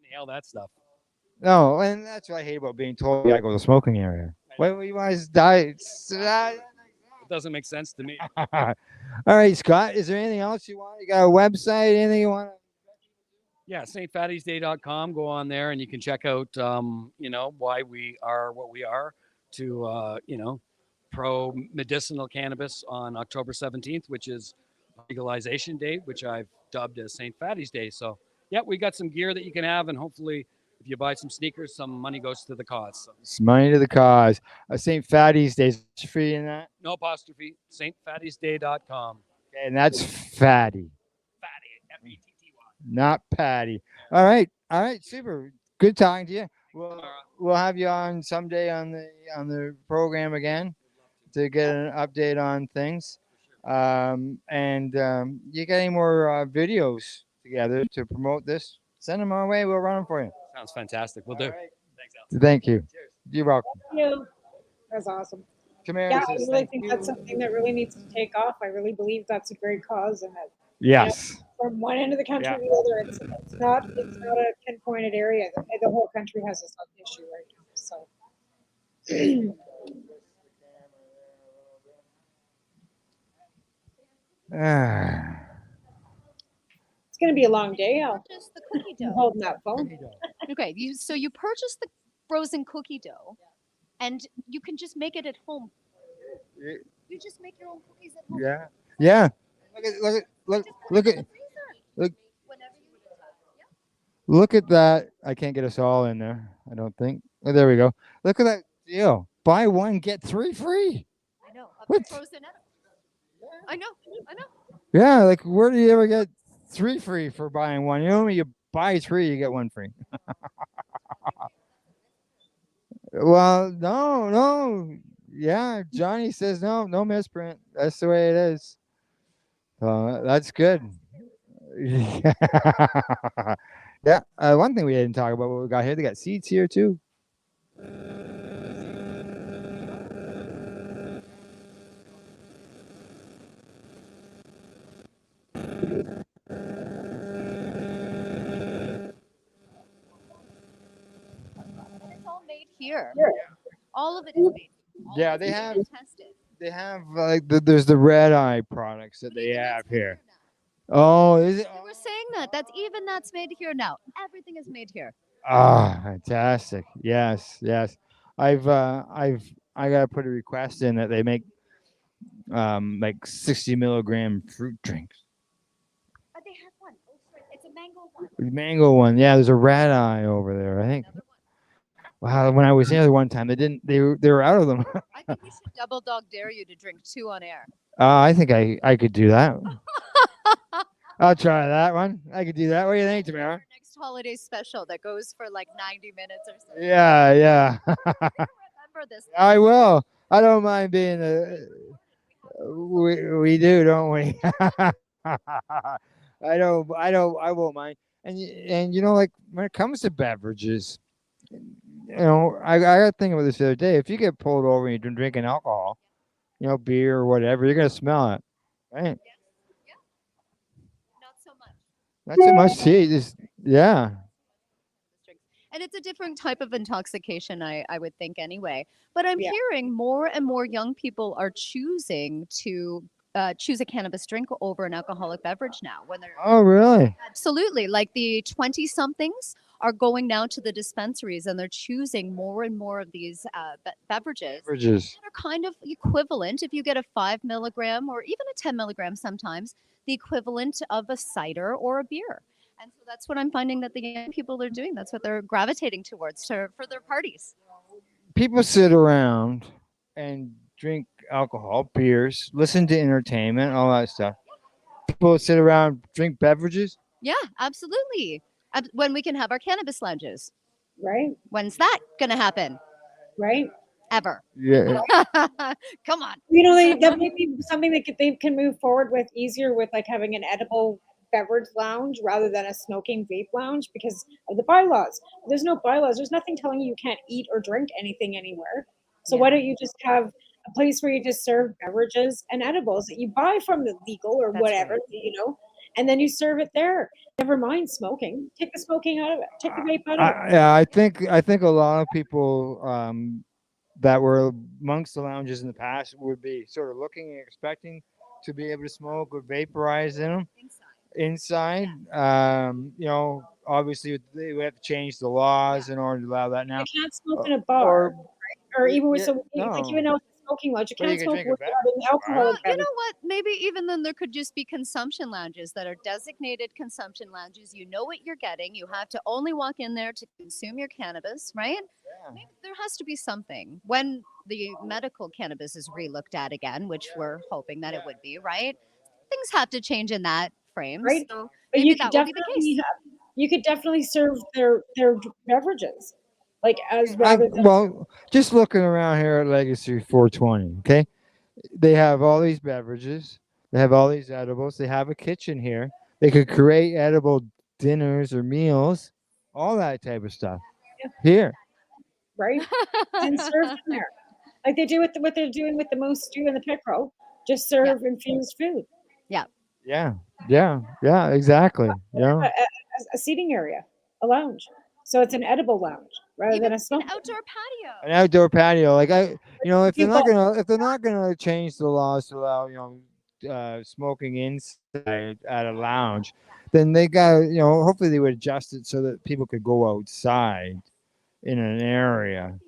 inhale that stuff. no, and that's what I hate about being told you gotta go to the smoking area. Why you want to die? It doesn't make sense to me. All right, Scott, is there anything else you want? You got a website? Anything you want? Yeah, St.Fatty'sday.com. Go on there and you can check out, why we are what we are to, pro medicinal cannabis on October 17th, which is legalization date, which I've dubbed as St. Fatty's Day. So, yeah, we got some gear that you can have, and hopefully if you buy some sneakers, some money goes to the cause. So. It's money to the cause. St. Fatty's Day, is free in that? No apostrophe. St.Fatty'sday.com. Okay, and that's Fatty. Fatty, F-A-T-T-Y. Not Patty. All right, super. Good talking to you. We'll have you on someday on the program again to get an update on things. And you got any more videos together to promote this? Send them our way. We'll run them for you. Sounds fantastic. We'll do. Right. Thanks, Al. Thank you. Cheers. You're welcome. Thank you. That's awesome. Tamara Yeah, I says really thank think you. that's something that really needs to take off. I really believe that's a great cause, and that Yes. from one end of the country Yeah. to the other, it's not a pinpointed area. The whole country has this issue right now. So. It's going to be a long day, Al. Just the cookie dough. Holding that phone. Okay, so you purchase the frozen cookie dough, and you can just make it at home. You just make your own cookies at home. Yeah. Yeah. Look at that. I can't get us all in there, I don't think. Oh, there we go. Look at that deal. buy one get 3 free. I know. Up What? to frozen edible. I know. Yeah, like where do you ever get 3 free for buying one? You know, when you buy 3, you get 1 free. Well, no. Yeah, Johnny says no misprint. That's the way it is. That's good. Yeah. One thing we didn't talk about what we got here, they got seats here too. It's all made here. All of it is made. Yeah, they have Tested. like there's the red eye products that they have here. Oh, is it? We were saying that's made here now. Everything is made here. Ah, fantastic. Yes. I gotta put a request in that they make like 60 milligram fruit drinks. But they have one. Oh, sorry. It's a mango one. Mango one. Yeah, there's a red eye over there, I think. Wow, when I was there one time, they were out of them. I think we should double dog dare you to drink 2 on air. I think I could do that. I'll try that one. I could do that. What do you think, Tamara? Next holiday special that goes for like 90 minutes or something. Yeah. Remember this. I will. I don't mind being we do, don't we? I won't mind. And you know, like when it comes to beverages, you know, I got thinking about this the other day. If you get pulled over and you're drinking alcohol, you know, beer or whatever, you're gonna smell it, right? Not so much. Not so much tea. Just yeah. And it's a different type of intoxication, I would think anyway. But I'm hearing more and more young people are choosing to choose a cannabis drink over an alcoholic beverage now. When they're Oh, really? absolutely, like the 20-somethings are going now to the dispensaries and they're choosing more and more of these beverages that are kind of equivalent. If you get a 5 milligram or even a 10 milligram sometimes, the equivalent of a cider or a beer. And so that's what I'm finding that the young people are doing. That's what they're gravitating towards for their parties. People sit around and drink alcohol, beers, listen to entertainment, all that stuff. People sit around, drink beverages. Yeah, absolutely. When we can have our cannabis lounges. Right. When's that going to happen? Right. Ever. Yeah. Come on. You know, that may be something that they can move forward with easier with like having an edible beverage lounge rather than a smoking vape lounge because of the bylaws. There's no bylaws. There's nothing telling you can't eat or drink anything anywhere. So why don't you just have a place where you just serve beverages and edibles that you buy from the legal or whatever, you know, and then you serve it there. Never mind smoking. Take the smoking out of it. Take the vape out of it. Yeah, I think a lot of people that were amongst the lounges in the past would be sort of looking and expecting to be able to smoke or vaporize in them inside. You know, obviously they would have to change the laws in order to allow that now. You can't smoke in a bar, or even with like even though it's a smoking lounge, you But you can't can smoke drink a without an alcoholic You know what? Maybe even then there could just be consumption lounges that are designated consumption lounges. You know what you're getting. You have to only walk in there to consume your cannabis, right? Maybe there has to be something when the medical cannabis is re-looked at again, which we're hoping that it would be, right? Things have to change in that frame. Right. So But maybe you that could will be the case. you could definitely serve their beverages, like as rather than Well, just looking around here at Legacy 420, okay? They have all these beverages. They have all these edibles. They have a kitchen here. They could create edible dinners or meals, all that type of stuff here. right and serve them there, like they do with what they're doing with the moose stew and the pickerel. Just serve infused food. Yeah, exactly. Yeah. A seating area, a lounge. So it's an edible lounge rather than a smoke. An outdoor patio. An outdoor patio, like you know, if they're not People- gonna change the laws to allow, you know, smoking inside at a lounge, then they got, you know, hopefully they would adjust it so that people could go outside in an area.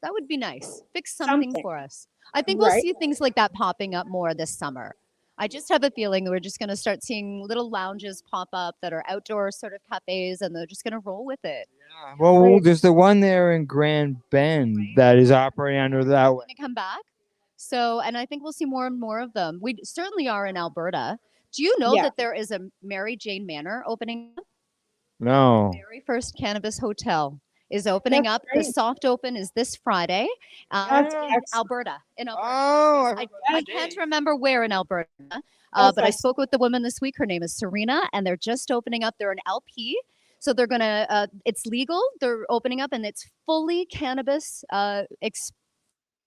That would be nice. Fix something for us. I think we'll Right. see things like that popping up more this summer. I just have a feeling that we're just going to start seeing little lounges pop up that are outdoor sort of cafes, and they're just going to roll with it. Well, there's the one there in Grand Bend that is operating under that way. Going to come back. So, and I think we'll see more and more of them. We certainly are in Alberta. Do you know that there is a Mary Jane Manor opening up? No. Very first cannabis hotel is opening That's up. great. The soft open is this Friday. That's In excellent. Alberta. In Alberta. Oh, I can't remember where in Alberta, That's but I excellent. spoke with the woman this week. Her name is Serena, and they're just opening up. They're an LP. So they're going to, it's legal. They're opening up, and it's fully cannabis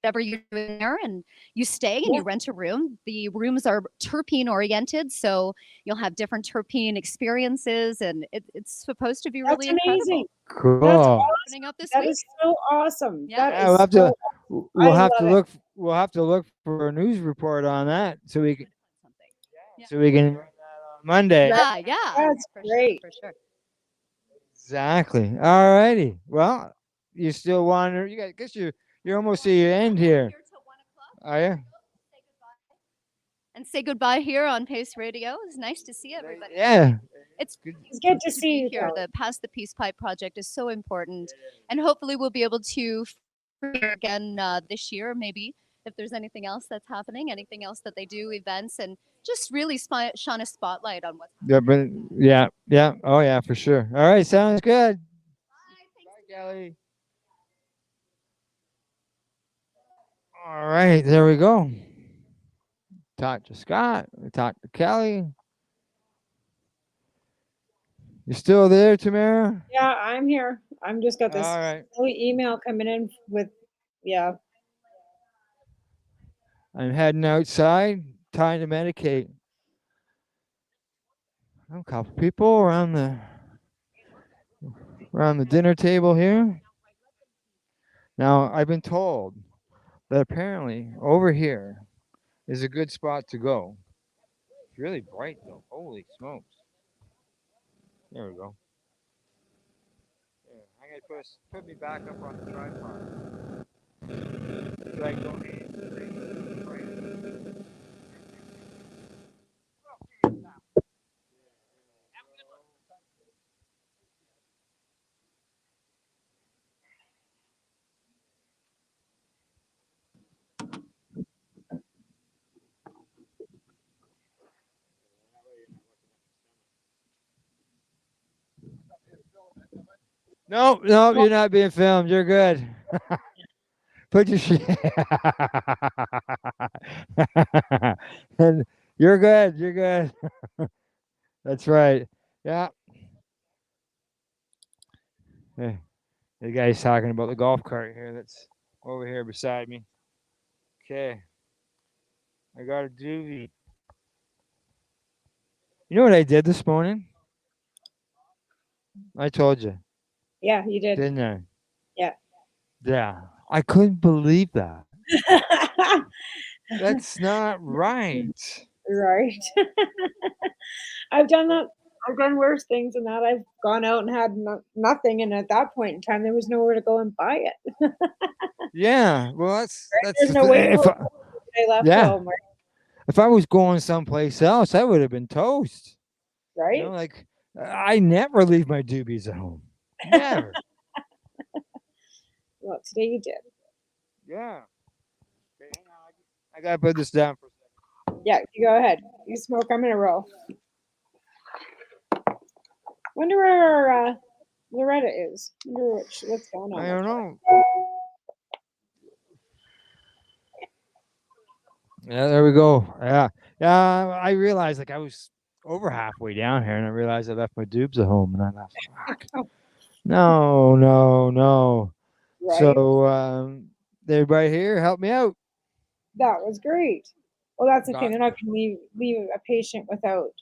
whatever you're doing there, and you stay and you rent a room. The rooms are terpene oriented, so you'll have different terpene experiences, and it's supposed to be really amazing. incredible. Cool. That's awesome. Opening up this That week. is so awesome. Yeah. That Yeah, is we'll have so to. awesome. We'll I have to love it. look. We'll have to look for a news report on that, so we can. So we can. Monday. Yeah, That's for great. Sure, for sure. Exactly. All righty. Well, you still wander. You got. Guess you're almost at your end here. Are you? And say goodbye here on Pace Radio. It's nice to see everybody. Yeah. It's good to see you here. guys. The Pass the Peace Pipe project is so important, and hopefully we'll be able to here again this year, maybe if there's anything else that's happening, anything else that they do, events, and just really shine a spotlight on what's Yeah, but yeah. Oh yeah, for sure. All right, sounds good. Bye, Kelly. All right, there we go. Talk to Scott. Talk to Kelly. You still there, Tamara? Yeah, I'm here. I'm just got this All right. email coming in with, yeah. I'm heading outside. Time to medicate. A couple people around the dinner table here. Now, I've been told that apparently over here is a good spot to go. It's really bright though. Holy smokes. There we go. Yeah, I'm gonna put me back up on the tripod. So I can go No, you're not being filmed. You're good. Put your shit. And you're good. You're good. That's right. Yeah. Hey, the guy's talking about the golf cart here that's over here beside me. Okay. I got a doobie. You know what I did this morning? I told you, Yeah, you did. didn't I? Yeah. Yeah. I couldn't believe that. That's not right. Right. I've done that. I've done worse things than that. I've gone out and had nothing, and at that point in time, there was nowhere to go and buy it. Yeah. Well, that's There's the no way thing. I left Yeah. home, right? If I was going someplace else, I would have been toast. Right? You know, like I never leave my doobies at home. Never. Well, today you did. Yeah. Okay, hang on. I gotta put this down for a second. Yeah, you go ahead. You smoke. I'm gonna roll. Wonder where our Loretta is. Wonder what's going on. I don't know. Yeah, there we go. Yeah. I realized like I was over halfway down here, and I realized I left my dubs at home, and I thought, fuck. No. Right. So everybody here, help me out. That was great. Well, that's the Got- thing. They're not going to leave a patient without,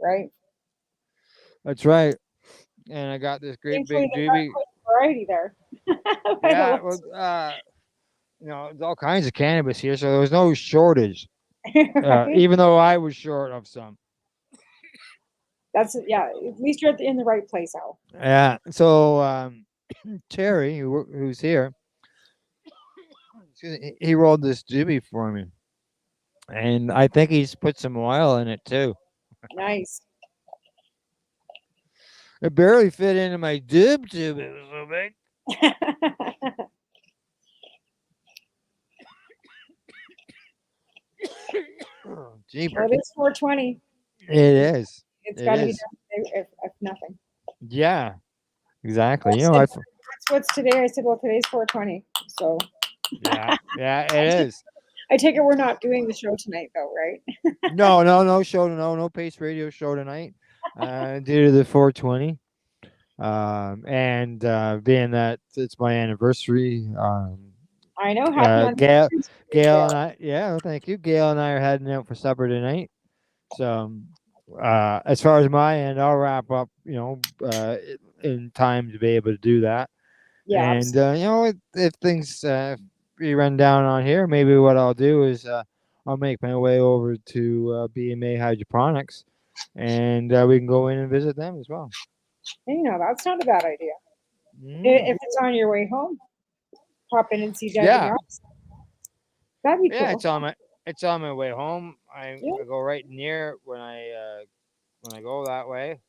right? That's right. And I got this great Thankfully, big they got doobie. quite a variety there. Yeah, well, you know, there's all kinds of cannabis here, so there was no shortage. Right? Even though I was short of some. That's yeah. At least you're in the right place, Al. Yeah. So Terry, who's here, he rolled this doobie for me. And I think he's put some oil in it too. Nice. It barely fit into my doob tube. It was so big. Well, it's 420. It is. It's It got to be is. done today, if nothing. Yeah, exactly. I You know, said, what's today? I said, well, today's 420. So yeah, it is. I take it we're not doing the show tonight, though, right? No show, no Pace Radio show tonight, due to the 420. And being that it's my anniversary, I know. Happy Gail and I, yeah, thank you. Gail and I are heading out for supper tonight. So, as far as my end, I'll wrap up, in time to be able to do that. Yeah. And, if things be run down on here, maybe what I'll do is I'll make my way over to BMA Hydroponics, and we can go in and visit them as well. That's not a bad idea. If it's on your way home, pop in and see Doug and Ross. That'd be cool. Yeah, it's on my way home. I go right near when I go that way.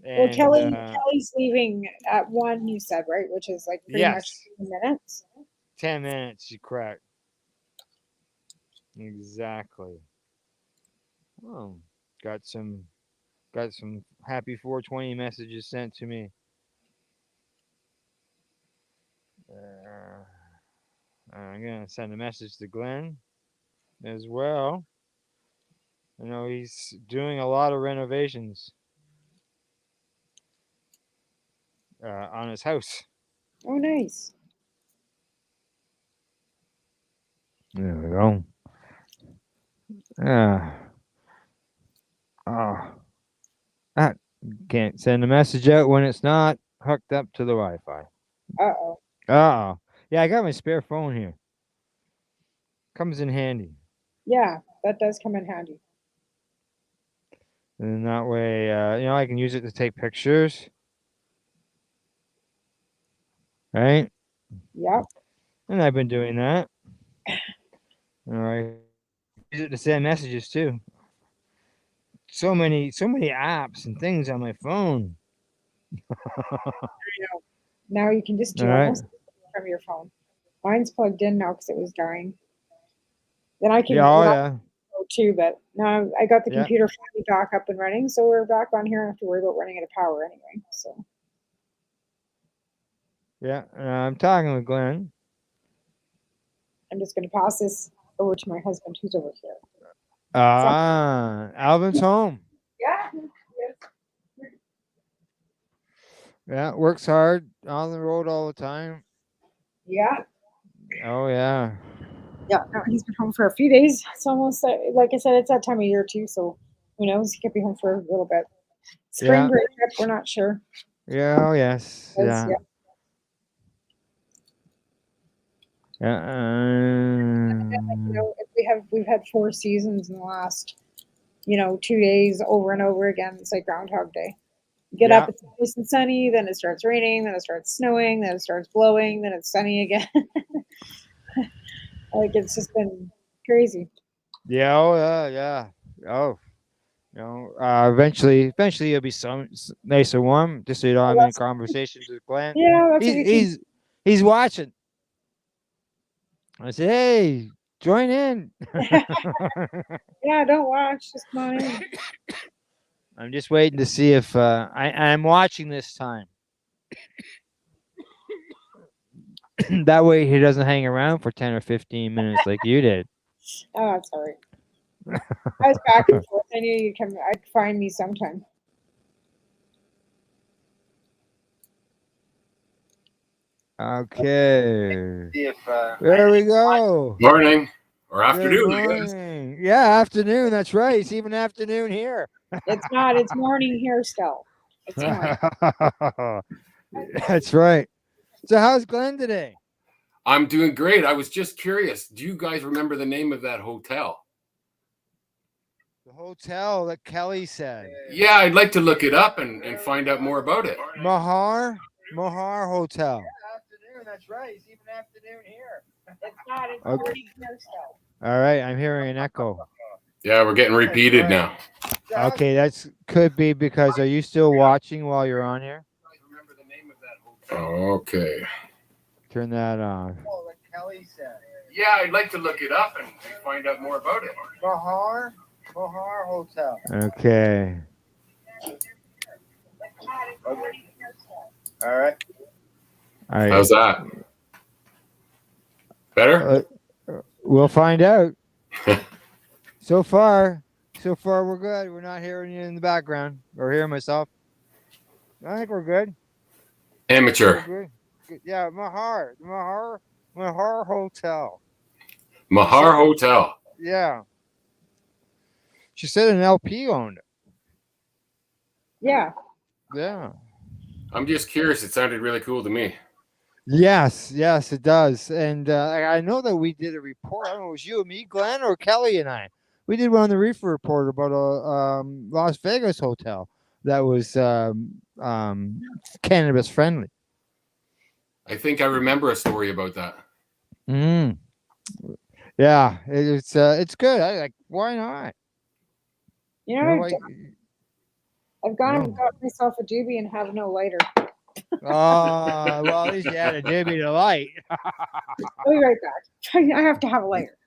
And, well, Kelly's leaving at 1, you said, right? Which is like pretty much 10 minutes. 10 minutes, you're correct. Exactly. Oh, got some happy 420 messages sent to me. I'm gonna send a message to Glenn as well. I know he's doing a lot of renovations on his house. Oh, nice. There we go. I can't send a message out when it's not hooked up to the Wi-Fi. Uh-oh. Yeah, I got my spare phone here. Comes in handy. Yeah, that does come in handy. And that way, I can use it to take pictures. Right? Yep. And I've been doing that. All right. Use it to send messages too. So many apps and things on my phone. Now you can just do almost from your phone. Mine's plugged in now because it was dying. Then I can go too, but now I got the computer finally back up and running, so we're back on here. I don't have to worry about running out of power anyway. So yeah, I'm talking with Glenn. I'm just going to pass this over to my husband, who's over here. Alvin's home. Yeah. Yeah, works hard on the road all the time. Yeah. Oh yeah. Yeah, no, he's been home for a few days. It's almost like I said, it's that time of year too. So who knows? He could be home for a little bit. Spring break trip, we're not sure. Yeah. Oh yes. Yeah. We've had 4 seasons in the last 2 days over and over again. It's like Groundhog Day. You get up, it's nice and sunny, then it starts raining, then it starts snowing, then it starts blowing, then it's sunny again. Like it's just been crazy. Yeah. Oh yeah. Oh. Eventually it'll be some nice and warm, just so you don't have any conversations with Glenn. Yeah, he's watching. I said, hey, join in. Yeah, don't watch. Just come on in. I'm just waiting to see if I'm watching this time. That way he doesn't hang around for 10 or 15 minutes like you did. Oh, that's all right. I was back and forth. I knew I'd find me sometime. Okay. There we go. Morning or afternoon, I guess. Yeah, afternoon. That's right. It's even afternoon here. It's not. It's morning here still. It's morning. That's right. So how's Glenn today? I'm doing great. I was just curious. Do you guys remember the name of that hotel? The hotel that Kelly said. Yeah, I'd like to look it up and find out more about it. Mahar Hotel. Yeah, afternoon. That's right. It's even afternoon here. It's not. It's morning here still. All right, I'm hearing an echo. Yeah, we're getting repeated now. Okay, that's could be because are you still watching while you're on here? Okay. Turn that on. Oh, like Kelly said. Yeah, I'd like to look it up and find out more about it. Bahar Hotel. Okay. All right. All right. How's that? Better? We'll find out. So far we're good. We're not hearing you in the background or hearing myself. I think we're good. Amateur. We're good. Yeah, Mahar Hotel. Mahar Hotel. Yeah. She said an LP owned it. Yeah. Yeah. I'm just curious. It sounded really cool to me. Yes, it does. And I know that we did a report. I don't know, it was you and me, Glenn, or Kelly and I. We did one on the Reefer Report about a Las Vegas hotel that was cannabis friendly. I think I remember a story about that. Yeah, it's good. I like. Why not? You know, I've gone and got myself a doobie and have no lighter. Oh, well, at least you had a doobie to light. I'll be right back. I have to have a lighter.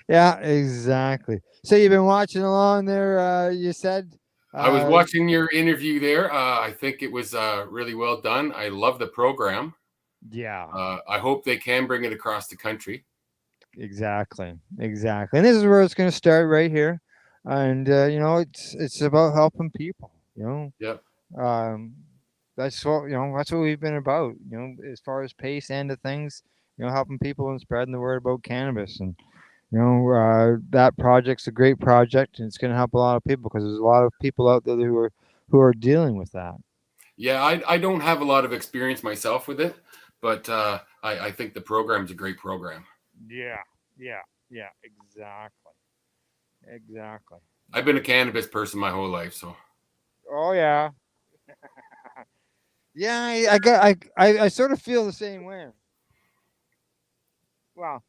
Yeah, exactly. So you've been watching along there, you said? I was watching your interview there. I think it was really well done. I love the program. Yeah. I hope they can bring it across the country. Exactly. And this is where it's going to start right here. And, it's about helping people, Yep. That's what we've been about, as far as pace end of things, helping people and spreading the word about cannabis. And, that project's a great project, and it's going to help a lot of people because there's a lot of people out there who are dealing with that. Yeah, I don't have a lot of experience myself with it, but I think the program's a great program. Yeah, exactly. I've been a cannabis person my whole life, so. Oh yeah. Yeah, I sort of feel the same way. Well,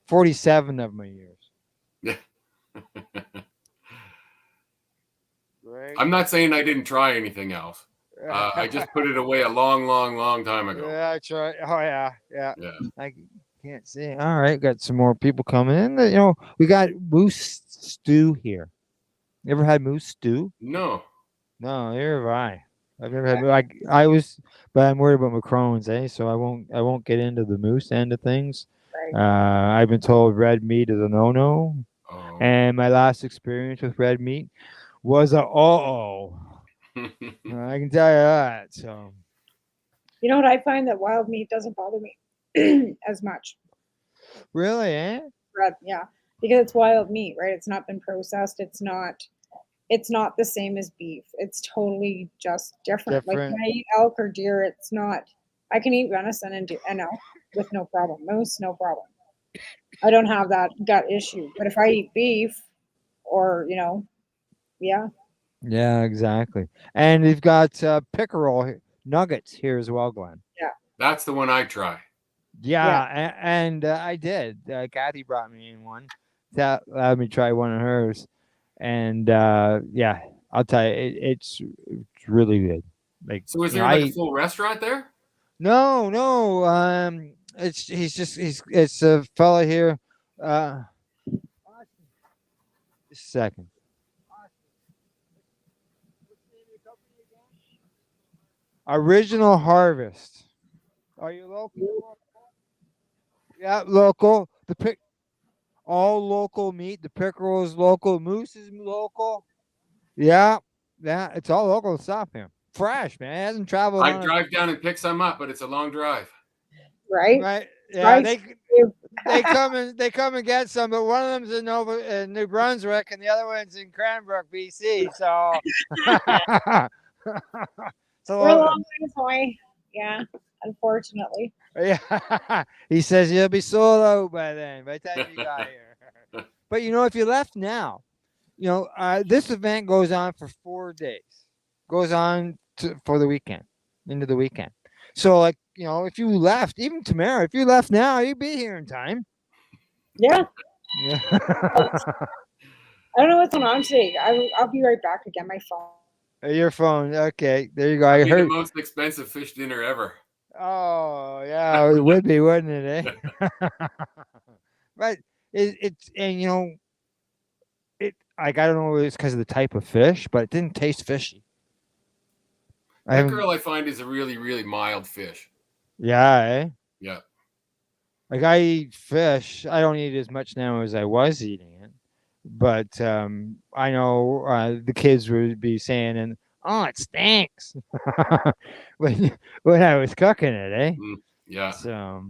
47 of my years. Yeah. Right. I'm not saying I didn't try anything else. I just put it away a long time ago. Yeah, I tried. Oh yeah. Yeah. I can't see. All right, got some more people coming in. We got moose stew here. You ever had moose stew? No. No, neither have I. I've never had. I was, but I'm worried about my Crohn's, so I won't get into the moose end of things. Right. I've been told red meat is a no-no, Oh. and my last experience with red meat was a I can tell you that. So. You know what I find, that wild meat doesn't bother me as much. Really, eh? Yeah, because it's wild meat, right? It's not been processed. It's not the same as beef. It's totally just different. Like when I eat elk or deer, it's not. I can eat venison and elk with no problem. Moose, no problem. I don't have that gut issue. But if I eat beef, or yeah. Yeah, exactly. And we've got pickerel nuggets here as well, Glenn. Yeah. That's the one I try. Yeah. And I did. Kathy brought me in one. That allowed me to try one of hers. And yeah, I'll tell you, it's really good. Like, so is there like a full restaurant there? No. It's a fella here. Just a second. Original Harvest. Are you local? Yeah, local. All local meat. The pickerel is local. Moose is local. Yeah, it's all local stuff here. Fresh, man. It hasn't traveled. I drive down and pick some up, but it's a long drive. Right. Yeah, they come and get some, but one of them's in New Brunswick and the other one's in Cranbrook, BC. So we're a long ways away. Yeah, unfortunately. Yeah, he says you'll be sold out by then. By the time you got here. But if you left now, this event goes on for 4 days. Goes on for the weekend, into the weekend. So, like, if you left, even Tamara, if you left now, you'd be here in time. Yeah. Yeah. I don't know what's going on today. I'll be right back again. My phone. Your phone. Okay, there you go. That'd I be the heard. most expensive fish dinner ever. Oh yeah, it would be, wouldn't it? Eh? But it's and it like I don't know if it's because of the type of fish, but it didn't taste fishy. I haven't. Mackerel, I find, is a really, really mild fish. Yeah, eh? Yeah. Like I eat fish. I don't eat as much now as I was eating it, but I know the kids would be saying, "And oh, it stinks," when I was cooking it, eh? Yeah. So.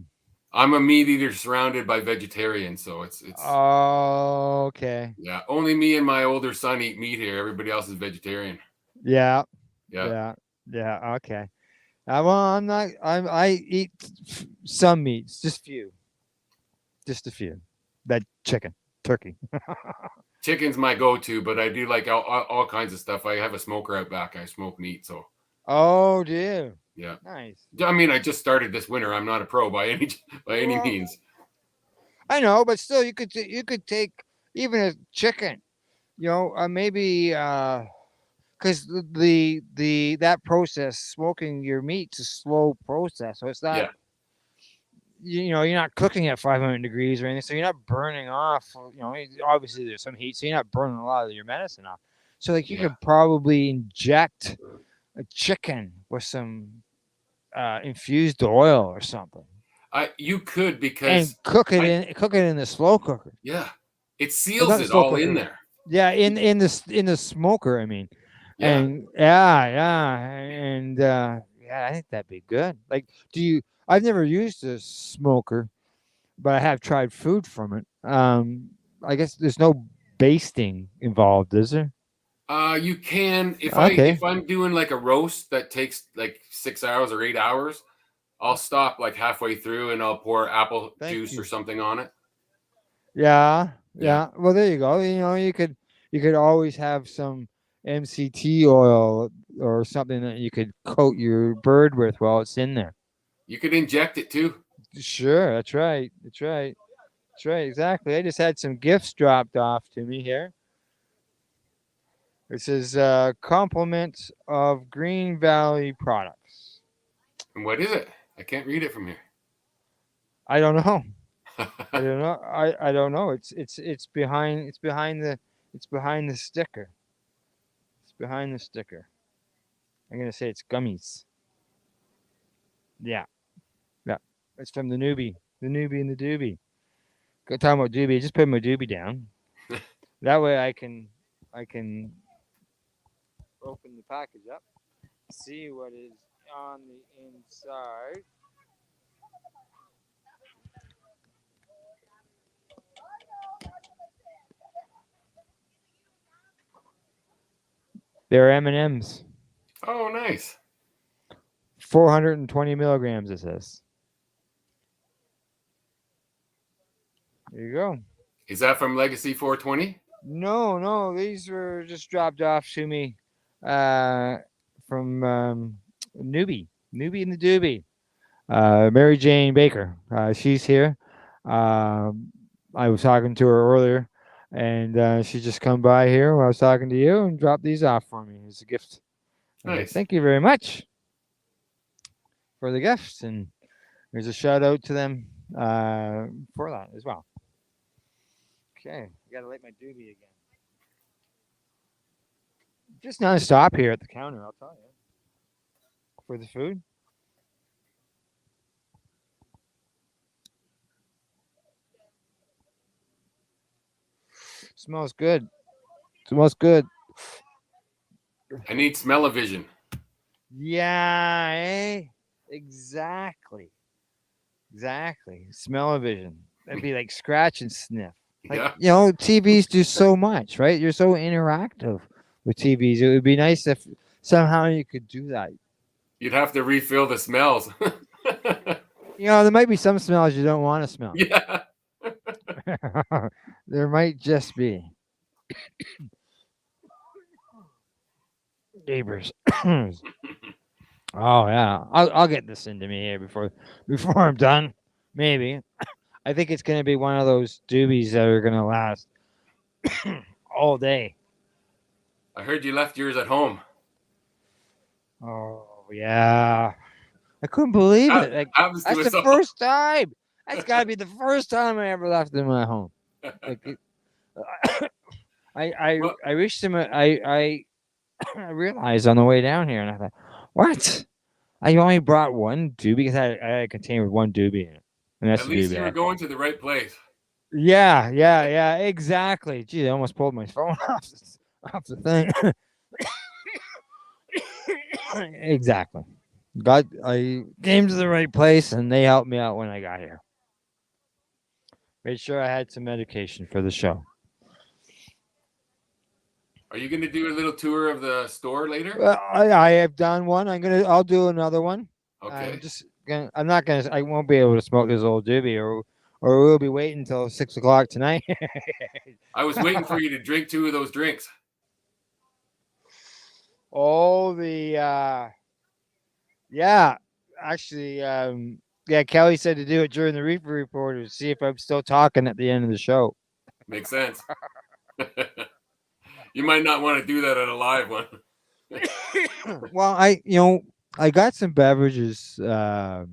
I'm a meat eater surrounded by vegetarians, so it's. Oh, okay. Yeah, only me and my older son eat meat here. Everybody else is vegetarian. Yeah. Yeah. Yeah. Okay. Well, I'm not. I eat some meats, just a few. That chicken, turkey. Chicken's my go-to, but I do like all kinds of stuff. I have a smoker out back. I smoke meat, so. Oh, do you? Yeah. Nice. I mean, I just started this winter. I'm not a pro by any means. I know, but still, you could take even a chicken. Maybe because that process, smoking your meat's a slow process, so it's not. Yeah. You're not cooking at 500 degrees or anything, so you're not burning off. Obviously there's some heat, so you're not burning a lot of your medicine off. So like you could probably inject a chicken with some infused oil or something. You could, because and cook it in the slow cooker. Yeah, it seals it all in there. Yeah, in the smoker. I mean, Yeah. and and I think that'd be good. Like, I've never used a smoker, but I have tried food from it. I guess there's no basting involved, is there? You can if I'm doing like a roast that takes like 6 hours or 8 hours, I'll stop like halfway through and I'll pour apple juice or something on it. Yeah. Well, there you go. You could always have some MCT oil or something that you could coat your bird with while it's in there. You could inject it too. Sure, that's right. Exactly. I just had some gifts dropped off to me here. It says compliments of Green Valley products. And what is it? I can't read it from here. I don't know. I don't know. It's behind the sticker. It's behind the sticker. I'm gonna say it's gummies. Yeah. It's from the newbie. The newbie and the doobie. Go talking about doobie. I just put my doobie down. That way I can open the package up. See what is on the inside. They're M&Ms. Oh, nice. 420 milligrams, it says. There you go. Is that from Legacy 420? No. These were just dropped off to me from Newbie and the Doobie. Mary Jane Baker. She's here. I was talking to her earlier, and she just come by here while I was talking to you and dropped these off for me as a gift. Nice. Thank you very much for the gifts, and there's a shout out to them for that as well. Okay, I gotta light my doobie again. Just non-stop here at the counter, I'll tell you. For the food. Smells good. I need smell-o-vision. Yeah, eh? Exactly. Smell-o-vision. That'd be like scratch and sniff. Like, TVs do so much, right? You're so interactive with TVs. It would be nice if somehow you could do that. You'd have to refill the smells. There might be some smells you don't want to smell. Yeah. There might just be. Neighbors. Oh yeah, I'll get this into me here before I'm done. Maybe. I think it's gonna be one of those doobies that are gonna last all day. I heard you left yours at home. Oh yeah, I couldn't believe it. Like Happens to that's us the all. first time. That's got to be the first time I ever left them at home. Like I reached them. I realized on the way down here, and I thought, what? I only brought one doobie because I had a container with one doobie in it, and that's At the least doobie. you were going to the right place. Yeah, exactly. Gee, I almost pulled my phone off the thing. Exactly. I came to the right place, and they helped me out when I got here. Made sure I had some medication for the show. Are you going to do a little tour of the store later? Well, I have done one. I'll do another one. Okay. I won't be able to smoke this old doobie, or we'll be waiting until 6 o'clock tonight. I was waiting for you to drink 2 of those drinks. Oh, yeah, actually, yeah, Kelly said to do it during the reefer report to see if I'm still talking at the end of the show. Makes sense. You might not want to do that at a live one. Well, I got some beverages from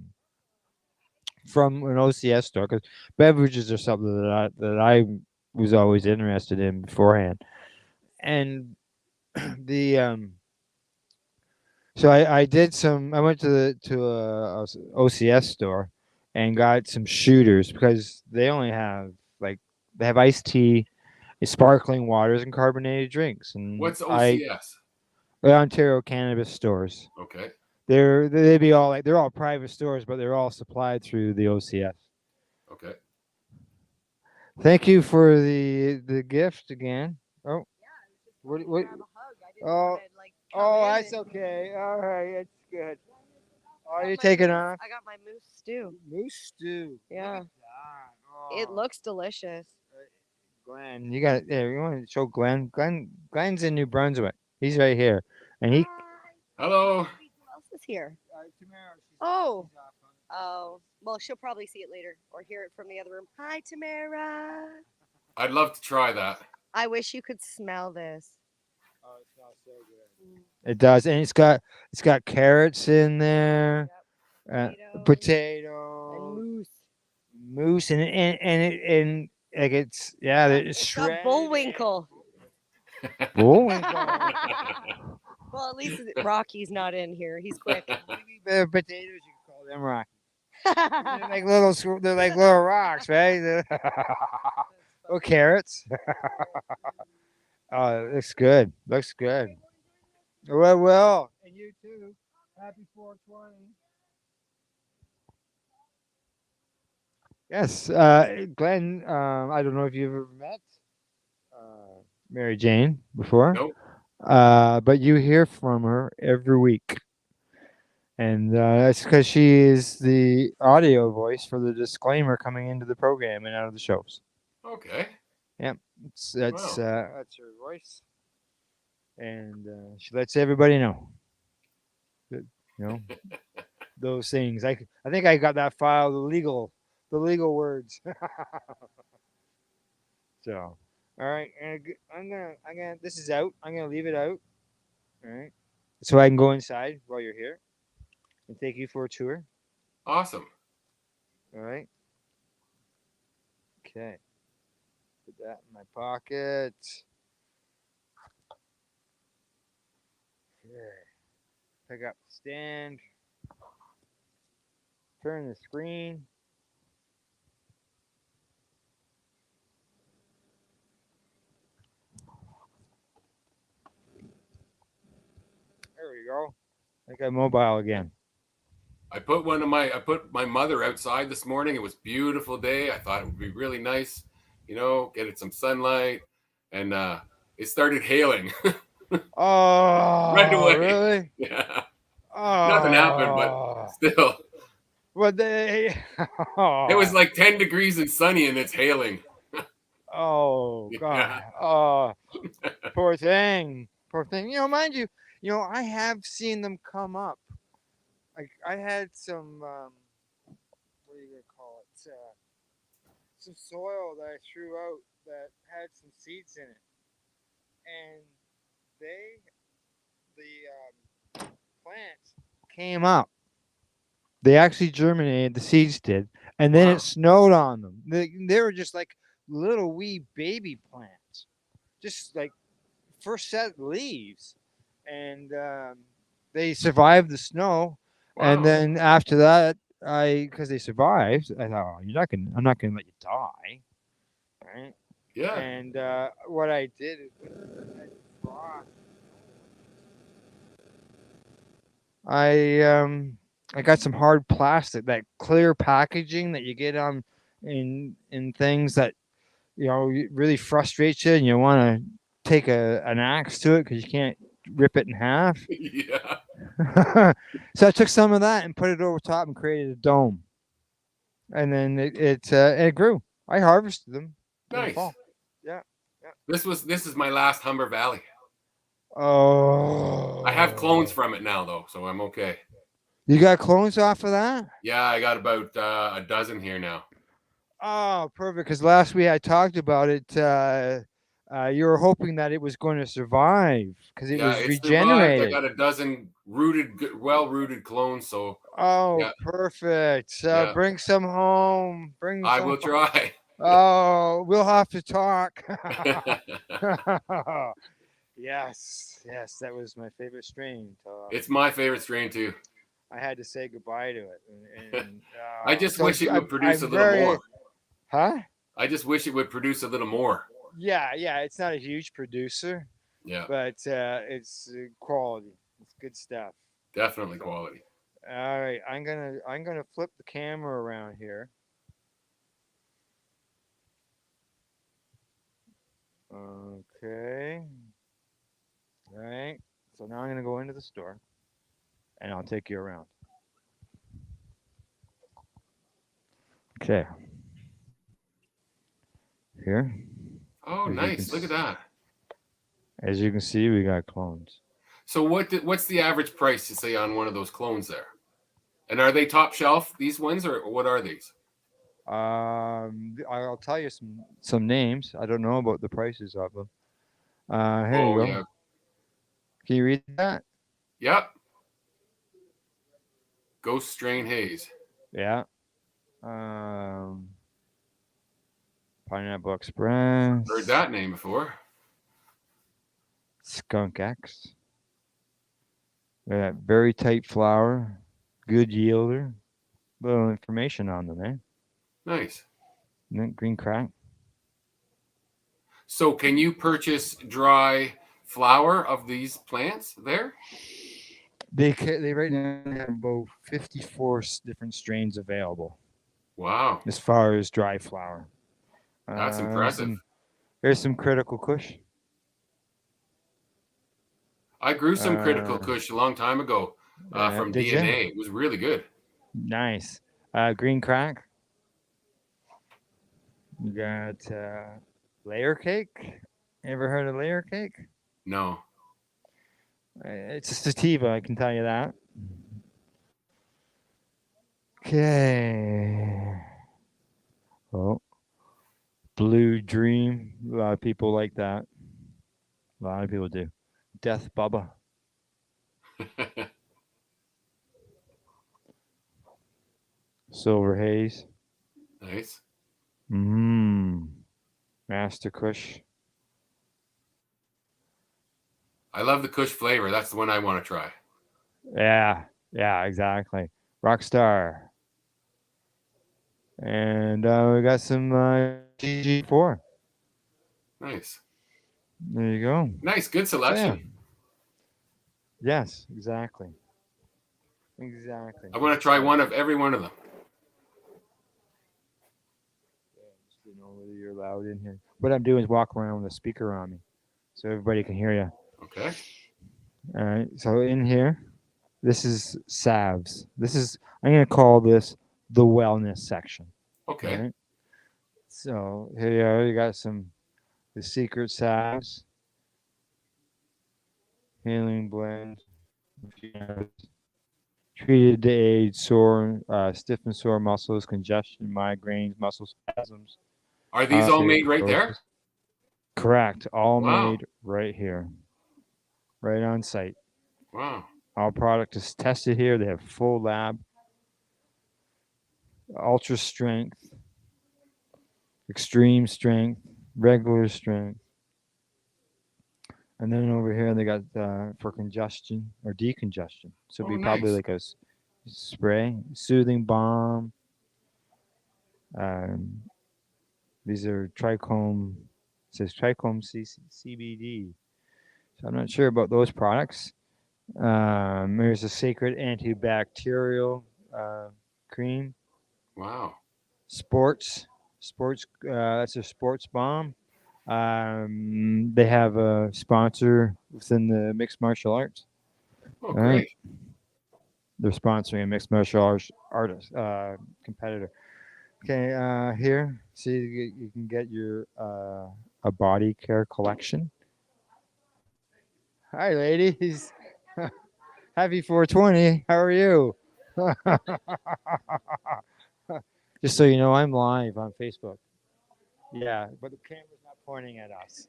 an OCS store because beverages are something that I was always interested in beforehand, and the so I did some. I went to a OCS store and got some shooters because they only have they have iced tea, sparkling waters, and carbonated drinks. And What's OCS? Ontario Cannabis Stores. Okay. They're all private stores, but they're all supplied through the OCS. Okay. Thank you for the gift again. Oh. What? Oh, that's okay. All right, it's good. Oh, you're taking off. I got my moose stew. Moose stew. Yeah. It looks delicious. Glenn, you got it. There, you want to show Glenn? Glenn's in New Brunswick. He's right here, and he. Hello. Who else is here? Oh. Oh. Well, she'll probably see it later or hear it from the other room. Hi, Tamara. I'd love to try that. I wish you could smell this. Oh, it smells so good. It does, and it's got carrots in there, potatoes, and moose, and like it's It's got Bullwinkle. Bullwinkle. Well, at least Rocky's not in here. He's quick. The potatoes, you can call them rocky. They're like little rocks, right? Or carrots. Oh, it looks good. Looks good. Well, and you too. Happy 420. Yes, Glenn. I don't know if you've ever met Mary Jane before. Nope. But you hear from her every week. And that's because she is the audio voice for the disclaimer coming into the program and out of the shows. Okay. Yep, that's her voice, and she lets everybody know. That, those things. I think I got that file. The legal words. So, all right, and I'm gonna. This is out. I'm gonna leave it out. All right, so I can go inside while you're here and take you for a tour. Awesome. All right. Okay. Put that in my pocket. Okay. Pick up the stand. Turn the screen. There we go. I got mobile again. I put my mother outside this morning. It was a beautiful day. I thought it would be really nice, get it some sunlight, and it started hailing. Oh, right away. Really? Yeah. Oh. Nothing happened, but still. Well, It was like 10 degrees and sunny, and it's hailing. Oh God. Yeah. Oh, poor thing. Poor thing. Mind you, I have seen them come up I had some what do you gonna call it? Some soil that I threw out that had some seeds in it, and the plants came up. They actually germinated. The seeds did, and then it snowed on them. They were just like little wee baby plants, just like first set of leaves, and they survived the snow. And then after that, because they survived, I thought, oh, I'm not gonna let you die, right? Yeah. And what I did is I frost. I got some hard plastic, that clear packaging that you get on in things that really frustrates you, and you want to take an axe to it because you can't rip it in half. Yeah. So I took some of that and put it over top and created a dome, and then it grew. I harvested them in the Nice. fall. Yeah. This is my last Humber Valley. Oh. I have clones from it now though, so I'm okay. You got clones off of that? Yeah, I got about a dozen here now. Oh, perfect. Because last week I talked about it. You were hoping that it was going to survive because it was It survived. I regenerated. got a dozen well-rooted clones. So. Oh, Yeah. perfect. Yeah. Bring some home. I will try. Oh, we'll have to talk. Yes, that was my favorite strain. It's my favorite strain too. I had to say goodbye to it. And I just wish it would produce a little more. Huh? I just wish it would produce a little more. Yeah. It's not a huge producer. Yeah. But it's quality. It's good stuff. Definitely quality. All right, I'm gonna flip the camera around here. Okay. All right. So now I'm gonna go into the store, and I'll take you around. Okay. Here. Oh, nice! Look at that. As you can see, we got clones. So what's the average price, you say, on one of those clones there? And are they top shelf, these ones, or what are these? I'll tell you some names. I don't know about the prices of them. Here you go. Yeah. Can you read that? Yep. Ghost Strain Haze. Yeah. Pineapple Express. Heard that name before. Skunk X. Very tight flower. Good yielder. Little information on them, eh? Nice. Green crack. So can you purchase dry flower of these plants there? They right now have about 54 different strains available. Wow. As far as dry flower. That's impressive. There's some Critical Kush. I grew some Critical Kush a long time ago from DNA. You? It was really good. Nice. Green crack. You got layer cake. Ever heard of layer cake? No. It's a sativa, I can tell you that. Okay. Oh. Blue Dream. A lot of people like that. A lot of people do. Death Bubba. Silver Haze. Nice. Master Kush. I love the Kush flavor. That's the one I want to try. Yeah, exactly. Rockstar. And we got some GG4. Nice. There you go. Nice, good selection. Yes, exactly. Exactly. I want to try one of every one of them. Just didn't know whether you're loud in here. What I'm doing is walk around with a speaker on me, so everybody can hear you. Okay. All right. So in here, this is salves. I'm going to call this the wellness section. Okay. Right? So here you are. You got the secret salves, healing blend, treated to aid sore, stiff and sore muscles, congestion, migraines, muscle spasms. Are these all made right there? osteoporosis. Correct. All Wow. made right here, right on site. Wow. All product is tested here. They have full lab, ultra strength, extreme strength, regular strength. And then over here they got for congestion or decongestion. So it'd be probably nice. like a spray, soothing balm. These are trichome. It says trichome CBD. So I'm not sure about those products. There's a sacred antibacterial cream. Wow. Sports. That's a sports bomb. They have a sponsor within the mixed martial arts. Oh, great. They're sponsoring a mixed martial arts competitor. Okay, here, see, you can get your a body care collection. Hi, ladies. Happy 420. How are you? Just so you know, I'm live on Facebook. Yeah, but the camera's not pointing at us.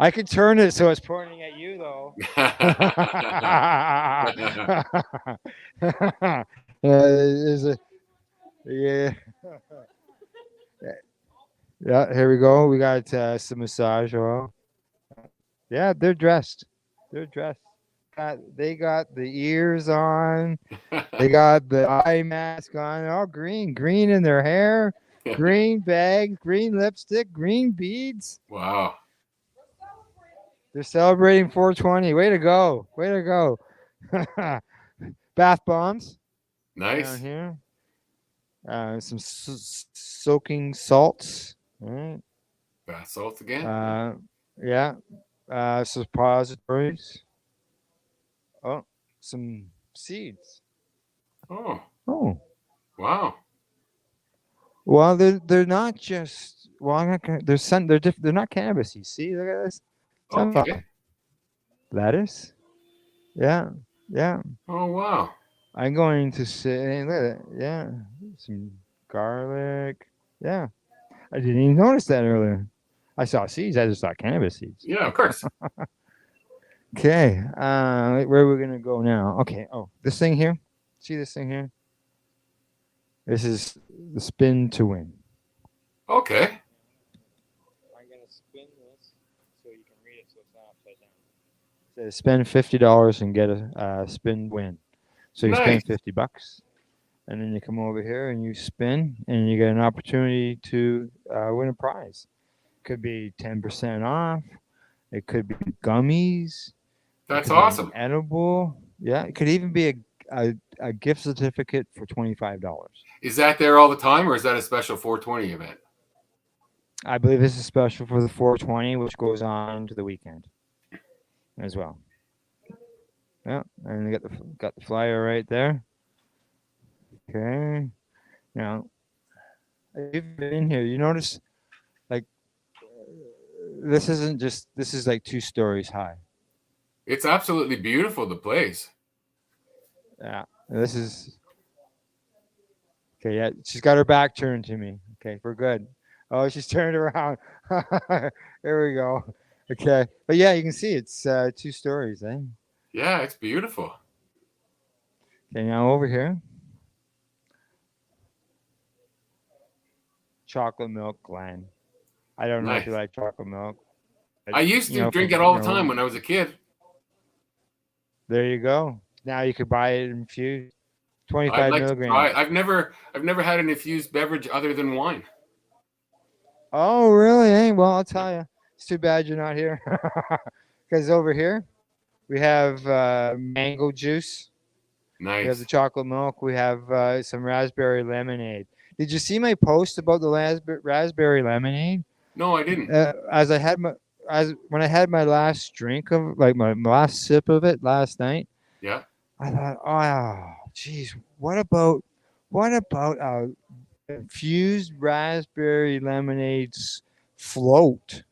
I can turn it so it's pointing at you, though. Yeah. Yeah, here we go. We got some massage oil. Yeah, they're dressed. They're dressed. They got the ears on. They got the eye mask on. All green. Green in their hair. Green bags. Green lipstick. Green beads. Wow. They're celebrating 420. Way to go. Way to go. Bath bombs. Nice. Down here. Some soaking salts. All right. Bath salts again. Yeah. Suppositories. Oh, some seeds. Oh. Oh. Wow. Well, they're not just. Well, I'm not gonna. They're not cannabis. You see, look at this. Okay. Lettuce. Yeah. Yeah. Oh wow. I'm going to say, look at it. Yeah. Some garlic. Yeah. I didn't even notice that earlier. I saw seeds. I just saw cannabis seeds. Yeah, of course. Okay. Where are we going to go now? Okay. Oh, this thing here. See this thing here? This is the spin to win. Okay. I'm going to spin this so you can read it so it's not upside down. It says spend $50 and get a spin win. So you spend $50. And then you come over here and you spin, and you get an opportunity to win a prize. Could be 10% off. It could be gummies. That's awesome. Edible. Yeah. It could even be a gift certificate for $25. Is that there all the time, or is that a special 420 event? I believe this is special for the 420, which goes on to the weekend as well. Yeah. And you got the flyer right there. Okay. Now, you've been in here. You notice, like, this is like 2 stories high. It's absolutely beautiful, the place. Yeah. This is. Okay, yeah. She's got her back turned to me. Okay, we're good. Oh, she's turned around. There we go. Okay. But yeah, you can see it's 2 stories, eh? Yeah, it's beautiful. Okay, now over here. Chocolate milk, Glenn. I don't know if you like chocolate milk. I used to drink it all the time when I was a kid. There you go. Now you could buy it infused. 25 milligrams. I've never had an infused beverage other than wine. Oh, really? Eh? Well, I'll tell you. It's too bad you're not here. Because over here, we have mango juice. Nice. We have the chocolate milk. We have some raspberry lemonade. Did you see my post about the raspberry lemonade? No, I didn't. When I had my last drink of, like, my last sip of it last night. Yeah. I thought, oh, geez, what about infused raspberry lemonade's float?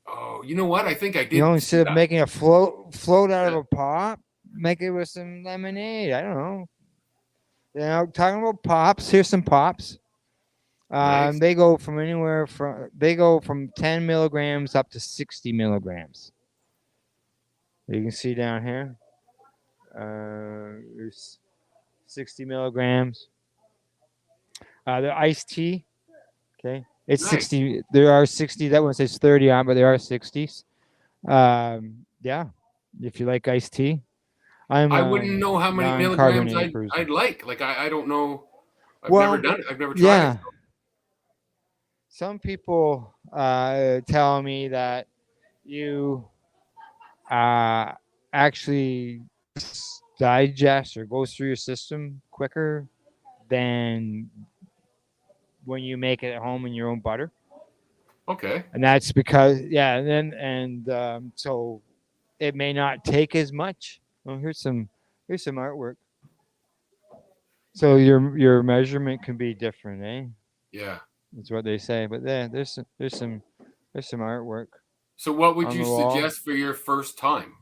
Oh, you know what? I think I did. You know, instead of making a float out of a pop, make it with some lemonade. I don't know. Talking about pops. Here's some pops. Nice. They go from 10 milligrams up to 60 milligrams. You can see down here. There's 60 milligrams. The iced tea. Okay, it's Nice. 60. There are 60. That one says 30 on, but there are 60s. Yeah, if you like iced tea. I wouldn't know how many milligrams non-carbonated person. I'd like. Like I don't know. I've Well, never done it. I've never tried yeah. it. Some people tell me that you actually digest or goes through your system quicker than when you make it at home in your own butter. Okay. And that's because so it may not take as much. Oh, here's some artwork. So your measurement can be different, eh? Yeah. That's what they say. But there's some artwork. So what would on you the wall. suggest for your first time?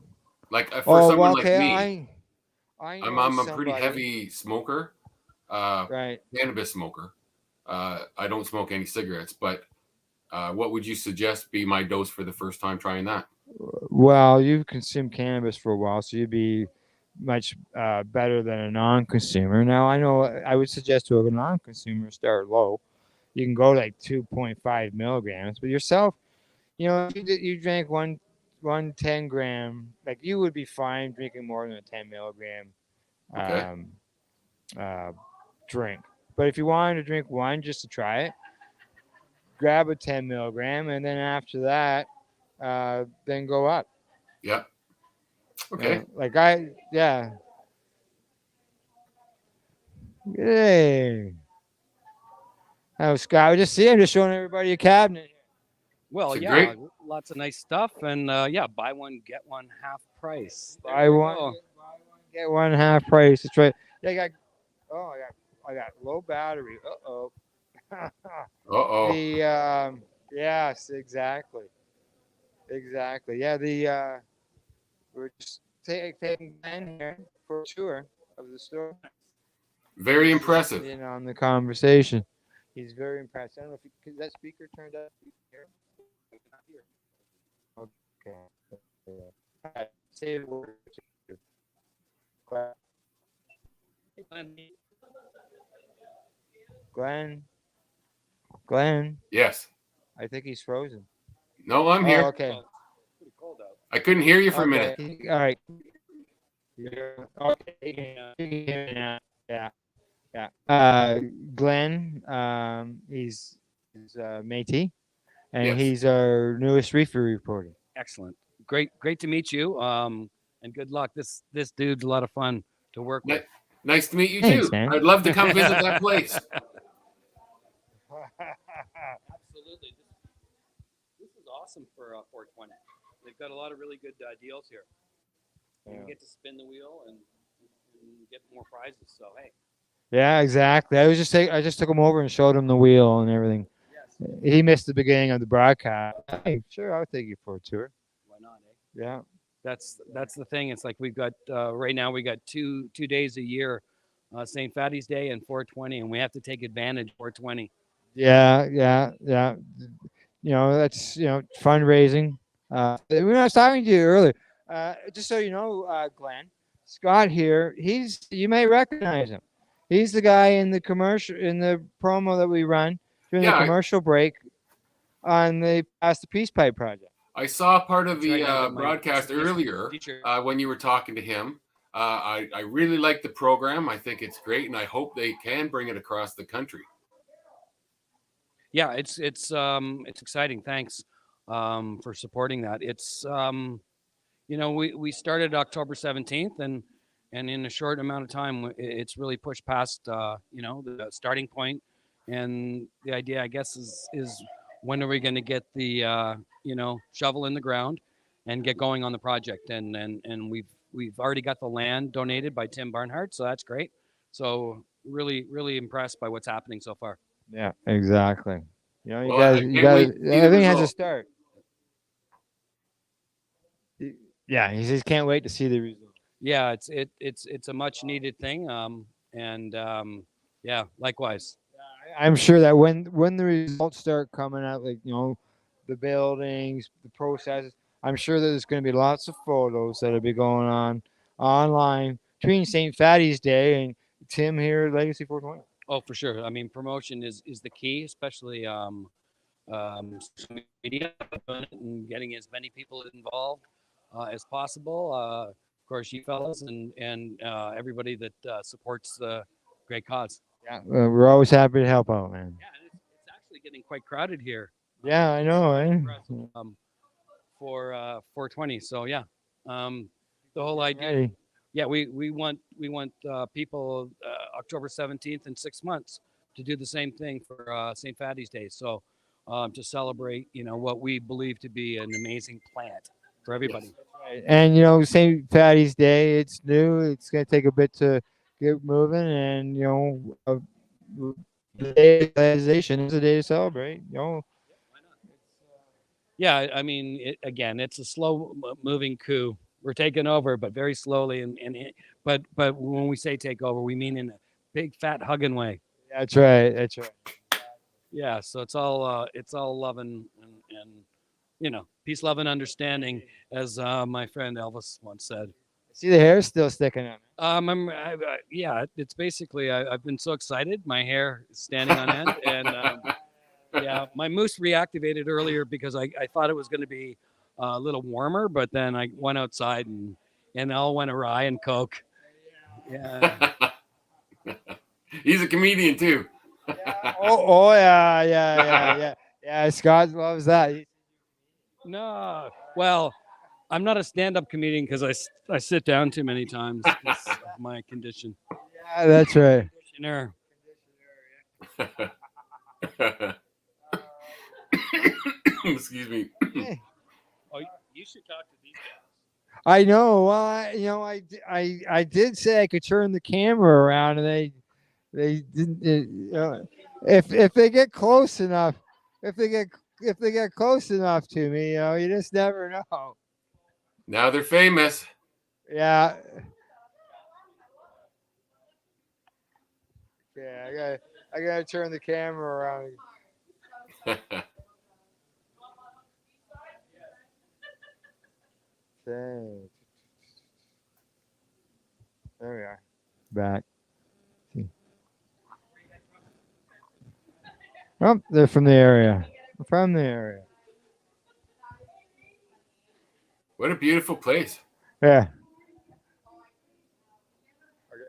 Like for someone like me, I'm a pretty heavy smoker, right? Cannabis smoker. I don't smoke any cigarettes, but what would you suggest be my dose for the first time trying that? Well, you've consumed cannabis for a while, so you'd be much better than a non-consumer. Now, I know I would suggest to a non-consumer start low. You can go like 2.5 milligrams, but yourself, if you drank one 10 gram, like you would be fine drinking more than a 10 milligram drink. But if you wanted to drink one just to try it, grab a 10 milligram, and then after that, then go up. Yep. Okay. Hey. Oh, Scott, I'm just showing everybody a cabinet. Well, It's yeah, great. lots of nice stuff, and buy one get one half price. There Buy you one, go. get one half price. That's right. Yeah, I got low battery. Uh-oh. Uh-oh. Yes, exactly. Yeah, we're just taking Ben here for a tour of the store. Very impressive. In on the conversation. He's very impressed. I don't know if that speaker turned up here. Okay. Say a word. Glenn. Yes. I think he's frozen. No, I'm here. Okay. I couldn't hear you for a minute. All right. Okay. Yeah. Glenn, he's Métis, and Yes. he's our newest reefer reporter. Excellent. Great to meet you. And good luck. This dude's a lot of fun to work with. Nice to meet you Thanks, too. man. I'd love to come visit that place. Absolutely. This is awesome for 420. They've got a lot of really good deals here. You get to spin the wheel and get more prizes. So hey. Yeah, exactly. I just took him over and showed him the wheel and everything. Yes. He missed the beginning of the broadcast. Hey, sure, I'll take you for a tour. Why not? Eh? Yeah. That's the thing. It's like we've got right now we got two days a year, St.Fatty's Day and 420, and we have to take advantage of 420. Yeah. That's fundraising. We were talking to you earlier. Just so you know, Glenn, Scott here. You may recognize him. He's the guy in the commercial, in the promo that we run during the commercial break on the Pass the Peace Pipe project. I saw part of the broadcast earlier when you were talking to him. I really like the program. I think it's great, and I hope they can bring it across the country. Yeah, it's exciting. Thanks for supporting that. It's we started October 17th, and in a short amount of time, it's really pushed past the starting point. And the idea, I guess, is when are we going to get the shovel in the ground and get going on the project? And we've already got the land donated by Tim Barnhart, so that's great. So really impressed by what's happening so far. Yeah, exactly. You Well, guys, everything has a start. Yeah, he says can't wait to see the result. yeah, it's a much needed thing. And yeah, likewise. I'm sure that when the results start coming out, like the buildings, the processes, I'm sure that there's going to be lots of photos that'll be going on online between St. Fatty's Day and Tim here at Legacy 420. Oh, for sure. I mean, promotion is the key, especially social media and getting as many people involved as possible. Of course, you fellas and everybody that supports the great cause. Yeah, we're always happy to help out, man. Yeah, and it's actually getting quite crowded here. Yeah, I know. For 420. So yeah, the whole idea. Yeah, we want people October 17th in 6 months to do the same thing for St.Fatty's Day. So to celebrate, what we believe to be an amazing plant for everybody. And St. Fatty's Day, it's new. It's gonna take a bit to get moving, and the day of legalization is a day to celebrate. Yeah, I mean, again, it's a slow moving coup. We're taking over, but very slowly. But when we say take over, we mean in a big fat hugging way. That's right. That's right. Yeah, so it's all love and peace, love, and understanding, as my friend Elvis once said. See, the hair's still sticking out. Yeah, it's basically I've been so excited, my hair is standing on end, and yeah, my moose reactivated earlier because I thought it was going to be a little warmer, but then I went outside and all went awry and coke. Yeah. He's a comedian too. Oh yeah. Scott loves that. No, well, I'm not a stand-up comedian because I sit down too many times because of my condition. Yeah, that's right. Conditioner. Excuse me. Oh, you should talk to these guys. I know. Well, I did say I could turn the camera around, and they didn't. If they get close enough, if they get close enough to me, you just never know. Now they're famous. Yeah. Yeah, I gotta turn the camera around. There we are. Back. Oh, they're from the area. From the area. What a beautiful place. Yeah.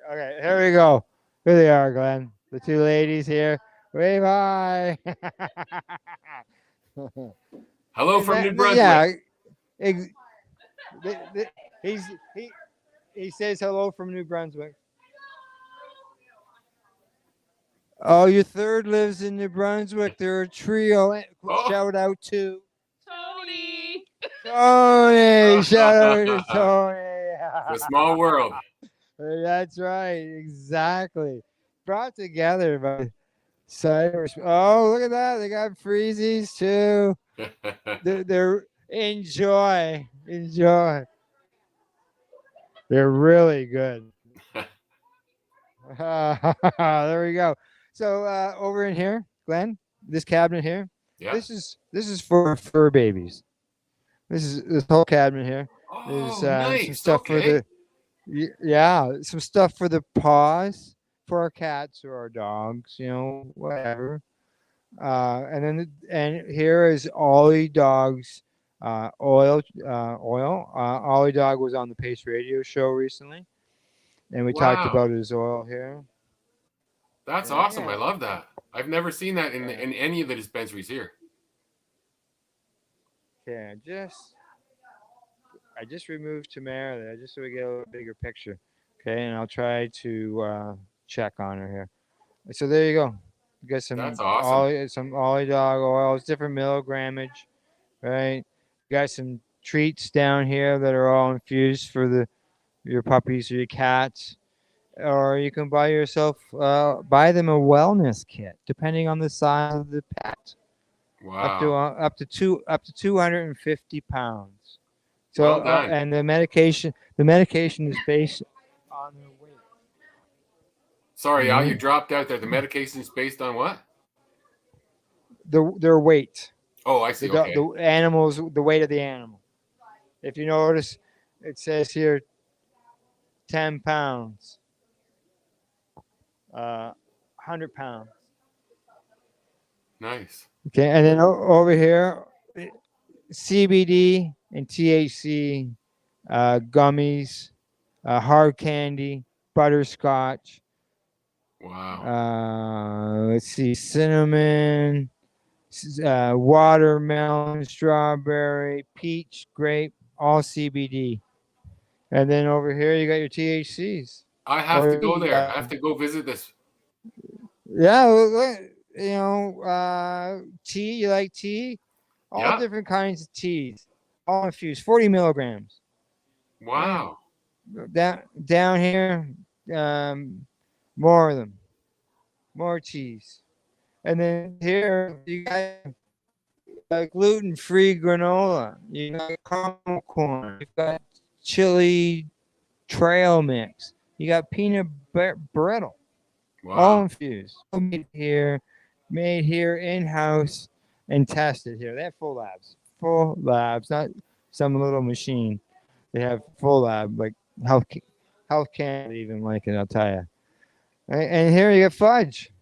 Okay, here we go. Here they are, Glenn. The two ladies here. Wave hi. Hello from New Brunswick. Yeah. He says hello from New Brunswick. Oh, your third lives in New Brunswick. They're a trio. Shout out to Tony. Tony. Shout out to Tony. The small world. That's right. Exactly. Brought together by Cyrus. Oh, look at that. They got freezies too. They're enjoy. They're really good. There we go. So over in here, Glenn, this cabinet here. Yeah. This is for fur babies. This whole cabinet here. Oh, There's nice. some stuff for the some stuff for the paws for our cats or our dogs, whatever. And here is Ollie Dog's oil. Ollie Dog was on the Pace Radio show recently, and we talked about his oil here. That's awesome. I love that. I've never seen that in any of the dispensaries here. Okay, I just removed Tamara there just so we get a little bigger picture. Okay, and I'll try to check on her here. So there you go. You got some That's awesome. some Ollie Dog oils, different milligrammage, right? You got some treats down here that are all infused for your puppies or your cats. Or you can buy them a wellness kit, depending on the size of the pet. Wow. Up to 250 pounds. So Well done. and the medication is based on their weight. Sorry, Al, you Right? dropped out there. The medication is based on what? Their weight. Oh, I see. The Okay. animals, the weight of the animal. If you notice, it says here 10 pounds, 100 pounds. Nice. Okay, and then over here, CBD and THC gummies, hard candy, butterscotch. Wow. Let's see, cinnamon, watermelon, strawberry, peach, grape, all CBD. And then over here, you got your THCs. I have to go there. I have to go visit this. Yeah, you know, tea. You like tea? All Yeah. different kinds of teas, all infused, 40 milligrams. Wow. Down here, more of them, more teas, and then here you got gluten-free granola. You got caramel corn. You got chili trail mix. You got peanut brittle. All Wow. infused. All made here in-house and tested here. They have full labs, not some little machine. They have full lab, like health Canada even like it, I'll tell you. And here you got fudge.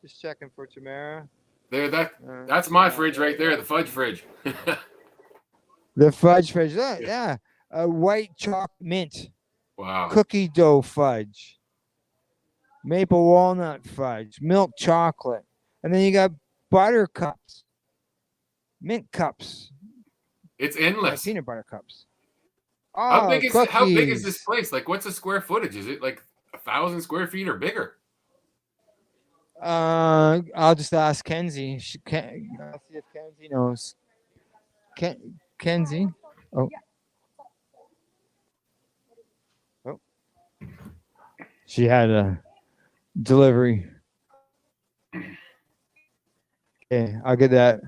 Just checking for Tamara. There, that's my fridge right there, the fudge fridge. The fudge fudge, yeah. White chocolate mint. Wow. Cookie dough fudge. Maple walnut fudge. Milk chocolate. And then you got butter cups. Mint cups. It's endless. Peanut butter cups. How Oh, big is cookies. this place? Like, what's the square footage? Is it like 1,000 square feet or bigger? I'll just ask Kenzie. I'll see if Kenzie knows. Kenzie. Oh. Oh. She had a delivery. Okay, I'll get that.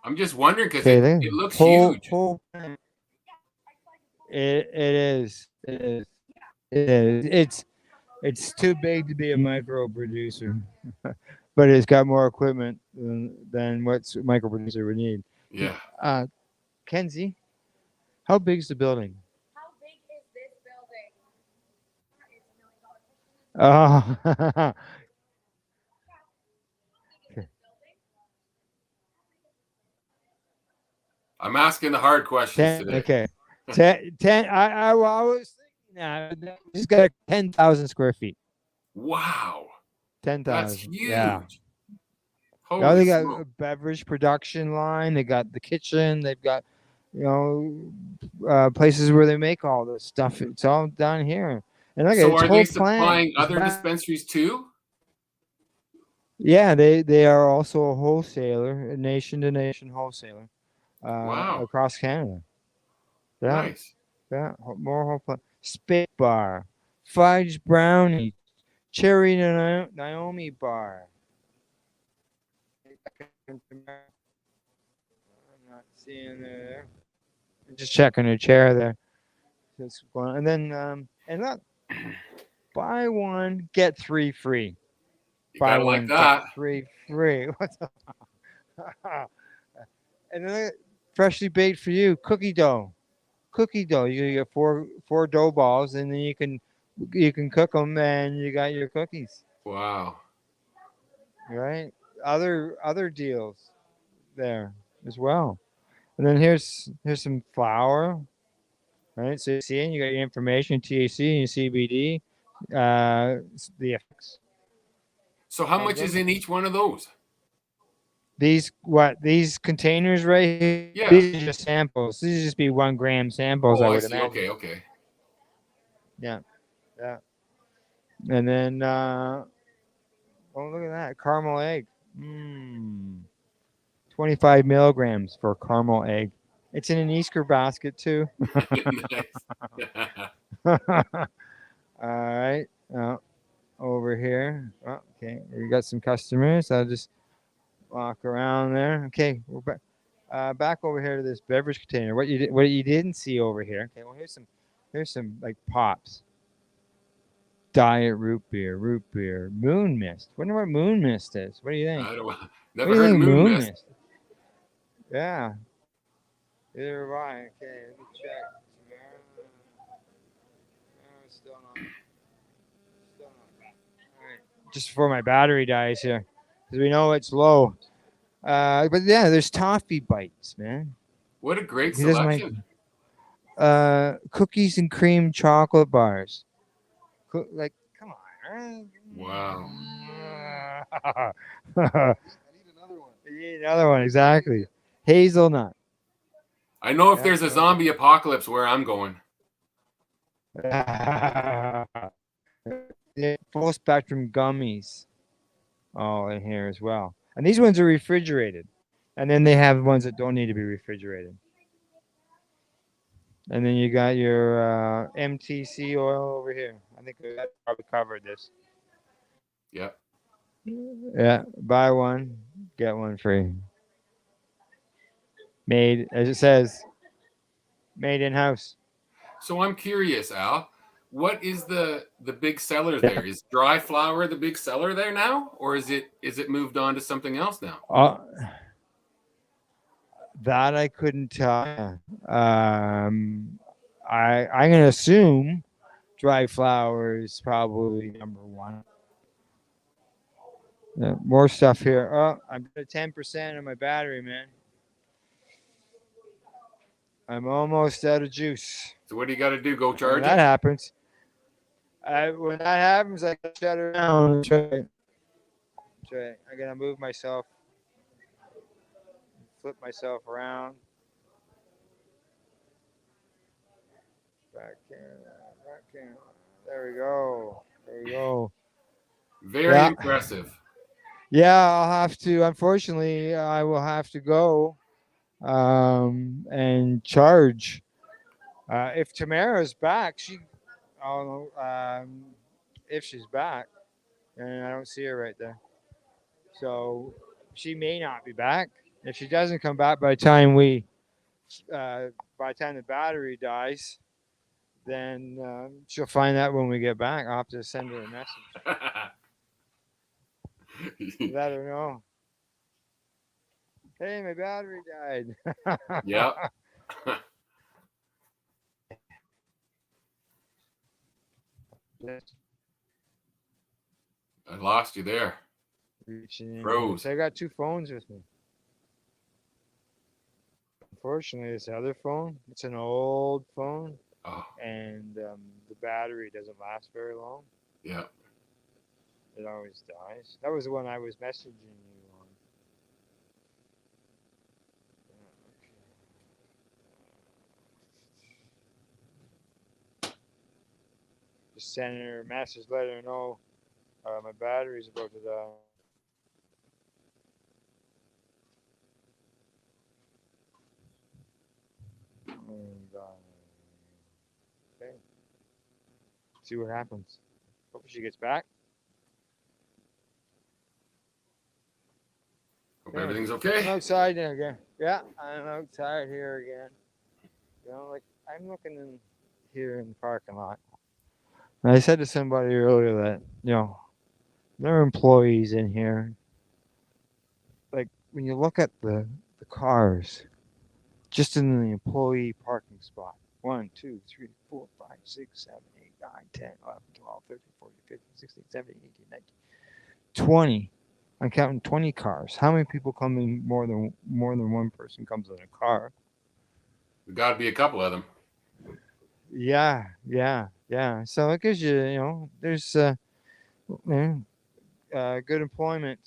I'm just wondering because Okay, it looks huge. It is. It is. It is. It's too big to be a micro producer, but it's got more equipment than what a micro producer would need. Yeah. Kenzie, how big is the building? How big is this building? Oh. I'm asking the hard questions today. Okay. 10. I was thinking that. It's got 10,000 square feet. Wow. 10,000. That's huge. Yeah. Holy They got smoke. a beverage production line. They got the kitchen. They've got, places where they make all this stuff. It's all down here. And look, So it's are whole they plant. supplying other dispensaries too? Yeah, they are also a wholesaler, a nation-to-nation wholesaler, Wow. across Canada. Yeah, Nice. yeah, more whole plant. Spit bar, fudge brownie, cherry Naomi bar. I'm not seeing there. I'm just checking her chair there. And then and look, buy one get 3 free. You Buy gotta like one that. get 3 free. What the? And then freshly baked for you cookie dough. Cookie dough. You get four dough balls, and then you can cook them, and you got your cookies. Wow. Right. Other deals there as well. And then here's some flour. Right. So you see, you got your information, THC and CBD, the effects. So how much is in each one of those? These containers right here? Yeah. These are just samples. These just be 1 gram samples, Oh, I I would see. imagine. Okay. Yeah. Yeah. And then oh, look at that. Caramel egg. 25 milligrams for caramel egg. It's in an Easter basket too. All right. Over here. Oh, okay. We got some customers. I'll just walk around there. Okay. We're back. back over here to this beverage container. What you didn't see over here. Okay, well here's some like pops. Diet root beer, moon mist. Wonder what moon mist is. What do you think? I don't. What Never do you heard of think moon mist. Yeah. Neither have I. Okay, let me check. Still not. All right. Just before my battery dies here, because we know it's low. But yeah, there's toffee bites, man. What a great He doesn't like cookies and cream chocolate bars. Like, come on. Wow. I need another one, exactly. Hazelnut. I know if there's a zombie apocalypse where I'm going. Full spectrum gummies. Oh, in here as well. And these ones are refrigerated. And then they have ones that don't need to be refrigerated. And then you got your MTC oil over here. I think we probably covered this. Yep. Yeah, buy one, get one free. Made, as it says, made in house. So I'm curious, Al. What is the big seller there? Is dry flower the big seller there now, or is it moved on to something else now? That I couldn't tell. I'm gonna assume dry flower is probably number one. Yeah, more stuff here. Oh, I'm at 10% of my battery, man. I'm almost out of juice. So what do you got to do? Go charge when that happens. When that happens, I gotta shut it down. That's right. I gotta move myself, flip myself around. Back in. There we go. Very impressive. Yeah, I'll have to. Unfortunately, I will have to go and charge. If Tamara's back, if she's back, and I don't see her right there, so she may not be back. If she doesn't come back by the time the battery dies, then she'll find out when we get back. I'll have to send her a message. Let her know. Hey, my battery died. Yeah. I lost you there. Froze. So I got two phones with me. Unfortunately, this other phone, it's an old phone. Oh. And the battery doesn't last very long. Yeah. It always dies. That was the one I was messaging you on. Just sending her a message, letting her know my battery's about to die. Okay. See what happens. Hope she gets back. Hope everything's okay. I'm outside now again. Yeah, I'm outside here again. You know, like I'm looking in here in the parking lot. And I said to somebody earlier that, there are employees in here. Like when you look at the cars, just in the employee parking spot, 1, 2, 3, 4, 5, 6, 7, 8, 9, 10, 11, 12, 13, 14, 15, 16, 17, 18, 19, 20. I'm counting 20 cars. How many people come in? More than one person comes in a car. There's got to be a couple of them. Yeah. So it gives you, there's good employment.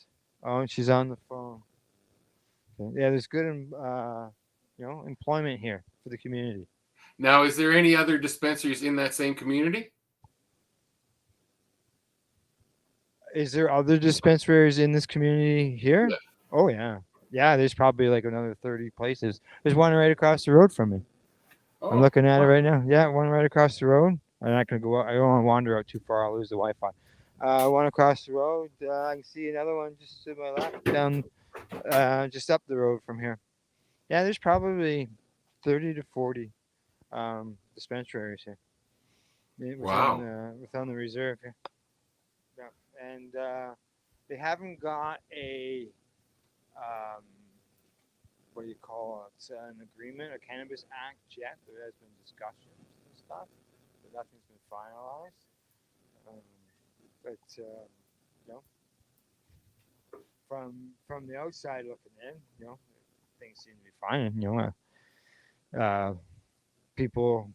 Oh, and she's on the phone. Okay. Yeah, there's good, employment here for the community. Now, is there any other dispensaries in that same community? Is there other dispensaries in this community here? Yeah. Oh, yeah. Yeah, there's probably like another 30 places. There's one right across the road from me. Oh, I'm looking at it right now. Yeah, one right across the road. I'm not going to go out. I don't want to wander out too far. I'll lose the Wi-Fi. One across the road. I can see another one just to my left down, just up the road from here. Yeah, there's probably 30 to 40 dispensaries here Wow. within the reserve here. Yeah, and they haven't got a um, what do you call it? An agreement, a cannabis act yet. There has been discussions and stuff, but nothing's been finalized. Um, but you know, from the outside looking in, things seem to be fine. People.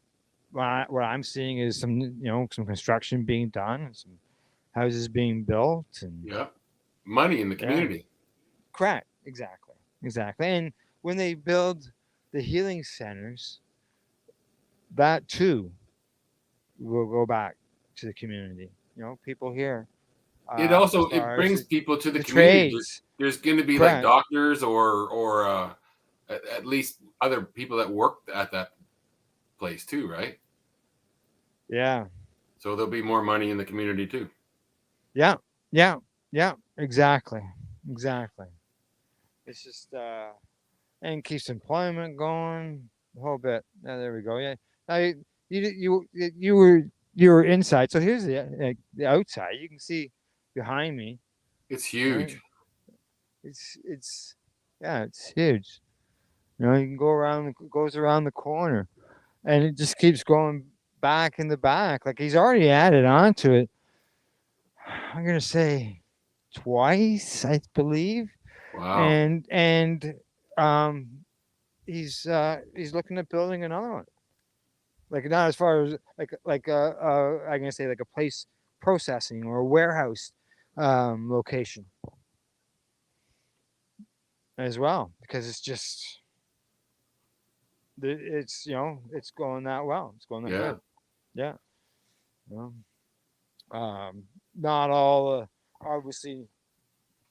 What I'm seeing is some construction being done and some houses being built and Yeah. Money in the yeah, community. correct, exactly. And when they build the healing centers, that too will go back to the community. People here, It as also it far as brings people to the the community. trades, There's going to be like correct. doctors or at least other people that work at that place too, right? Yeah. So there'll be more money in the community too. Yeah, yeah, exactly. It's just and keeps employment going a whole bit. There we go. Yeah. Now you were inside. So here's the outside. You can see behind me. It's Right? huge. It's yeah, it's huge. You can go around. It goes around the corner, and it just keeps going back in the back. Like he's already added onto it. I'm gonna say twice, I believe. Wow. And um, he's looking at building another one. Like not as far as I'm gonna say like a place processing or a warehouse location as well because it's just it's going that well. It's going that Yeah. good. Yeah. Well, not all obviously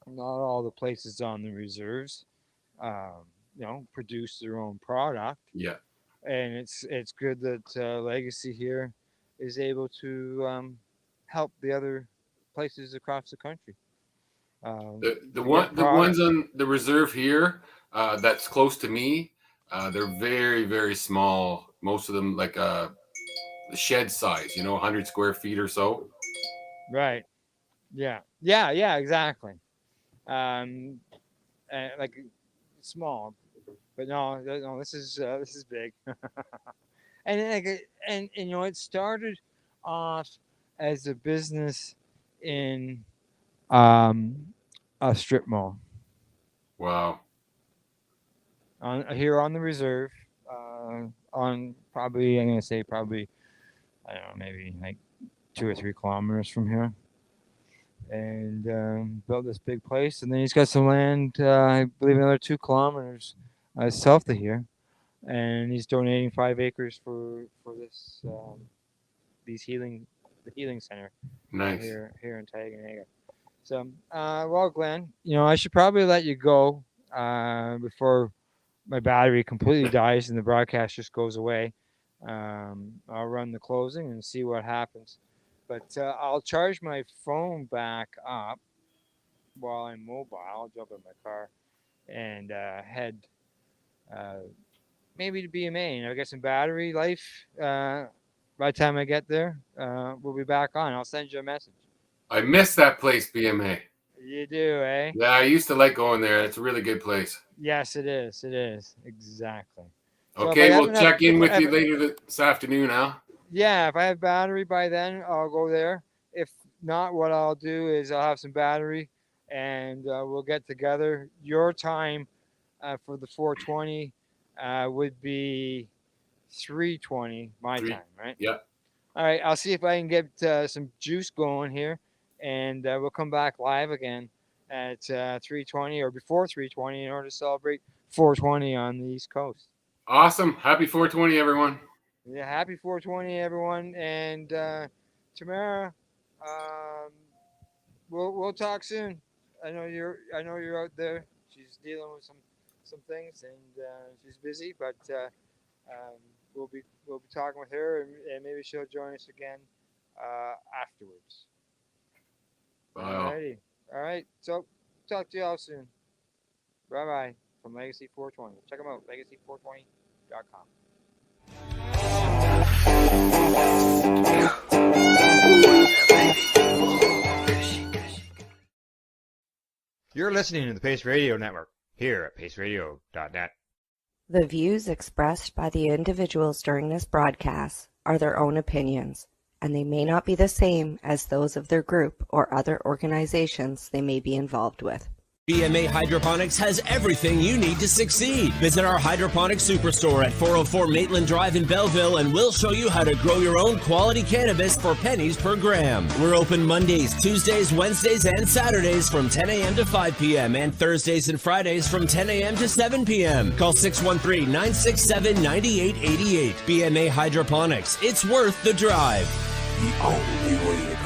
not all the places on the reserves produce their own product. Yeah. And it's good that Legacy here is able to help the other places across the country. The To get the ones product. on the reserve here that's close to me, they're very very small. Most of them like the shed size, 100 square feet or so. Right. Yeah, exactly. And like small, but no, this is big. And it started off as a business in a strip mall. Wow. Here on the reserve, on probably I'm gonna say probably I don't know maybe like 2 or 3 kilometers from here, and built this big place. And then he's got some land, I believe another 2 kilometers south of here, and he's donating 5 acres for this the healing center Nice. here in Taganaga. So, well, Glenn, I should probably let you go before my battery completely dies and the broadcast just goes away. I'll run the closing and see what happens. But I'll charge my phone back up while I'm mobile. I'll jump in my car and head maybe to BMA. And I'll get some battery life. By the time I get there, we'll be back on. I'll send you a message. I miss that place, BMA. You do, eh? Yeah, I used to like going there. It's a really good place. Yes, it is. It is. Exactly. So Okay, we'll check in with you later this afternoon, Al. Yeah, if I have battery by then, I'll go there. If not, what I'll do is I'll have some battery and we'll get together. Your time for the 420 would be 3:20 my time, right? Yeah. All right, I'll see if I can get some juice going here, and we'll come back live again at 3:20 or before 3:20 in order to celebrate 420 on the East Coast. Awesome. Happy 420, everyone. Yeah, happy 420, everyone, and Tamara, we'll talk soon. I know you're out there. She's dealing with some things, and she's busy, but we'll be talking with her, and maybe she'll join us again afterwards. Wow. Alrighty. All right. So talk to you all soon. Bye bye. from Legacy 420. Check them out, legacy420.com. You're listening to the Pace Radio Network here at paceradio.net. The views expressed by the individuals during this broadcast are their own opinions, and they may not be the same as those of their group or other organizations they may be involved with. BMA Hydroponics has everything you need to succeed. Visit our hydroponics superstore at 404 Maitland Drive in Belleville, and we'll show you how to grow your own quality cannabis for pennies per gram. We're open Mondays, Tuesdays, Wednesdays, and Saturdays from 10 a.m. to 5 p.m. and Thursdays and Fridays from 10 a.m. to 7 p.m. Call 613-967-9888. BMA Hydroponics. It's worth the drive. The only way to go.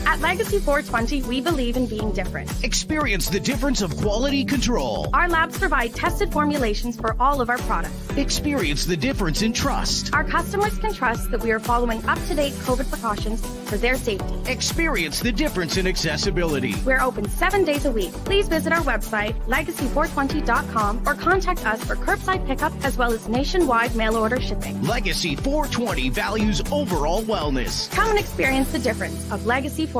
At Legacy 420, we believe in being different. Experience the difference of quality control. Our labs provide tested formulations for all of our products. Experience the difference in trust. Our customers can trust that we are following up-to-date COVID precautions for their safety. Experience the difference in accessibility. We're open 7 days a week. Please visit our website, legacy420.com, or contact us for curbside pickup as well as nationwide mail order shipping. Legacy 420 values overall wellness. Come and experience the difference of Legacy 420.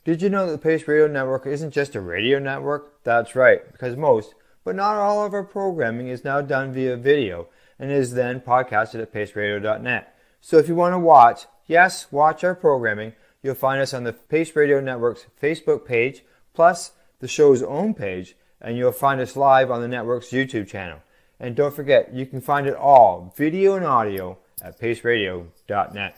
Did you know that the Pace Radio Network isn't just a radio network? That's right, because most, but not all of our programming is now done via video and is then podcasted at paceradio.net. So if you want to watch our programming, you'll find us on the Pace Radio Network's Facebook page, plus the show's own page, and you'll find us live on the network's YouTube channel. And don't forget, you can find it all, video and audio, at paceradio.net.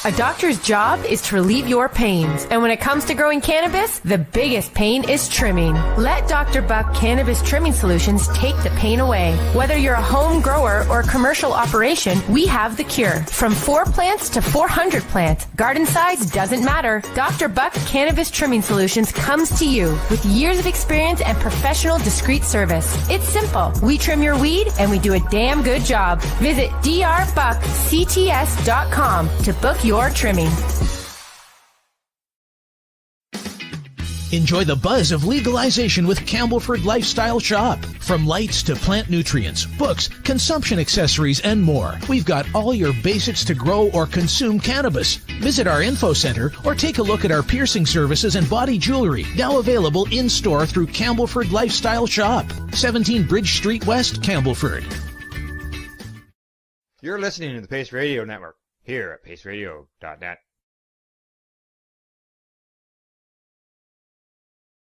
A doctor's job is to relieve your pains. And when it comes to growing cannabis, the biggest pain is trimming. Let Dr. Buck Cannabis Trimming Solutions take the pain away. Whether you're a home grower or a commercial operation, we have the cure. From 4 plants to 400 plants, garden size doesn't matter. Dr. Buck Cannabis Trimming Solutions comes to you with years of experience and professional discreet service. It's simple. We trim your weed and we do a damn good job. Visit drbuckcts.com to book your trimming. Enjoy the buzz of legalization with Campbellford Lifestyle Shop. From lights to plant nutrients, books, consumption accessories, and more. We've got all your basics to grow or consume cannabis. Visit our info center or take a look at our piercing services and body jewelry, now available in-store through Campbellford Lifestyle Shop. 17 Bridge Street West, Campbellford. You're listening to the Pace Radio Network here at paceradio.net.